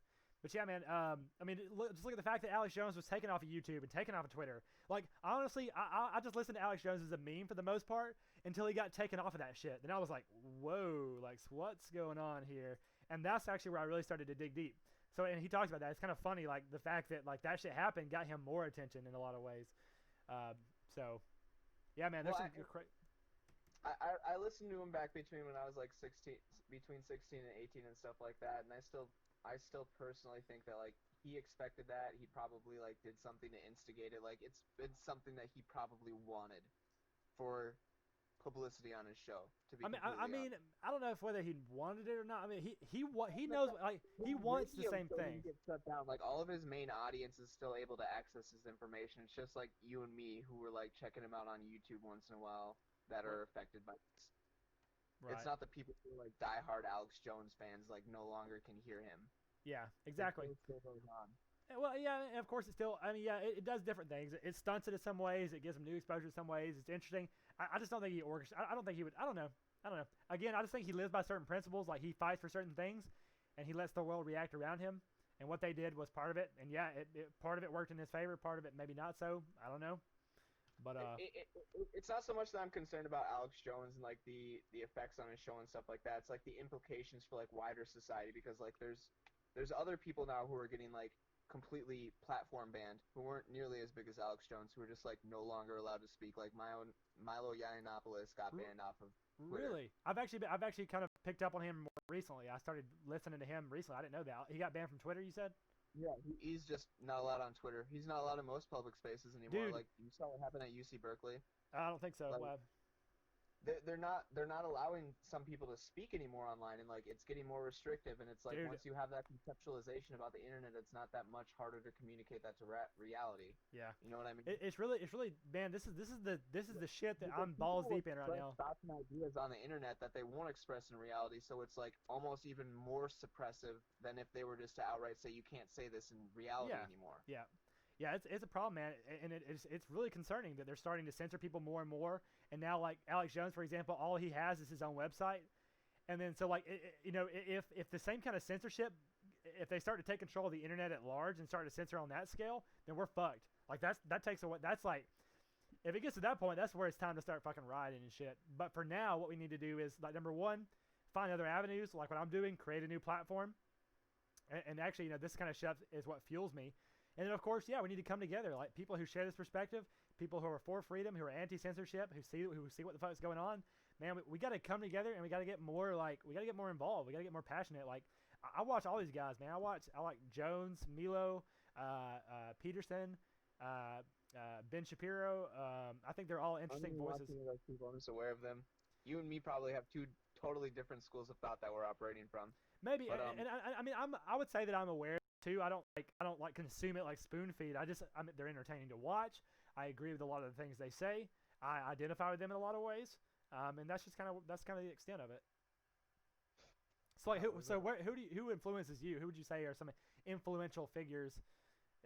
A: yeah, man. I mean, just look at the fact that Alex Jones was taken off of YouTube and taken off of Twitter. Like, honestly, I just listened to Alex Jones as a meme for the most part until he got taken off of that shit. Then I was like, whoa, like, what's going on here? And that's actually where I really started to dig deep. So, and he talks about that. It's kind of funny, like the fact that like that shit happened got him more attention in a lot of ways. So, yeah, man. There's some
B: I listened to him back between when I was like 16 and 18 and stuff like that, and I still personally think that like he expected that. He probably like did something to instigate it. Like it's something that he probably wanted for publicity on his show. To be
A: I mean, I don't know if whether he wanted it or not. I mean, he knows, like, he wants the same thing.
B: Get shut down. Like all of his main audience is still able to access his information. It's just like you and me who were like checking him out on YouTube once in a while that are affected by this. Right. It's not the people who are like diehard Alex Jones fans like no longer can hear him.
A: Yeah, exactly.
B: It still goes on.
A: Well, yeah, and of course it still. I mean, yeah, it does different things. It stunts it in some ways. It gives him new exposure in some ways. It's interesting. I just don't think he I don't think he would. I don't know. Again, I just think he lives by certain principles. Like he fights for certain things, and he lets the world react around him. And what they did was part of it. And yeah, part of it worked in his favor. Part of it maybe not so. I don't know. But
B: it's not so much that I'm concerned about Alex Jones and like the effects on his show and stuff like that. It's like the implications for like wider society, because like there's other people now who are getting like completely platform banned, who weren't nearly as big as Alex Jones, who were just like no longer allowed to speak. Like Milo Yiannopoulos got banned off of Twitter.
A: Really? I've actually kind of picked up on him more recently. I started listening to him recently. I didn't know that. He got banned from Twitter, you said?
B: Yeah, he's just not allowed on Twitter. He's not allowed in most public spaces anymore.
A: Dude.
B: Like you saw what happened at UC Berkeley.
A: I don't think so.
B: Like,
A: Wow.
B: they're not allowing some people to speak anymore online, and like it's getting more restrictive. And it's like
A: Dude.
B: once you have that conceptualization about the internet, it's not that much harder to communicate that to reality.
A: Yeah.
B: You know what I mean?
A: It's really man. This is the shit that I'm balls deep in right now.
B: Thoughts and ideas on the internet that they won't express in reality, so it's like almost even more suppressive than if they were just to outright say you can't say this in reality anymore.
A: Yeah. Yeah, it's a problem, man, and it's really concerning that they're starting to censor people more and more. And now, like Alex Jones, for example, all he has is his own website, and then so like if the same kind of censorship, if they start to take control of the internet at large and start to censor on that scale, then we're fucked. Like that takes away. That's like, if it gets to that point, that's where it's time to start fucking rioting and shit. But for now, what we need to do is, like, number one, find other avenues, like what I'm doing, create a new platform, and actually, this kind of shit is what fuels me. And then, of course, yeah, we need to come together, like people who share this perspective, people who are for freedom, who are anti-censorship, who see what the fuck's going on. Man, we got to come together, and we got to get more involved. We got to get more passionate. Like, I watch all these guys, man. I like Jones, Milo, Peterson, Ben Shapiro. I think they're all interesting voices.
B: Those people, I'm just aware of them. You and me probably have two totally different schools of thought that we're operating from.
A: Maybe, but, and I mean, I would say that I'm aware too. I don't like consume it like spoon feed. They're entertaining to watch. I agree with a lot of the things they say. I identify with them in a lot of ways, and that's kind of the extent of it. So like, who influences you? Who would you say are some influential figures?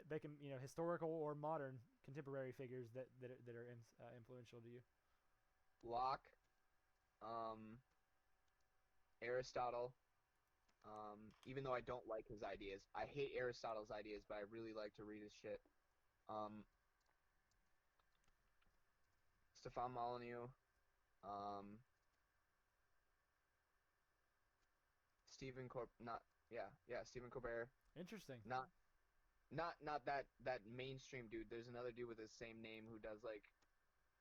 A: They can, historical or modern contemporary figures that are influential to you.
B: Locke, Aristotle. Even though I don't like his ideas, I hate Aristotle's ideas, but I really like to read his shit. Stefan Molyneux, Stephen Colbert.
A: Interesting.
B: Not that mainstream dude. There's another dude with the same name who does like.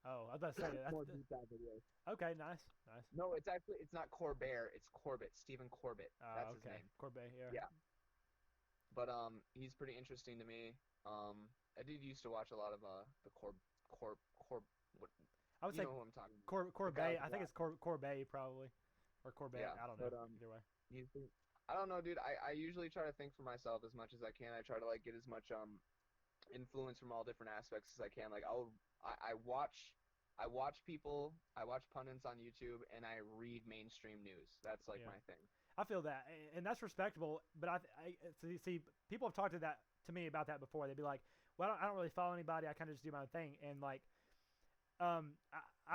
A: Oh, I was about to say that.
B: More deep dive videos.
A: Okay, nice.
B: No, it's not Colbert. It's Corbett. Stephen Corbett. That's his name.
A: Corbett. Yeah.
B: Yeah. But he's pretty interesting to me. I did used to watch a lot of the What?
A: I would say
B: know who I'm talking about.
A: Corbett. I think it's Corbett probably, or Corbett.
B: Yeah,
A: I don't know.
B: But,
A: either way.
B: I don't know, dude. I usually try to think for myself as much as I can. I try to like get as much influence from all different aspects as I can. Like I watch people, I watch pundits on YouTube, and I read mainstream news. That's like my thing.
A: I feel that, and that's respectable. But I see people have talked to me about that before. They'd be like, "Well, I don't really follow anybody. I kind of just do my own thing." And like, I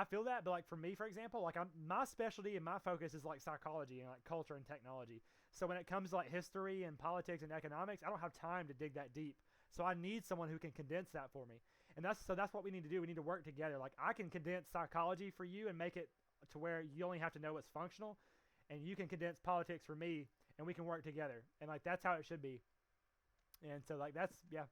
A: feel that. But like for me, for example, like my specialty and my focus is like psychology and like culture and technology. So when it comes to like history and politics and economics, I don't have time to dig that deep. So I need someone who can condense that for me. And that's what we need to do. We need to work together. Like I can condense psychology for you and make it to where you only have to know what's functional, and you can condense politics for me, and we can work together. And like that's how it should be. And so like that's
B: I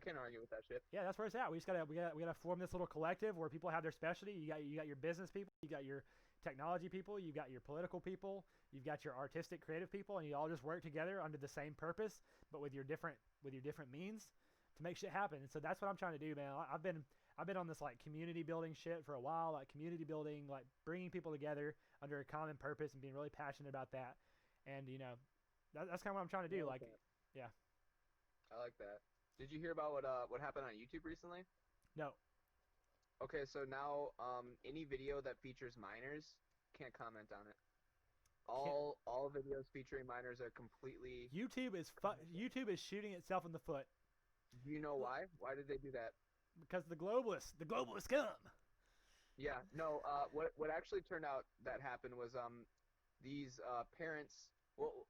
B: can't argue with that shit.
A: Yeah, that's where it's at. We gotta form this little collective where people have their specialty. You got your business people, you got your technology people, you got your political people, you've got your artistic creative people, and you all just work together under the same purpose, but with your different means to make shit happen. And so that's what I'm trying to do, man. I've been on this like community building shit for a while, like community building, like bringing people together under a common purpose and being really passionate about that. And that's kind of what I'm trying to do. Like yeah.
B: I like that. Did you hear about what happened on YouTube recently?
A: No.
B: Okay, so now any video that features minors, can't comment on it. All videos featuring minors are completely.
A: YouTube is shooting itself in the foot.
B: Do you know why? Why did they do that?
A: Because the globalists come.
B: Yeah, no. What actually turned out that happened was these parents. Well,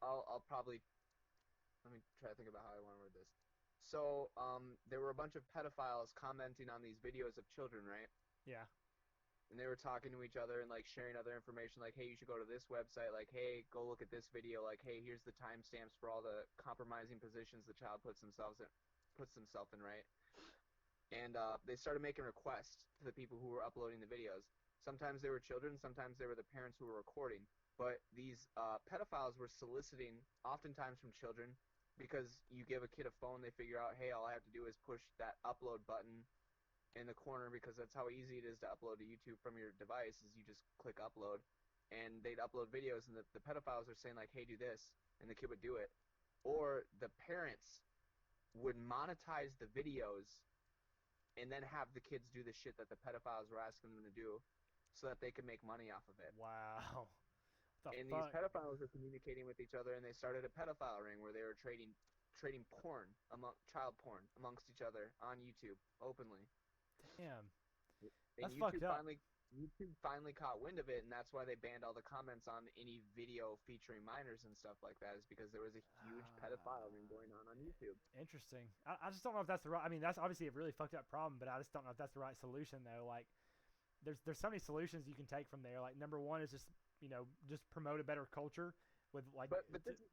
B: I'll probably. Let me try to think about how I want to word this. So there were a bunch of pedophiles commenting on these videos of children, right?
A: Yeah.
B: and they were talking to each other and like sharing other information, like, hey, you should go to this website, like, hey, go look at this video, like, hey, here's the timestamps for all the compromising positions the child puts himself in, right? And they started making requests to the people who were uploading the videos. Sometimes they were children, sometimes they were the parents who were recording. But these pedophiles were soliciting, oftentimes from children, because you give a kid a phone, they figure out, hey, all I have to do is push that upload button in the corner, because that's how easy it is to upload to YouTube from your device, is you just click upload. And they'd upload videos, and the pedophiles are saying, like, hey, do this, and the kid would do it. Or the parents would monetize the videos and then have the kids do the shit that the pedophiles were asking them to do so that they could make money off of it.
A: Wow. What the
B: And
A: fuck?
B: these pedophiles were communicating with each other, and they started a pedophile ring where they were trading porn, child porn amongst each other on YouTube openly.
A: Damn.
B: And
A: That's fucked up.
B: YouTube finally caught wind of it, and that's why they banned all the comments on any video featuring minors and stuff like that, is because there was a huge pedophile ring going on YouTube.
A: Interesting. I just don't know if that's the right. I mean, that's obviously a really fucked up problem, but I just don't know if that's the right solution though. Like, there's so many solutions you can take from there. Like, number one is just just promote a better culture with like.
B: But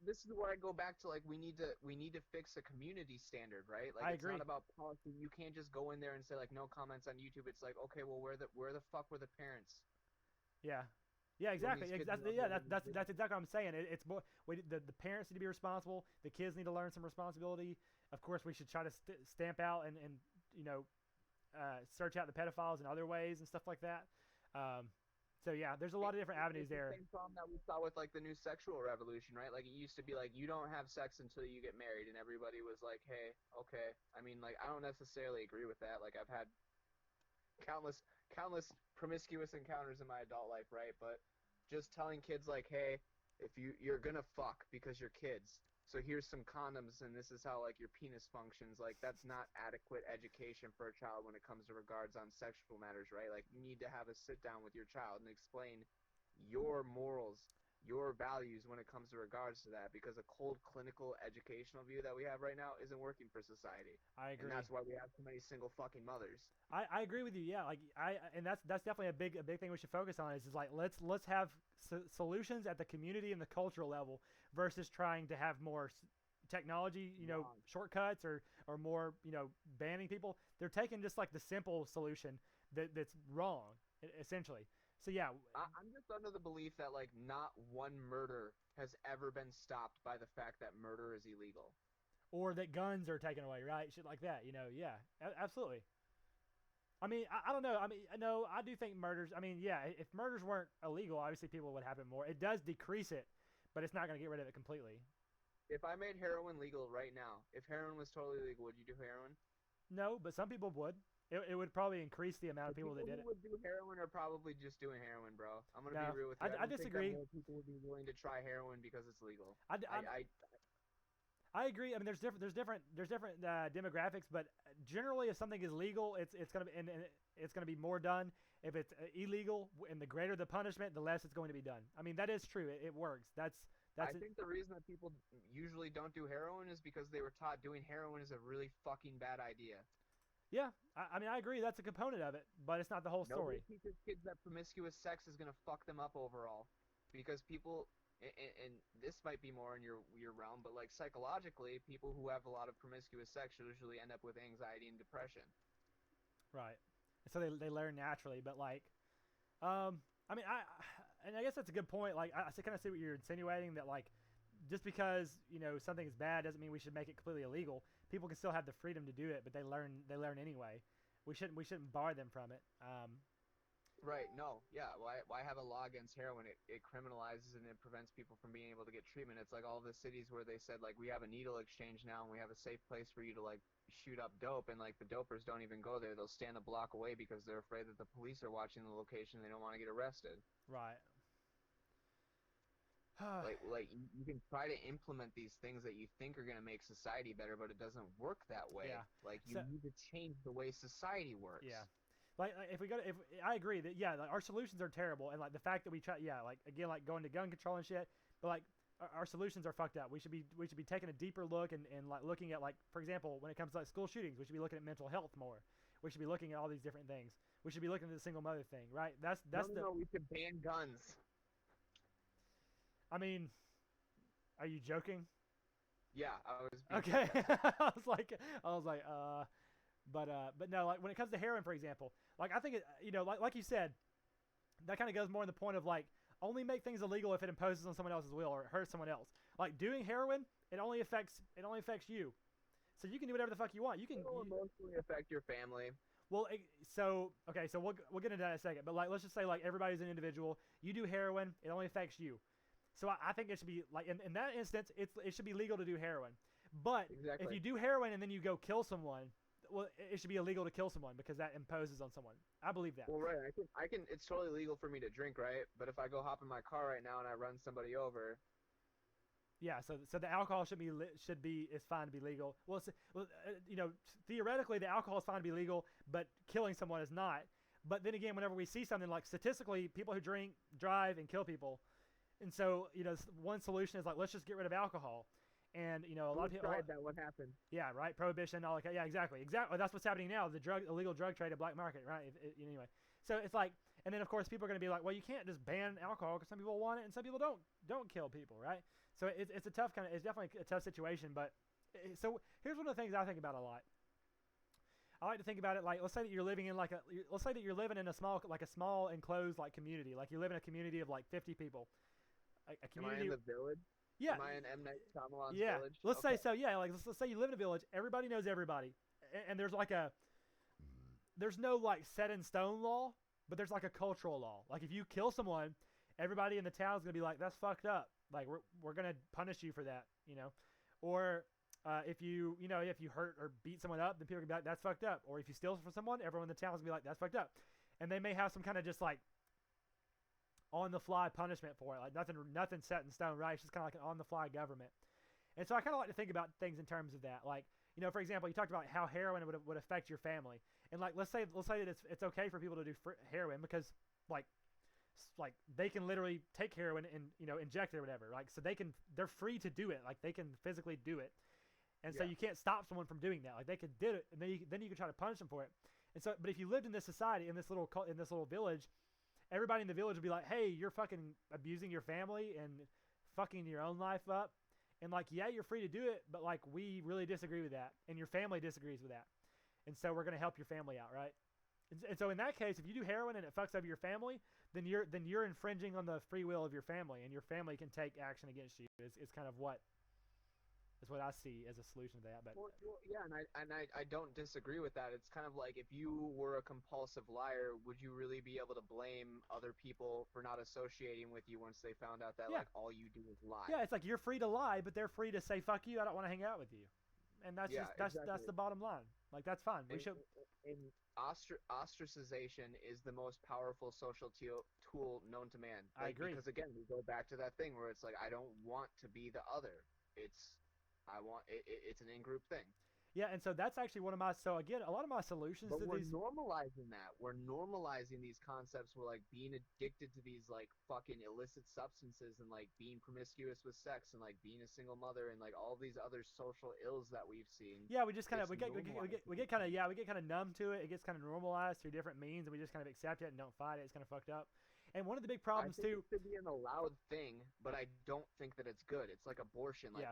B: this is where I go back to, like, we need to fix a community standard, right? Like,
A: I
B: it's
A: agree.
B: not about policy. You can't just go in there and say, like, no comments on YouTube. It's like, okay, well, where the fuck were the parents?
A: Yeah. Yeah, exactly.
B: these kids
A: That's exactly what I'm saying. It's more the parents need to be responsible. The kids need to learn some responsibility. Of course, we should try to stamp out and search out the pedophiles in other ways and stuff like that. So yeah, there's a lot of different avenues there.
B: It's the same problem that we saw with, like, the new sexual revolution, right? Like, it used to be like, you don't have sex until you get married, and everybody was like, hey, okay. I mean, like, I don't necessarily agree with that. Like, I've had countless promiscuous encounters in my adult life, right? But just telling kids, like, hey, if you're gonna fuck because you're kids, so here's some condoms, and this is how, like, your penis functions. Like, that's not adequate education for a child when it comes to regards on sexual matters, right? Like, you need to have a sit down with your child and explain your morals, your values when it comes to regards to that, because a cold clinical educational view that we have right now isn't working for society.
A: I agree.
B: And that's why we have so many single fucking mothers.
A: I agree with you. Yeah, like and that's definitely a big thing we should focus on is like let's have solutions at the community and the cultural level versus trying to have more technology, shortcuts or more, banning people. They're taking just like the simple solution that's wrong essentially. So yeah,
B: I'm just under the belief that, like, not one murder has ever been stopped by the fact that murder is illegal,
A: or that guns are taken away, right? Shit like that. Yeah, absolutely. I mean, I don't know. I mean, no, I do think murders. I mean, yeah, if murders weren't illegal, obviously people would happen more. It does decrease it, but it's not going to get rid of it completely.
B: If I made heroin legal right now, if heroin was totally legal, would you do heroin?
A: No, but some people would. It would probably increase the amount of people that did it.
B: Who would do heroin are probably just doing heroin, bro. I'm gonna be real with you.
A: I disagree.
B: More people would be willing to try heroin because it's legal.
A: I agree. I mean, there's different demographics, but generally, if something is legal, it's gonna be more done. If it's illegal, and the greater the punishment, the less it's going to be done. I mean, that is true. It works. I
B: think the reason that people usually don't do heroin is because they were taught doing heroin is a really fucking bad idea.
A: Yeah, I mean, I agree. That's a component of it, but it's not the whole story.
B: Nobody teaches kids that promiscuous sex is going to fuck them up overall. Because people, and this might be more in your realm, but, like, psychologically, people who have a lot of promiscuous sex usually end up with anxiety and depression.
A: Right. So they learn naturally, but, like, I mean, I guess that's a good point. Like, I kind of see what you're insinuating, that, like, just because something is bad doesn't mean we should make it completely illegal. People can still have the freedom to do it, but they learn anyway. We shouldn't bar them from it.
B: Right. No. Yeah. Why have a law against heroin? It criminalizes and it prevents people from being able to get treatment. It's like all the cities where they said, like, we have a needle exchange now and we have a safe place for you to, like, shoot up dope, and, like, the dopers don't even go there. They'll stand a block away because they're afraid that the police are watching the location. They don't want to get arrested.
A: Right.
B: like you can try to implement these things that you think are going to make society better, but it doesn't work that way.
A: Yeah.
B: Like, you need to change the way society works.
A: Yeah. Like if I agree that, yeah, like, our solutions are terrible, and, like, the fact that we try, yeah, like, again, like, going to gun control and shit, but, like, our solutions are fucked up. We should be taking a deeper look and like looking at, like, for example, when it comes to, like, school shootings, we should be looking at mental health more. We should be looking at all these different things. We should be looking at the single mother thing, right?
B: No, we should ban guns.
A: I mean, are you joking?
B: Yeah, I was being
A: Okay.
B: sarcastic.
A: I was like, but no, like when it comes to heroin, for example, like I think it, like you said, that kind of goes more in the point of like only make things illegal if it imposes on someone else's will or it hurts someone else. Like doing heroin, it only affects you. So you can do whatever the fuck you want. You can
B: It'll emotionally affect your family.
A: Well, so we'll get into that in a second. But like, let's just say like everybody's an individual. You do heroin, it only affects you. So I think it should be like in that instance, it should be legal to do heroin. But if you do heroin and then you go kill someone, well, it should be illegal to kill someone because that imposes on someone. I believe that.
B: Well, right. I can. It's totally legal for me to drink, right? But if I go hop in my car right now and I run somebody over.
A: Yeah, so the alcohol is fine to be legal. Well, theoretically the alcohol is fine to be legal, but killing someone is not. But then again, whenever we see something like statistically, people who drink, drive, and kill people, and so one solution is like let's just get rid of alcohol, and a lot of people
B: tried that. What happened?
A: Yeah, right. Prohibition, all that. Yeah, exactly. That's what's happening now. The illegal drug trade, the black market, right? Anyway, so it's like, and then of course people are going to be like, well, you can't just ban alcohol because some people want it and some people don't kill people, right? So it's a tough it's definitely a tough situation. But so here's one of the things I think about a lot. I like to think about it like let's say that you're living in a small enclosed like community, like you live in a community of like 50 people. A community.
B: Am I in the village?
A: Yeah.
B: Am I in M. Night Shyamalan's
A: yeah.
B: village?
A: Let's say so. Yeah. Like let's say you live in a village. Everybody knows everybody, and there's no like set in stone law, but there's like a cultural law. Like if you kill someone, everybody in the town is gonna be like, that's fucked up. Like we're gonna punish you for that, Or if you hurt or beat someone up, then people are gonna be like, that's fucked up. Or if you steal from someone, everyone in the town is gonna be like, that's fucked up. And they may have some kind of just like on the fly punishment for it, like nothing set in stone, right? It's just kind of like an on the fly government. And so I kind of like to think about things in terms of that. Like, for example, you talked about how heroin would affect your family, and like let's say that it's okay for people to do heroin because like they can literally take heroin and inject it or whatever, like so they're free to do it, like they can physically do it, and so you can't stop someone from doing that. Like they could do it, and then you can try to punish them for it. And so, but if you lived in this society in this little village, everybody in the village would be like, hey, you're fucking abusing your family and fucking your own life up. And like, yeah, you're free to do it, but like, we really disagree with that. And your family disagrees with that. And so we're going to help your family out, right? And so in that case, if you do heroin and it fucks up your family, then you're infringing on the free will of your family, and your family can take action against you. It's kind of what I see as a solution to that. But
B: yeah, and I don't disagree with that. It's kind of like if you were a compulsive liar, would you really be able to blame other people for not associating with you once they found out that like all you do is lie?
A: Yeah, it's like you're free to lie, but they're free to say fuck you. I don't want to hang out with you, and that's
B: exactly.
A: that's the bottom line. Like that's fine.
B: Ostracization is the most powerful social tool known to man.
A: I agree.
B: Because again, we go back to that thing where it's like I don't want to be the other. It's an in-group thing.
A: Yeah, and so that's actually one of my. So again, a lot of my solutions
B: but
A: to
B: we're
A: these.
B: normalizing that. We're normalizing these concepts. We're like being addicted to these like fucking illicit substances and like being promiscuous with sex and like being a single mother and like all these other social ills that we've seen.
A: Yeah, we just kind of we get kind of numb to it. It gets kind of normalized through different means, and we just kind of accept it and don't fight it. It's kind of fucked up. And one of the big problems
B: I think
A: too.
B: It should be an allowed thing, but I don't think that it's good. It's like abortion. Like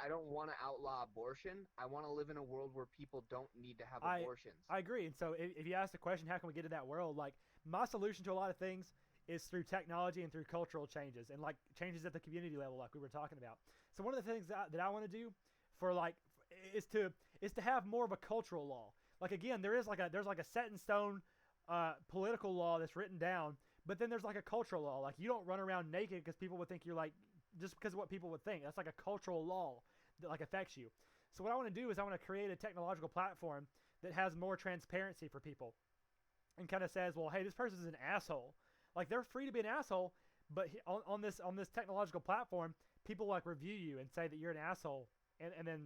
B: I don't want to outlaw abortion. I want to live in a world where people don't need to have abortions.
A: I agree. And so if you ask the question, how can we get to that world? Like my solution to a lot of things is through technology and through cultural changes and like changes at the community level, like we were talking about. So one of the things that I want to do for like is to have more of a cultural law. Like again, there's like a set in stone political law that's written down, but then there's like a cultural law. Like you don't run around naked because people would think you're like. Just because of what people would think. That's like a cultural law that like affects you. So what I want to do is I want to create a technological platform that has more transparency for people and kind of says, well, hey, this person's an asshole. Like they're free to be an asshole, but on this technological platform, people like review you and say that you're an asshole, and then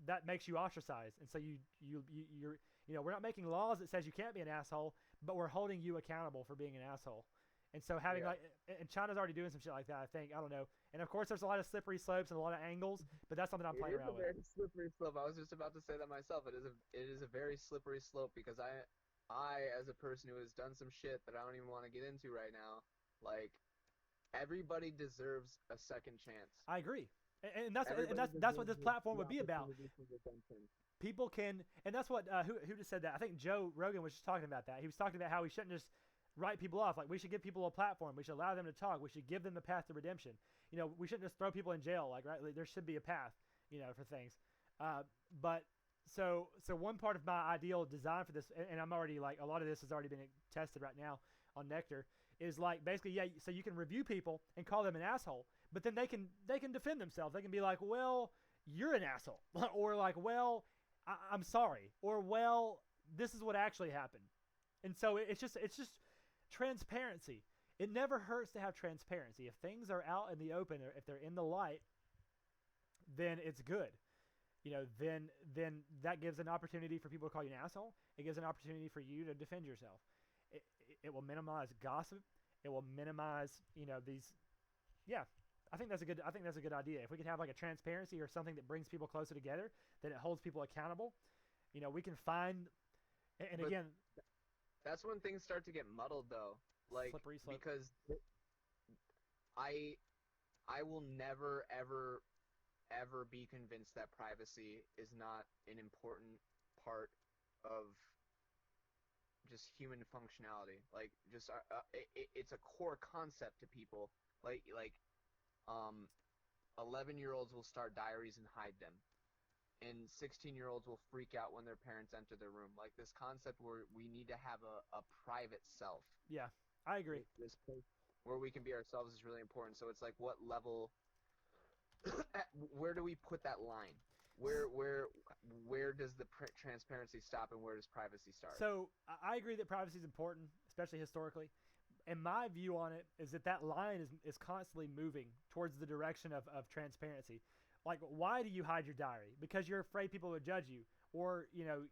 A: that makes you ostracized. And so you're we're not making laws that says you can't be an asshole, but we're holding you accountable for being an asshole. And so having
B: Yeah.
A: like, and China's already doing some shit like that, I think. I don't know. And of course, there's a lot of slippery slopes and a lot of angles, but that's something I'm
B: It
A: playing
B: is a
A: around with.
B: very slippery slope. I was just about to say that myself. It is a very slippery slope because I as a person who has done some shit that I don't even want to get into right now, like everybody deserves a second chance.
A: I agree, and that's
B: Everybody
A: that's what
B: deserves
A: this platform
B: the
A: would be about.
B: opportunity for redemption.
A: People can, and that's what who just said that. I think Joe Rogan was just talking about that. He was talking about how we shouldn't just write people off. Like we should give people a platform. We should allow them to talk. We should give them the path to redemption. You know, we shouldn't just throw people in jail. Like right, there should be a path. You know, for things. But so one part of my ideal design for this, and I'm already like a lot of this has already been tested right now on Nectar, is like basically so you can review people and call them an asshole, but then they can defend themselves. They can be like, well, you're an asshole, or like, well, I'm sorry, or well, this is what actually happened. And so it's just transparency. It never hurts to have transparency. If things are out in the open or if they're in the light, then it's good. You know, then that gives an opportunity for people to call you an asshole. It gives an opportunity for you to defend yourself. It will minimize gossip. It will minimize, you know, these. Yeah, I think that's a good idea. If we could have like a transparency or something that brings people closer together, then it holds people accountable. You know, we can find, and again,
B: that's when things start to get muddled though. Like
A: slippery slope.
B: because I will never ever be convinced that privacy is not an important part of just human functionality. Like just it's a core concept to people. Like 11-year-olds will start diaries and hide them, and 16-year-olds will freak out when their parents enter their room. Like this concept where we need to have a private self.
A: Yeah, I agree.
B: This place where we can be ourselves is really important. So it's like, what level? Where do we put that line? Where does the transparency stop and where does privacy start?
A: So I agree that privacy is important, especially historically. And my view on it is that line is constantly moving towards the direction of transparency. Like, why do you hide your diary? Because you're afraid people would judge you, or you know,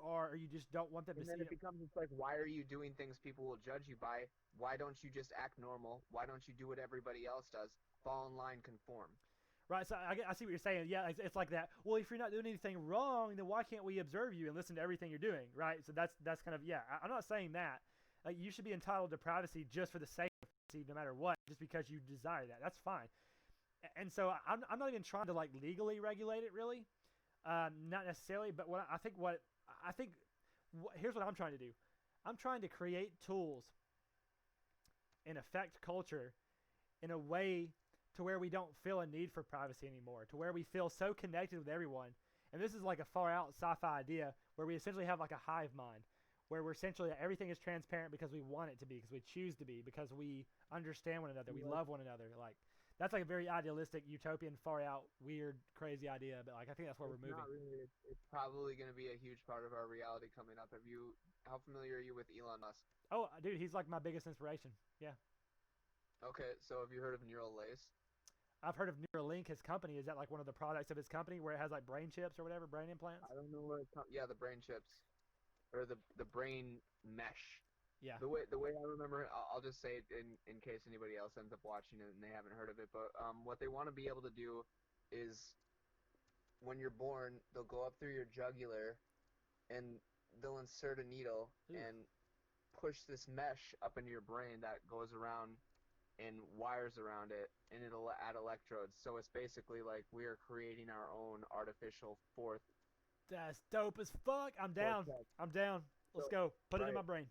A: or you just don't want them to see.
B: And then it becomes, it's like, why are you doing things people will judge you by? Why don't you just act normal? Why don't you do what everybody else does? Fall in line, conform.
A: Right, so I see what you're saying. Yeah, it's like that. Well, if you're not doing anything wrong, then why can't we observe you and listen to everything you're doing? Right. So that's kind of, yeah. I'm not saying that. Like, you should be entitled to privacy just for the sake of privacy, no matter what, just because you desire that. That's fine. And so I'm not even trying to like legally regulate it, really. Not necessarily, but here's what I'm trying to do. I'm trying to create tools and affect culture in a way to where we don't feel a need for privacy anymore, to where we feel so connected with everyone. And this is like a far out sci-fi idea where we essentially have like a hive mind, where we're essentially everything is transparent because we want it to be, because we choose to be, because we understand one another, we love one another. Like, that's like a very idealistic, utopian, far out, weird, crazy idea, but like I think that's where we're moving.
B: Not really. It's probably going to be a huge part of our reality coming up. How familiar are you with Elon Musk?
A: Oh, dude, he's like my biggest inspiration. Yeah.
B: Okay, so have you heard of Neuralink?
A: I've heard of Neuralink, his company. Is that like one of the products of his company where it has like brain chips or whatever, brain implants?
B: I don't know where it's yeah, the brain chips, or the brain mesh.
A: Yeah.
B: The way I remember, I'll just say it in case anybody else ends up watching it and they haven't heard of it. But what they want to be able to do is, when you're born, they'll go up through your jugular, and they'll insert a needle and push this mesh up into your brain that goes around and wires around it, and it'll add electrodes. So it's basically like we are creating our own artificial fourth.
A: That's dope as fuck. I'm down. I'm down. Let's go. Put it in my brain.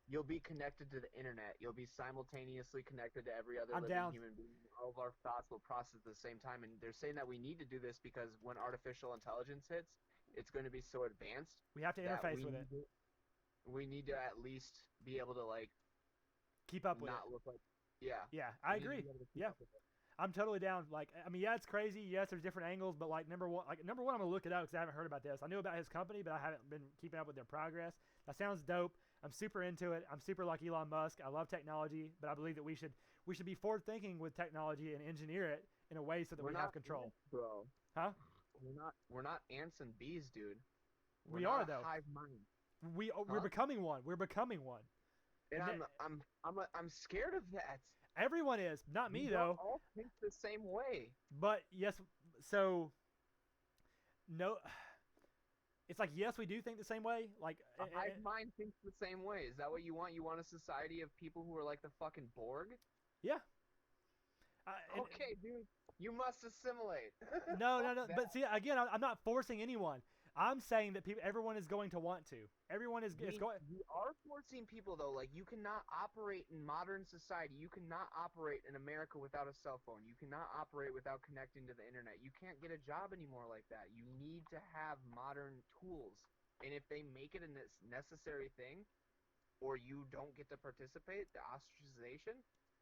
B: You'll be connected to the internet. You'll be simultaneously connected to every other living human being. All of our thoughts will process at the same time. And they're saying that we need to do this because when artificial intelligence hits, it's going to be so advanced.
A: We have to interface with it.
B: We need to at least be able to like
A: keep up with
B: not
A: it.
B: Look like. Yeah.
A: Yeah, I agree. Yeah. I'm totally down. Like, I mean, yeah, it's crazy. Yes, there's different angles, but like number one, I'm gonna look it up because I haven't heard about this. I knew about his company, but I haven't been keeping up with their progress. That sounds dope. I'm super into it. I'm super like Elon Musk. I love technology, but I believe that we should be forward thinking with technology and engineer it in a way so that we have control.
B: Ants, bro.
A: Huh?
B: We're not ants and bees, dude.
A: We are though.
B: Hive mind.
A: We're becoming one. We're becoming one.
B: And
A: Ne-
B: I'm scared of that.
A: Everyone is, not
B: We
A: me
B: don't
A: though.
B: all think the same way.
A: But yes, so no, it's like yes, we do think the same way. Like,
B: A hive mind thinks the same way. Is that what you want? You want a society of people who are like the fucking Borg?
A: yeah.
B: Okay, dude, you must assimilate.
A: No, no,
B: Fuck
A: no.
B: that.
A: But see, again, I'm not forcing anyone. I'm saying that everyone is going to want to. Everyone is going.
B: We are forcing people though. Like you cannot operate in modern society. You cannot operate in America without a cell phone. You cannot operate without connecting to the internet. You can't get a job anymore like that. You need to have modern tools. And if they make it a necessary thing, or you don't get to participate, the ostracization,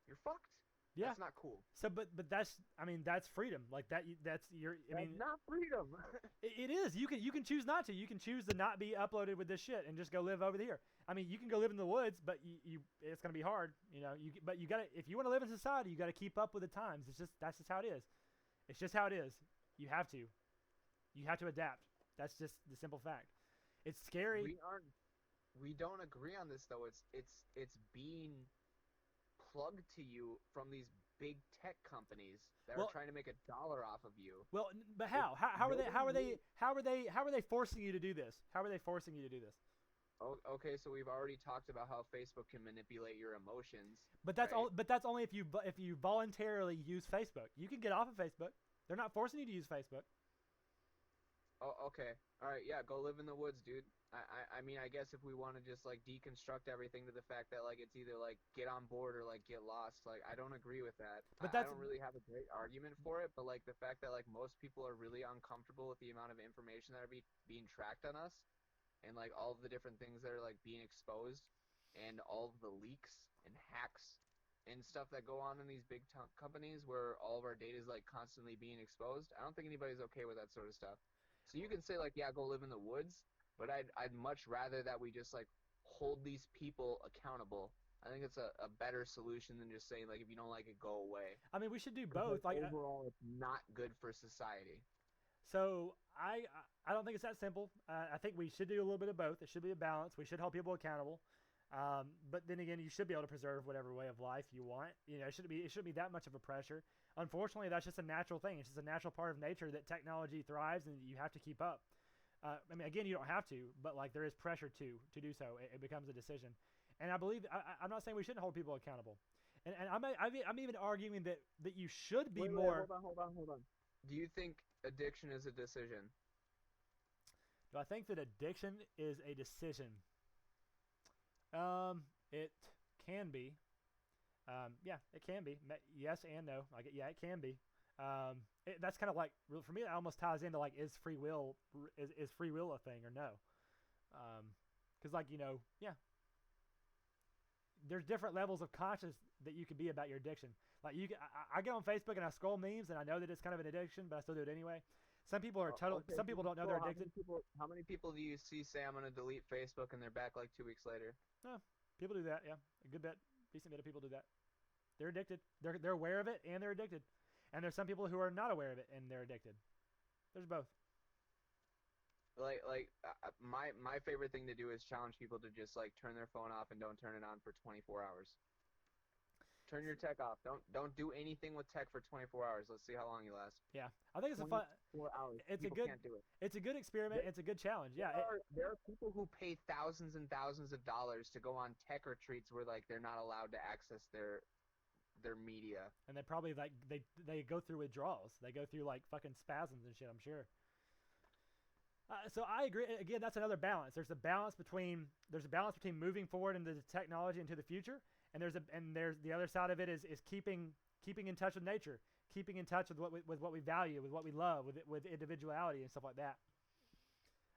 B: you're fucked.
A: Yeah.
B: That's not cool.
A: So, but that's, I mean, that's freedom. Like that, that's your. I mean,
B: That's not freedom.
A: it is. You can choose not to. You can choose to not be uploaded with this shit and just go live over here. I mean, you can go live in the woods, but it's gonna be hard. You know, but you gotta, if you want to live in society, you gotta keep up with the times. That's just how it is. It's just how it is. You have to. You have to adapt. That's just the simple fact. It's scary.
B: We don't agree on this though. It's being plugged to you from these big tech companies that are trying to make $1 off of you.
A: Well, but how? How are they forcing you to do this? How are they forcing you to do this?
B: Oh, okay, so we've already talked about how Facebook can manipulate your emotions.
A: But that's
B: right?
A: but that's only if you voluntarily use Facebook. You can get off of Facebook. They're not forcing you to use Facebook.
B: Oh, okay. All right, yeah, go live in the woods, dude. I mean, I guess if we want to just like deconstruct everything to the fact that like it's either like get on board or like get lost, like I don't agree with that.
A: But
B: I don't really have a great argument for it, but like the fact that like most people are really uncomfortable with the amount of information that are being tracked on us, and like all of the different things that are like being exposed, and all of the leaks and hacks and stuff that go on in these big companies where all of our data is like constantly being exposed. I don't think anybody's okay with that sort of stuff. So you can say like, yeah, go live in the woods, but I'd much rather that we just like hold these people accountable. I think it's a better solution than just saying like, if you don't like it, go away.
A: I mean, we should do both. Like
B: overall, it's not good for society.
A: So I don't think it's that simple. I think we should do a little bit of both. It should be a balance. We should hold people accountable. But then again, you should be able to preserve whatever way of life you want. You know, it shouldn't be that much of a pressure. Unfortunately, that's just a natural thing. It's just a natural part of nature that technology thrives, and you have to keep up. I mean, again, you don't have to, but like there is pressure to do so. It becomes a decision, and I believe I'm not saying we shouldn't hold people accountable, and I'm even arguing that you should be more.
B: Hold on. Do you think addiction is a decision?
A: Do I think that addiction is a decision? It can be. Yeah, it can be. Yes and no. Like, yeah, it can be. That's kind of like, for me, it almost ties into like, is free will a thing or no? Because like, you know, yeah, there's different levels of conscious that you can be about your addiction. Like I get on Facebook and I scroll memes and I know that it's kind of an addiction, but I still do it anyway. Some people are some people don't know they're addicted.
B: How many people do you see say I'm going to delete Facebook and they're back like 2 weeks later?
A: People do that, yeah. A good bit, decent bit of people do that. They're addicted. They're aware of it and they're addicted. And there's some people who are not aware of it and they're addicted. There's both.
B: My favorite thing to do is challenge people to just like turn their phone off and don't turn it on for 24 hours. Turn your tech off. Don't do anything with tech for 24 hours. Let's see how long you last.
A: Yeah, I think it's a fun.
B: 4 hours.
A: It's
B: people can't do it.
A: It's a good experiment. It's a good challenge. Yeah.
B: There are people who pay thousands and thousands of dollars to go on tech retreats where like they're not allowed to access their media.
A: And they probably like they go through withdrawals. They go through like fucking spasms and shit, I'm sure. So I agree. Again, that's another balance. There's a balance between moving forward into the technology into the future, and there's the other side of it is keeping in touch with nature, keeping in touch with what we value, with what we love, with individuality and stuff like that.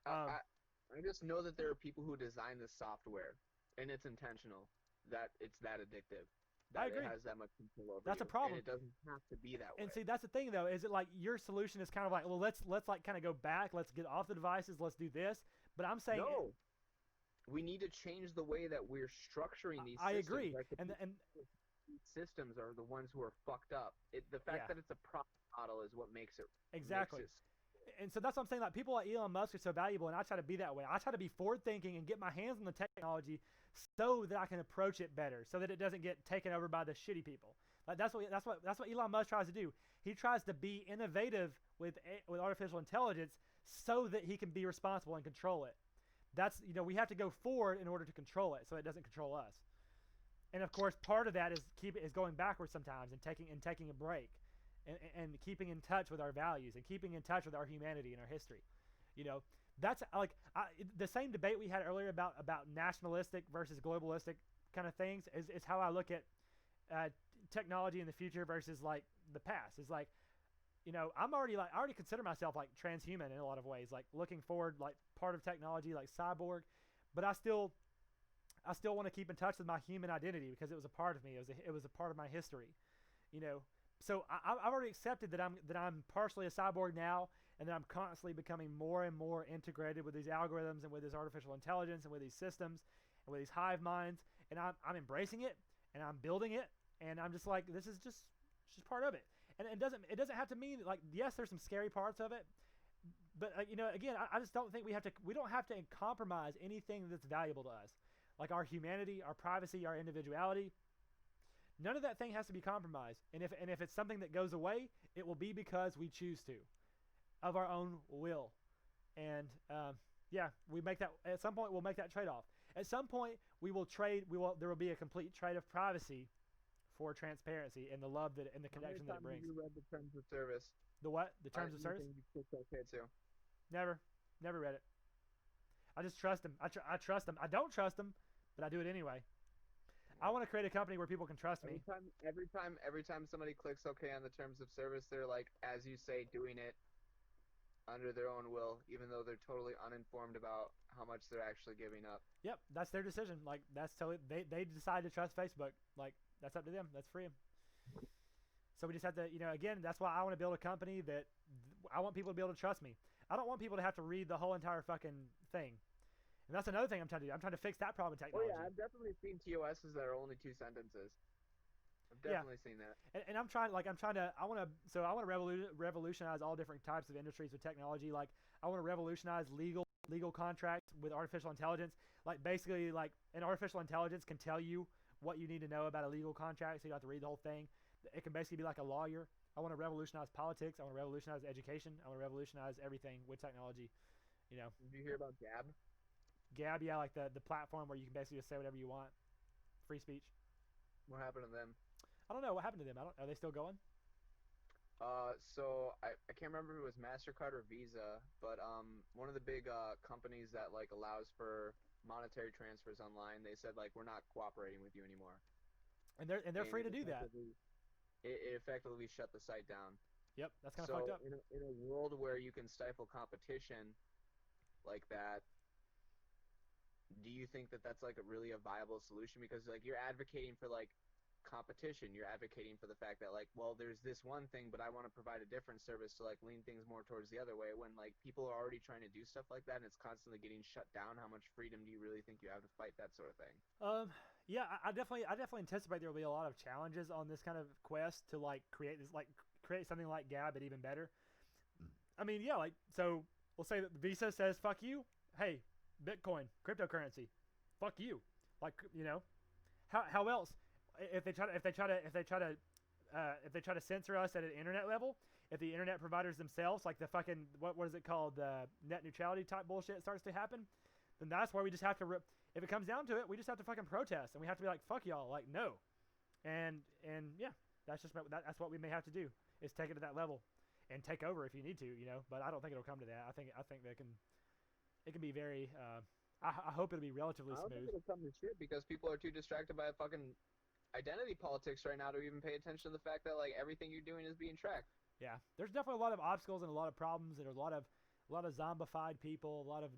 B: I just know that there are people who design this software, and it's intentional, that it's that addictive. That
A: I agree.
B: It has that much control over
A: That's
B: you,
A: a problem.
B: and it doesn't have to be that way.
A: And see, that's the thing, though. Is it like your solution is kind of like, well, let's like kind of go back. Let's get off the devices. Let's do this. But I'm saying
B: no. We need to change the way that we're structuring these systems.
A: I agree.
B: Like
A: and
B: these systems are the ones who are fucked up. The fact that it's a profit model is what makes it.
A: Exactly. And so that's what I'm saying. Like people like Elon Musk are so valuable, and I try to be that way. I try to be forward thinking and get my hands on the technology so that I can approach it better, so that it doesn't get taken over by the shitty people. Like that's what Elon Musk tries to do. He tries to be innovative with artificial intelligence so that he can be responsible and control it. That's, you know, we have to go forward in order to control it, so it doesn't control us. And of course, part of that is going backwards sometimes and taking a break, and keeping in touch with our values and keeping in touch with our humanity and our history. You know, that's like the same debate we had earlier about nationalistic versus globalistic kind of things is how I look at technology in the future versus like the past. Is like, you know, I already consider myself like transhuman in a lot of ways, like looking forward, like part of technology, like cyborg, but I still want to keep in touch with my human identity because it was a part of me. It was a part of my history, you know. So I've already accepted that I'm partially a cyborg now, and that I'm constantly becoming more and more integrated with these algorithms and with this artificial intelligence and with these systems and with these hive minds, and I'm embracing it and I'm building it, and I'm just like, this is just part of it. And it doesn't have to mean like, yes, there's some scary parts of it, but you know, again, I just don't think we don't have to compromise anything that's valuable to us, like our humanity, our privacy, our individuality. None of that thing has to be compromised. And if it's something that goes away, it will be because we choose to, of our own will. And yeah, we make that at some point. We'll make that trade-off. At some point, we will trade. There will be a complete trade of privacy for transparency and the love and the connection that it brings.
B: You read the terms of service?
A: The what? The terms of service?
B: Okay too.
A: Never read it. I just trust them. I trust them. I don't trust them, but I do it anyway. I want to create a company where people can trust me.
B: Every time somebody clicks OK on the terms of service, they're like, as you say, doing it under their own will, even though they're totally uninformed about how much they're actually giving up.
A: Yep, that's their decision. Like, that's totally, they decide to trust Facebook. Like, that's up to them. That's freedom. So we just have to, you know, again, that's why I want to build a company that I want people to be able to trust me. I don't want people to have to read the whole entire fucking thing. And that's another thing I'm trying to do. I'm trying to fix that problem in technology.
B: Oh yeah, I've definitely seen TOSs that are only 2 sentences. I've definitely seen that.
A: And I want to revolutionize all different types of industries with technology. Like, I want to revolutionize legal contracts with artificial intelligence. Like, basically, like, an artificial intelligence can tell you what you need to know about a legal contract, so you don't have to read the whole thing. It can basically be like a lawyer. I want to revolutionize politics. I want to revolutionize education. I want to revolutionize everything with technology. You know.
B: Did you hear about Gab?
A: Gab, yeah, like the platform where you can basically just say whatever you want. Free speech.
B: What happened to them?
A: I don't know. What happened to them? Are they still going?
B: So I can't remember if it was MasterCard or Visa, but one of the big companies that like allows for monetary transfers online, they said like, we're not cooperating with you anymore.
A: And they're free to do that.
B: It effectively shut the site down.
A: Yep, that's kind of fucked up.
B: In a world where you can stifle competition like that, do you think that that's like a viable solution? Because like, you're advocating for like competition, you're advocating for the fact that like, well, there's this one thing, but I want to provide a different service to like lean things more towards the other way, when like people are already trying to do stuff like that and it's constantly getting shut down. How much freedom do you really think you have to fight that sort of thing?
A: Yeah, I definitely anticipate there will be a lot of challenges on this kind of quest to like create something like Gab, but even better. I mean, yeah, like, so we'll say that Visa says fuck you. Hey, Bitcoin, cryptocurrency, fuck you. Like, you know, how else? If they try to censor us at an internet level, if the internet providers themselves, like the fucking what is it called, net neutrality type bullshit starts to happen, then that's where we just have to. If it comes down to it, we just have to fucking protest, and we have to be like, fuck y'all, like, no, and yeah, that's what we may have to do, is take it to that level, and take over if you need to, you know. But I don't think it'll come to that. I think it can be very. I hope it'll be relatively smooth.
B: I don't think it'll come to shit because people are too distracted by fucking identity politics right now to even pay attention to the fact that like everything you're doing is being tracked.
A: Yeah, there's definitely a lot of obstacles and a lot of problems, and there's a lot of zombified people, a lot of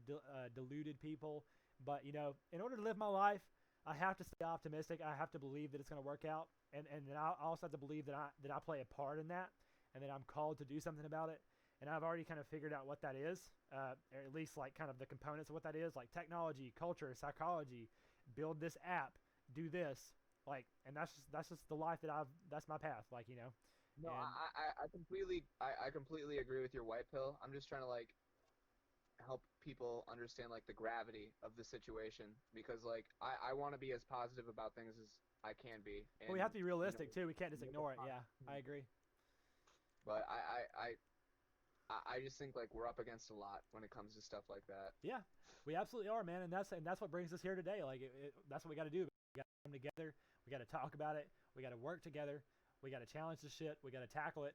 A: deluded people. But you know, in order to live my life, I have to stay optimistic. I have to believe that it's going to work out, and then I also have to believe that I play a part in that, and that I'm called to do something about it. And I've already kind of figured out what that is, or at least like kind of the components of what that is, like technology, culture, psychology, build this app, do this, like, and that's just the life that's my path, like, you know.
B: No,
A: And
B: I completely agree with your white pill. I'm just trying to like help people understand like the gravity of the situation because like I want to be as positive about things as I can be,
A: but
B: and
A: we have to be
B: you know
A: realistic too. We can't just
B: make a
A: ignore it. Yeah, I
B: positive.
A: agree.
B: But I just think like we're up against a lot when it comes to stuff like that.
A: Yeah, we absolutely are, man. And that's what brings us here today. Like that's what we got to do. We got to come together. We got to talk about it. We got to work together. We got to challenge the shit. We got to tackle it.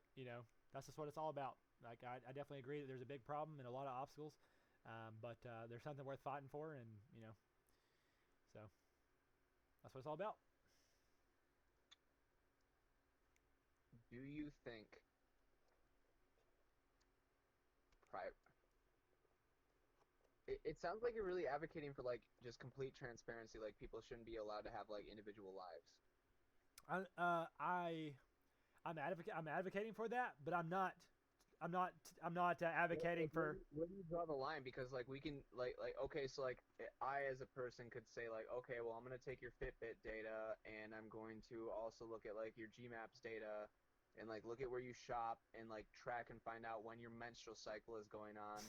A: That's just what it's all about. Like I definitely agree that there's a big problem and a lot of obstacles, but there's something worth fighting for, and so that's what it's all about.
B: Do you think pri- it sounds like you're really advocating for like just complete transparency, like people shouldn't be allowed to have like individual lives.
A: I I'm advocating for that, but I'm not advocating for.
B: Where do you draw the line? Because like we can like okay, so like I as a person could say like okay, well I'm gonna take your Fitbit data and I'm going to also look at like your GMAPS data and like look at where you shop and like track and find out when your menstrual cycle is going on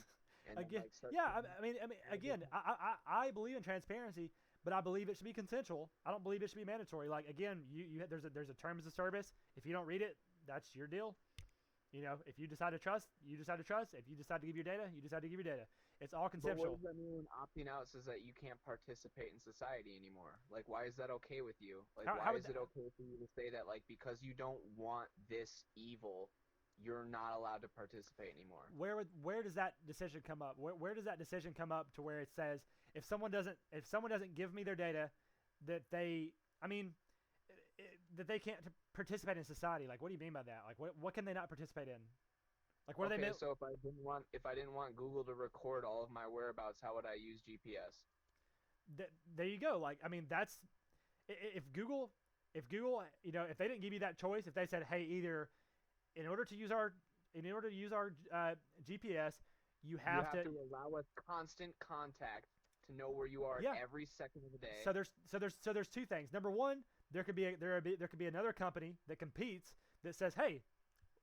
B: and then
A: Again,
B: like start
A: yeah.
B: putting
A: I mean,
B: all
A: again,
B: different.
A: I believe in transparency, but I believe it should be consensual. I don't believe it should be mandatory. Like again, there's a terms of service. If you don't read it, that's your deal. If you decide to trust, you decide to trust. If you decide to give your data, you decide to give your data. It's all
B: But what
A: conceptual.
B: does that mean when opting out says that you can't participate in society anymore? Like, why is that okay with you? Like,
A: How
B: why
A: would
B: is it okay for you to say that, like, because you don't want this evil, you're not allowed to participate anymore?
A: where does that decision come up? Where does that decision come up to where it says if someone doesn't give me their data, that they I mean that they can't participate in society? Like, what do you mean by that? Like, what can they not participate in? Like, what do they
B: Okay,
A: mean?
B: so if I didn't want Google to record all of my whereabouts, how would I use GPS?
A: There you go. Like, I mean, that's if Google if they didn't give you that choice, if they said, hey, either in order to use our GPS, you
B: You
A: have
B: have
A: to.
B: to allow us constant contact to know where you are
A: Yeah.
B: every second of the day.
A: So there's two things. Number one, there could be another company that competes that says, hey,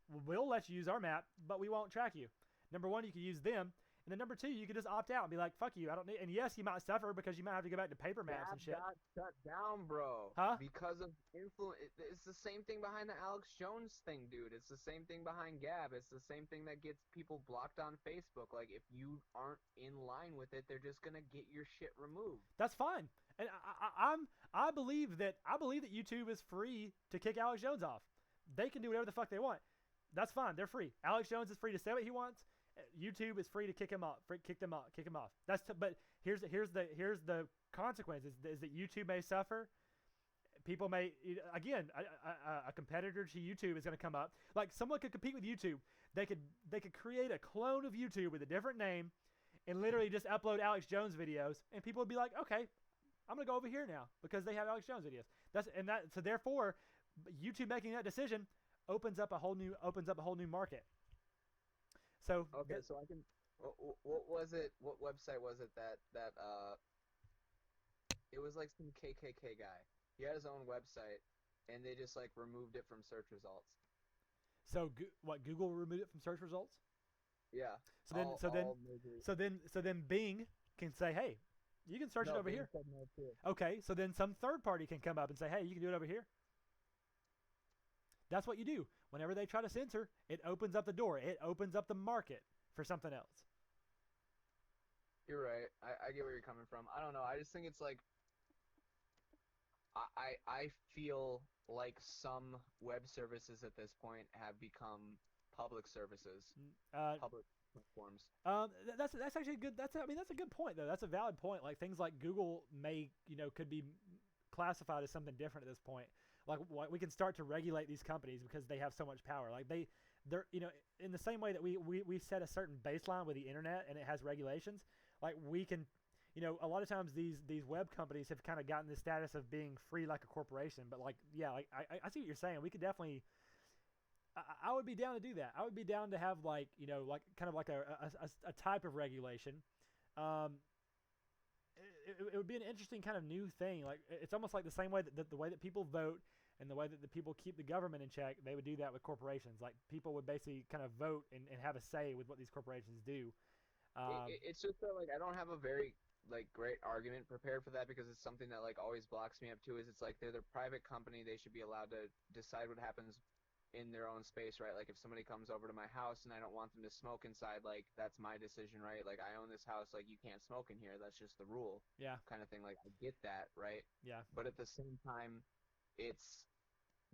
A: we'll let you use our map, but we won't track you. Number one, you could use them. And then number two, you could just opt out and be like, fuck you, I don't need. And yes, you might suffer because you might have to go back to paper maps
B: That
A: and shit.
B: got shut down, bro.
A: Huh?
B: Because of influence. It's the same thing behind the Alex Jones thing, dude. It's the same thing behind Gab. It's the same thing that gets people blocked on Facebook. Like, if you aren't in line with it, they're just gonna get your shit removed.
A: That's fine. And I believe that YouTube is free to kick Alex Jones off. They can do whatever the fuck they want. That's fine. They're free. Alex Jones is free to say what he wants. YouTube is free to kick him off. Kick him off. But here's the consequence is that YouTube may suffer. People may again a competitor to YouTube is going to come up. Like someone could compete with YouTube. They could create a clone of YouTube with a different name and literally just upload Alex Jones videos, and people would be like, okay, I'm gonna go over here now because they have Alex Jones videos. So therefore, YouTube making that decision opens up a whole new market. So
B: Okay, so I can. What was it? What website was it that it was like some KKK guy. He had his own website, and they just like removed it from search results.
A: what Google removed it from search results.
B: Yeah,
A: So then so then
B: all major.
A: so then Bing can say, hey, you can search it
B: No,
A: over
B: Bing
A: here.
B: said no too.
A: Okay, so then some third party can come up and say, hey, you can do it over here. That's what you do. Whenever they try to censor, it opens up the door. It opens up the market for something else.
B: You're right. I get where you're coming from. I don't know. I just think it's like I feel like some web services at this point have become public services,
A: Uh,
B: public platforms.
A: that's actually good. That's a good point though. That's a valid point. Like things like Google could be classified as something different at this point. Like we can start to regulate these companies because they have so much power. Like they're in the same way that we set a certain baseline with the internet and it has regulations. Like we can. A lot of times these web companies have kind of gotten the status of being free like a corporation, but like, yeah, like I see what you're saying. We could definitely, I would be down to do that. I would be down to have like like kind of like a type of regulation. Um, it would be an interesting kind of new thing. Like it's almost like the same way that the way that people vote and the way that the people keep the government in check, they would do that with corporations. Like people would basically kind of vote and have a say with what these corporations do.
B: It's just that like I don't have a very like great argument prepared for that because it's something that like always blocks me up too. Is it's like they're a private company, they should be allowed to decide what happens in their own space, right? Like if somebody comes over to my house and I don't want them to smoke inside, like that's my decision, right? Like I own this house, like you can't smoke in here. That's just the rule,
A: Yeah,
B: kind of thing. Like I get that, right?
A: yeah,
B: But at the same time, it's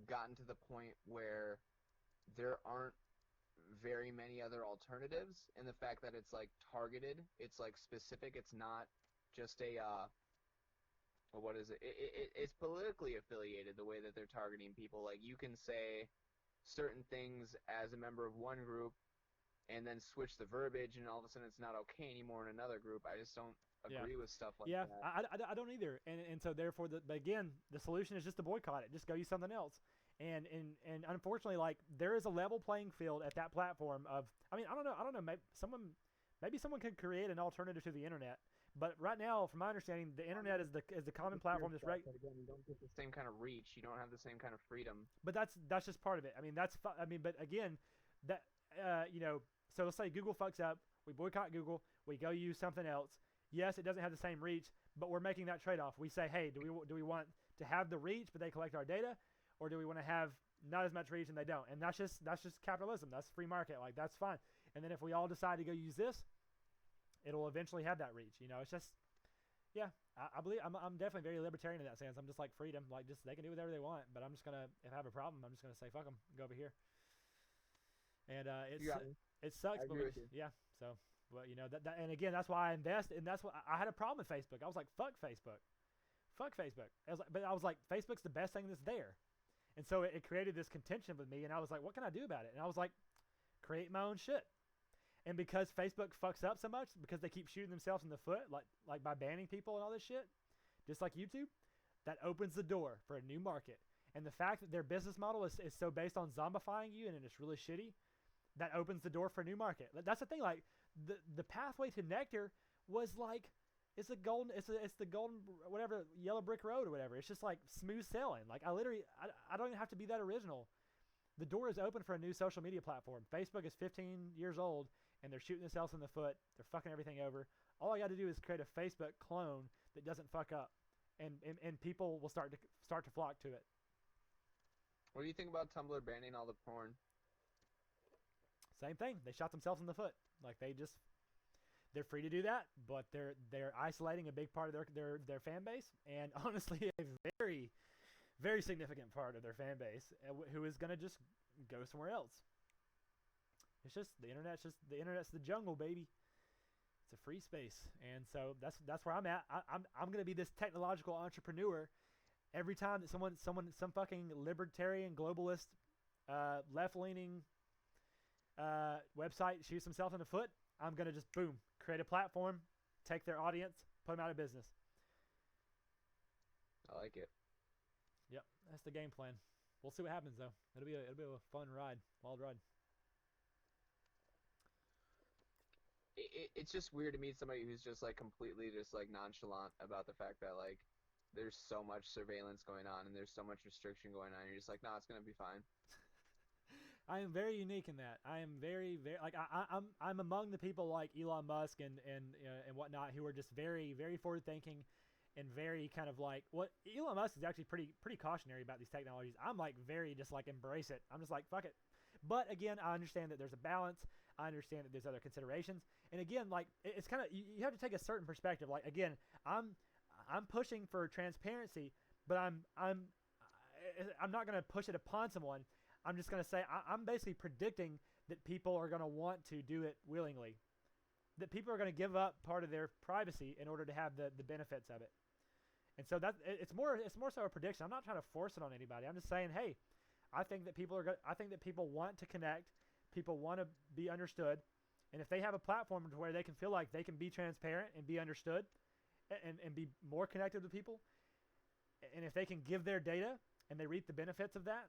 B: gotten to the point where there aren't very many other alternatives, and the fact that it's like targeted, it's like specific, it's not just a what is it's politically affiliated the way that they're targeting people. Like you can say certain things as a member of one group and then switch the verbiage and all of a sudden it's not okay anymore in another group. I just don't agree with stuff like
A: yeah.
B: that.
A: I don't either, and so therefore, but again, the solution is just to boycott it. Just go use something else. And unfortunately, like there is a level playing field at that platform of. I mean, I don't know. Maybe someone could create an alternative to the internet. But right now, from my understanding, the internet is the common platform that's right.
B: Again, you don't get the same kind of reach. You don't have the same kind of freedom.
A: But that's just part of it. I mean, but again, that so let's say Google fucks up. We boycott Google. We go use something else. Yes, it doesn't have the same reach, but we're making that trade-off. We say, hey, do we want to have the reach, but they collect our data, or do we want to have not as much reach and they don't? And that's just capitalism. That's free market. Like that's fine. And then if we all decide to go use this, it'll eventually have that reach. It's just, yeah. I believe I'm definitely very libertarian in that sense. I'm just like freedom. Like just they can do whatever they want, but I'm just gonna if I have a problem, I'm just gonna say fuck them, go over here. And it sucks, but yeah. So. Well, that, and again, that's why I invest, and that's what I had a problem with Facebook. I was like, "Fuck Facebook." But I was like, "Facebook's the best thing that's there," and so it created this contention with me. And I was like, "What can I do about it?" And I was like, "Create my own shit." And because Facebook fucks up so much, because they keep shooting themselves in the foot, like by banning people and all this shit, just like YouTube, that opens the door for a new market. And the fact that their business model is so based on zombifying you, and it's really shitty, that opens the door for a new market. That's the thing. Like the pathway to nectar was like it's the golden whatever yellow brick road or whatever. It's just like smooth sailing. Like I don't even have to be that original. The door is open for a new social media platform. Facebook is 15 years old and they're shooting themselves in the foot. They're fucking everything over. All I got to do is create a Facebook clone that doesn't fuck up, and people will start to flock to it.
B: What do you think about Tumblr banning all the porn?
A: Same thing. They shot themselves in the foot. Like they're free to do that, but they're isolating a big part of their fan base, and honestly, a very, very significant part of their fan base who is gonna just go somewhere else. It's just the internet's the jungle, baby. It's a free space, and so that's where I'm at. I'm gonna be this technological entrepreneur. Every time that some fucking libertarian globalist, left-leaning website shoots himself in the foot, I'm gonna just boom, create a platform, take their audience, put them out of business.
B: I like it.
A: Yep, that's the game plan. We'll see what happens though. It'll be a fun ride, wild ride.
B: It's just weird to meet somebody who's just like completely just like nonchalant about the fact that like there's so much surveillance going on and there's so much restriction going on. And you're just like, nah, it's gonna be fine.
A: I am very unique in that. I am very, very like I'm among the people like Elon Musk and whatnot who are just very, very forward thinking and very kind of like what Elon Musk is actually pretty cautionary about these technologies. I'm like very just like embrace it. I'm just like fuck it. But again, I understand that there's a balance. I understand that there's other considerations. And again, like it's kind of you have to take a certain perspective. Like again, I'm pushing for transparency, but I'm not going to push it upon someone. I'm just going to say I'm basically predicting that people are going to want to do it willingly, that people are going to give up part of their privacy in order to have the benefits of it. And so that it's more so a prediction. I'm not trying to force it on anybody. I'm just saying, hey, I think that people want to connect, people want to be understood, and if they have a platform to where they can feel like they can be transparent and be understood, and be more connected with people, and if they can give their data and they reap the benefits of that,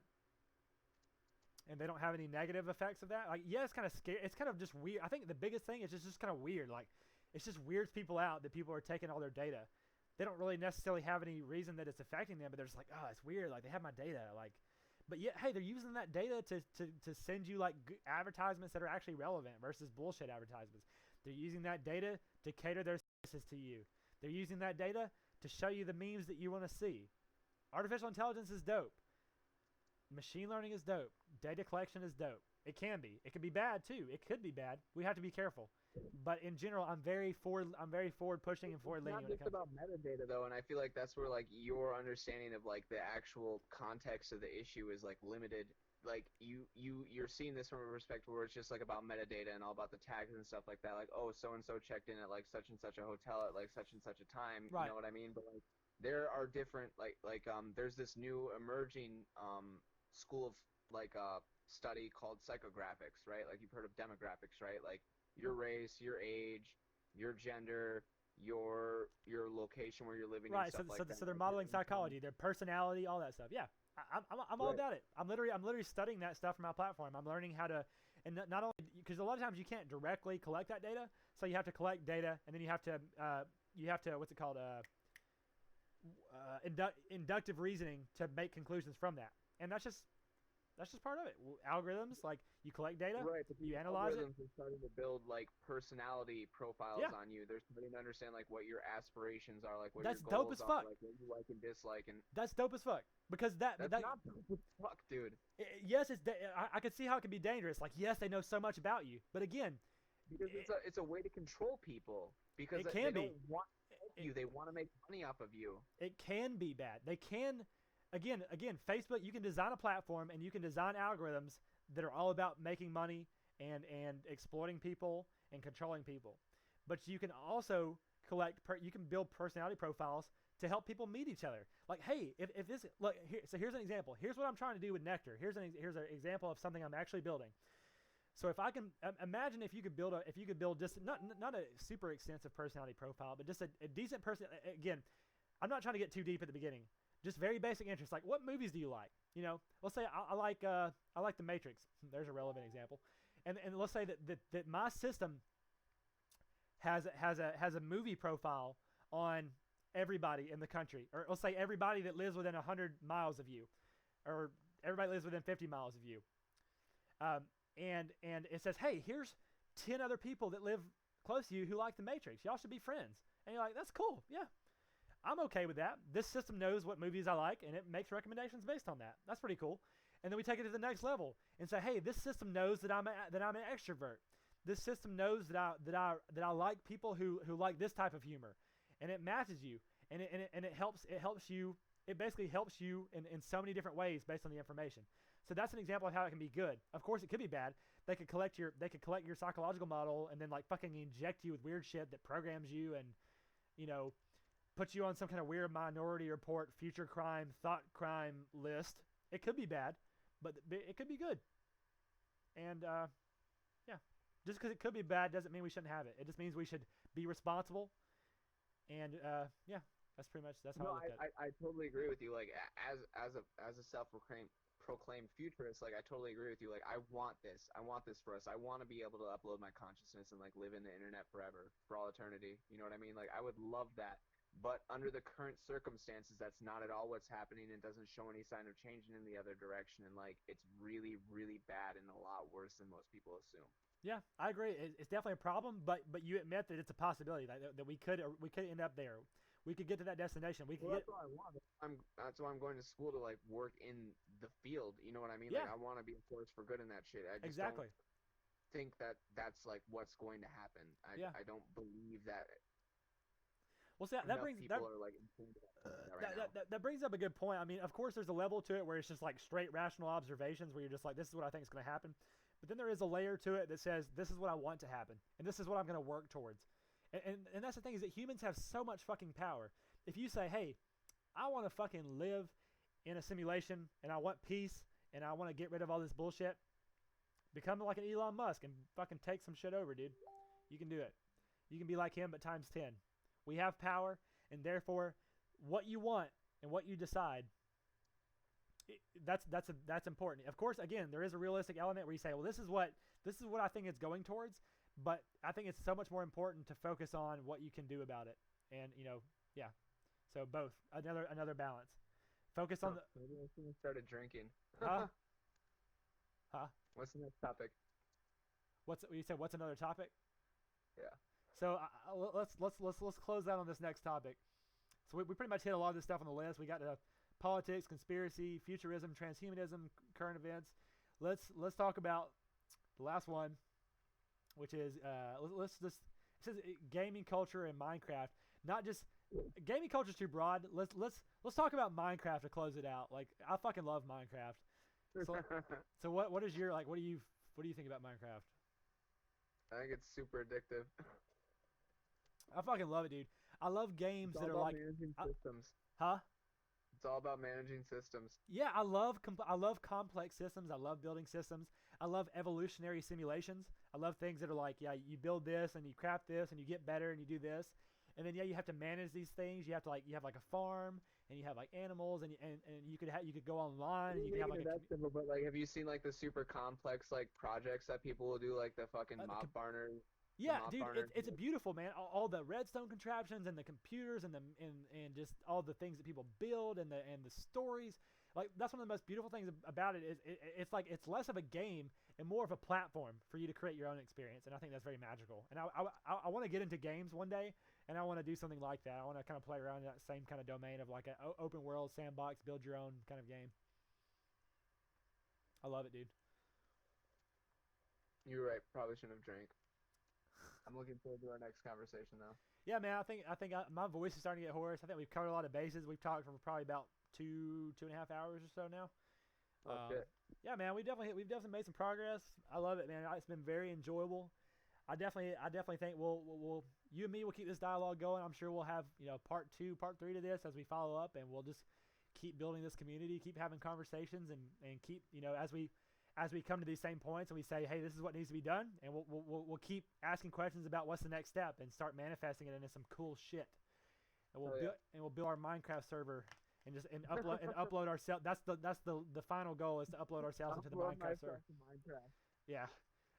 A: and they don't have any negative effects of that, like yeah, it's kind of scary. It's kind of just weird. I think the biggest thing is just kind of weird. Like it just weirds people out that people are taking all their data. they don't really necessarily have any reason that it's affecting them, but they're just like, oh, it's weird. Like they have my data. Like, but yet, hey, they're using that data to send you like advertisements that are actually relevant versus bullshit advertisements. They're using that data to cater their services to you. They're using that data to show you the memes that you want to see. Artificial intelligence is dope. Machine learning is dope. Data collection is dope. It can be. It can be bad too. It could be bad. We have to be careful. But in general, I'm very forward pushing and forward leaning.
B: It's not just about metadata though, and I feel like that's where like your understanding of like the actual context of the issue is like limited. Like you're seeing this from a perspective where it's just like about metadata and all about the tags and stuff like that. Like, oh, so and so checked in at like such and such a hotel at like such and such a time.
A: Right.
B: You know what I mean? But like there are different there's this new emerging school of like study called psychographics, right? Like you've heard of demographics, right? Like your race, your age, your gender, your location where you're living.
A: Right.
B: And stuff like that.
A: So they're modeling psychology, their personality, all that stuff. Yeah. I'm all about it. I'm literally studying that stuff from my platform. I'm learning how to, and not only because a lot of times you can't directly collect that data, so you have to collect data, and then you have to what's it called, inductive reasoning to make conclusions from that, and that's just part of it. Algorithms, like you collect data,
B: right, but
A: you analyze it.
B: Algorithms are starting to build like personality profiles on you. They're starting to understand like what your aspirations are, like what
A: that's
B: your goals
A: dope as
B: are,
A: fuck.
B: like what you like and dislike, and
A: that's dope as fuck because that's
B: not dope as fuck, dude.
A: Yes, I can see how it can be dangerous. Like, yes, they know so much about you, but again,
B: because it's a way to control people. Because
A: it can
B: they
A: be.
B: don't want to help you. They want to make money off of you.
A: It can be bad. They can. Again, Facebook, you can design a platform and you can design algorithms that are all about making money and exploiting people and controlling people. But you can also you can build personality profiles to help people meet each other. Like, hey, if this, look, here's an example. Here's what I'm trying to do with Nectar. Here's an example of something I'm actually building. So if I can imagine if you could build just not a super extensive personality profile, but just a decent person. Again, I'm not trying to get too deep at the beginning. Just very basic interests, like what movies do you like? You know, let's say I like The Matrix. There's a relevant example, and let's say that my system has a movie profile on everybody in the country, or let's say everybody that lives within 100 miles of you, or everybody lives within 50 miles of you, and it says, hey, here's 10 other people that live close to you who like The Matrix. Y'all should be friends, and you're like, that's cool, yeah. I'm okay with that. This system knows what movies I like, and it makes recommendations based on that. That's pretty cool. And then we take it to the next level and say, hey, this system knows that I'm an extrovert. This system knows that I like people who like this type of humor, and it matches you, and it helps you. It basically helps you in so many different ways based on the information. So that's an example of how it can be good. Of course, it could be bad. They could collect your psychological model and then like fucking inject you with weird shit that programs you and, you know, put you on some kind of weird Minority Report, future crime, thought crime list. It could be bad, but it could be good. And yeah, just because it could be bad doesn't mean we shouldn't have it. It just means we should be responsible. And yeah, that's pretty much how I look at it.
B: I totally agree with you. Like as a self-proclaimed futurist, like I totally agree with you. Like I want this for us. I want to be able to upload my consciousness and like live in the internet forever, for all eternity. You know what I mean? Like I would love that. But under the current circumstances, that's not at all what's happening. It doesn't show any sign of changing in the other direction. And, like, it's really, really bad and a lot worse than most people assume.
A: Yeah, I agree. It's definitely a problem, but you admit that it's a possibility that we could end up there. We could get to that destination. That's
B: what I want. That's why I'm going to school to, like, work in the field. You know what I mean?
A: Yeah.
B: Like, I want to be a force for good in that shit. I just
A: don't
B: think that's, like, what's going to happen. I don't believe that.
A: Well, see, that brings up a good point. I mean, of course, there's a level to it where it's just like straight rational observations where you're just like, this is what I think is going to happen. But then there is a layer to it that says, this is what I want to happen, and this is what I'm going to work towards. And that's the thing, is that humans have so much fucking power. If you say, hey, I want to fucking live in a simulation, and I want peace, and I want to get rid of all this bullshit, become like an Elon Musk and fucking take some shit over, dude. You can do it. You can be like him, but times 10. We have power, and therefore, what you want and what you decide, that's important. Of course, again, there is a realistic element where you say, well, this is what I think it's going towards, but I think it's so much more important to focus on what you can do about it. And, you know, yeah. So both. Another balance. Focus on the
B: Maybe I shouldn't have started drinking.
A: huh? Huh?
B: What's the next topic?
A: What's you said? What's another topic?
B: Yeah.
A: So let's close out on this next topic. So we pretty much hit a lot of this stuff on the list. We got politics, conspiracy, futurism, transhumanism, current events. Let's talk about the last one, which is let's just it says gaming culture and Minecraft. Not just gaming culture is too broad. Let's talk about Minecraft to close it out. Like I fucking love Minecraft. So what is your like? What do you think about Minecraft?
B: I think it's super addictive.
A: I fucking love it, dude. I love games that are like
B: managing systems.
A: huh?
B: It's all about managing systems.
A: Yeah, I love complex systems. I love building systems. I love evolutionary simulations. I love things that are like, yeah, you build this and you craft this and you get better and you do this, and then yeah, you have to manage these things. You have to you have like a farm and you have like animals and you could go online and you can have like
B: that simple, but like, have you seen like the super complex like projects that people will do, like the fucking mop barners?
A: Yeah, dude, it's beautiful, man. All the redstone contraptions and the computers and and just all the things that people build and the stories. Like that's one of the most beautiful things about it is it's like it's less of a game and more of a platform for you to create your own experience, and I think that's very magical. And I want to get into games one day, and I want to do something like that. I want to kind of play around in that same kind of domain of like an open world sandbox, build your own kind of game. I love it, dude.
B: You were right. Probably shouldn't have drank. I'm looking forward to our next conversation, though.
A: Yeah, man. I think my voice is starting to get hoarse. I think we've covered a lot of bases. We've talked for probably about 2.5 hours or so now.
B: Shit.
A: Yeah, man. We've definitely made some progress. I love it, man. It's been very enjoyable. I definitely think we'll you and me will keep this dialogue going. I'm sure we'll have part 2, part 3 to this as we follow up, and we'll just keep building this community, keep having conversations, and keep as we come to these same points and we say, hey, this is what needs to be done, and we'll keep asking questions about what's the next step and start manifesting it into some cool shit. And we'll build our Minecraft server and upload ourselves. That's the final goal is to upload ourselves into the Minecraft server. Yeah.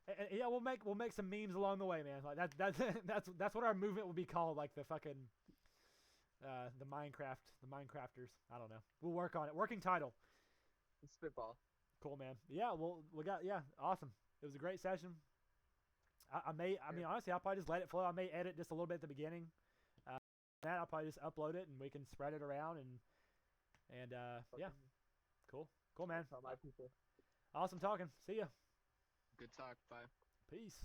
A: And yeah, we'll make some memes along the way, man. Like that's what our movement will be called, like the fucking the Minecrafters. I don't know. We'll work on it. Working title.
B: Spitball.
A: Cool, man. Yeah, awesome. It was a great session. I mean, honestly, I'll probably just let it flow. I may edit just a little bit at the beginning. That I'll probably just upload it and we can spread it around and yeah, cool, man.
B: Tell my people.
A: Awesome talking. See ya.
B: Good talk. Bye.
A: Peace.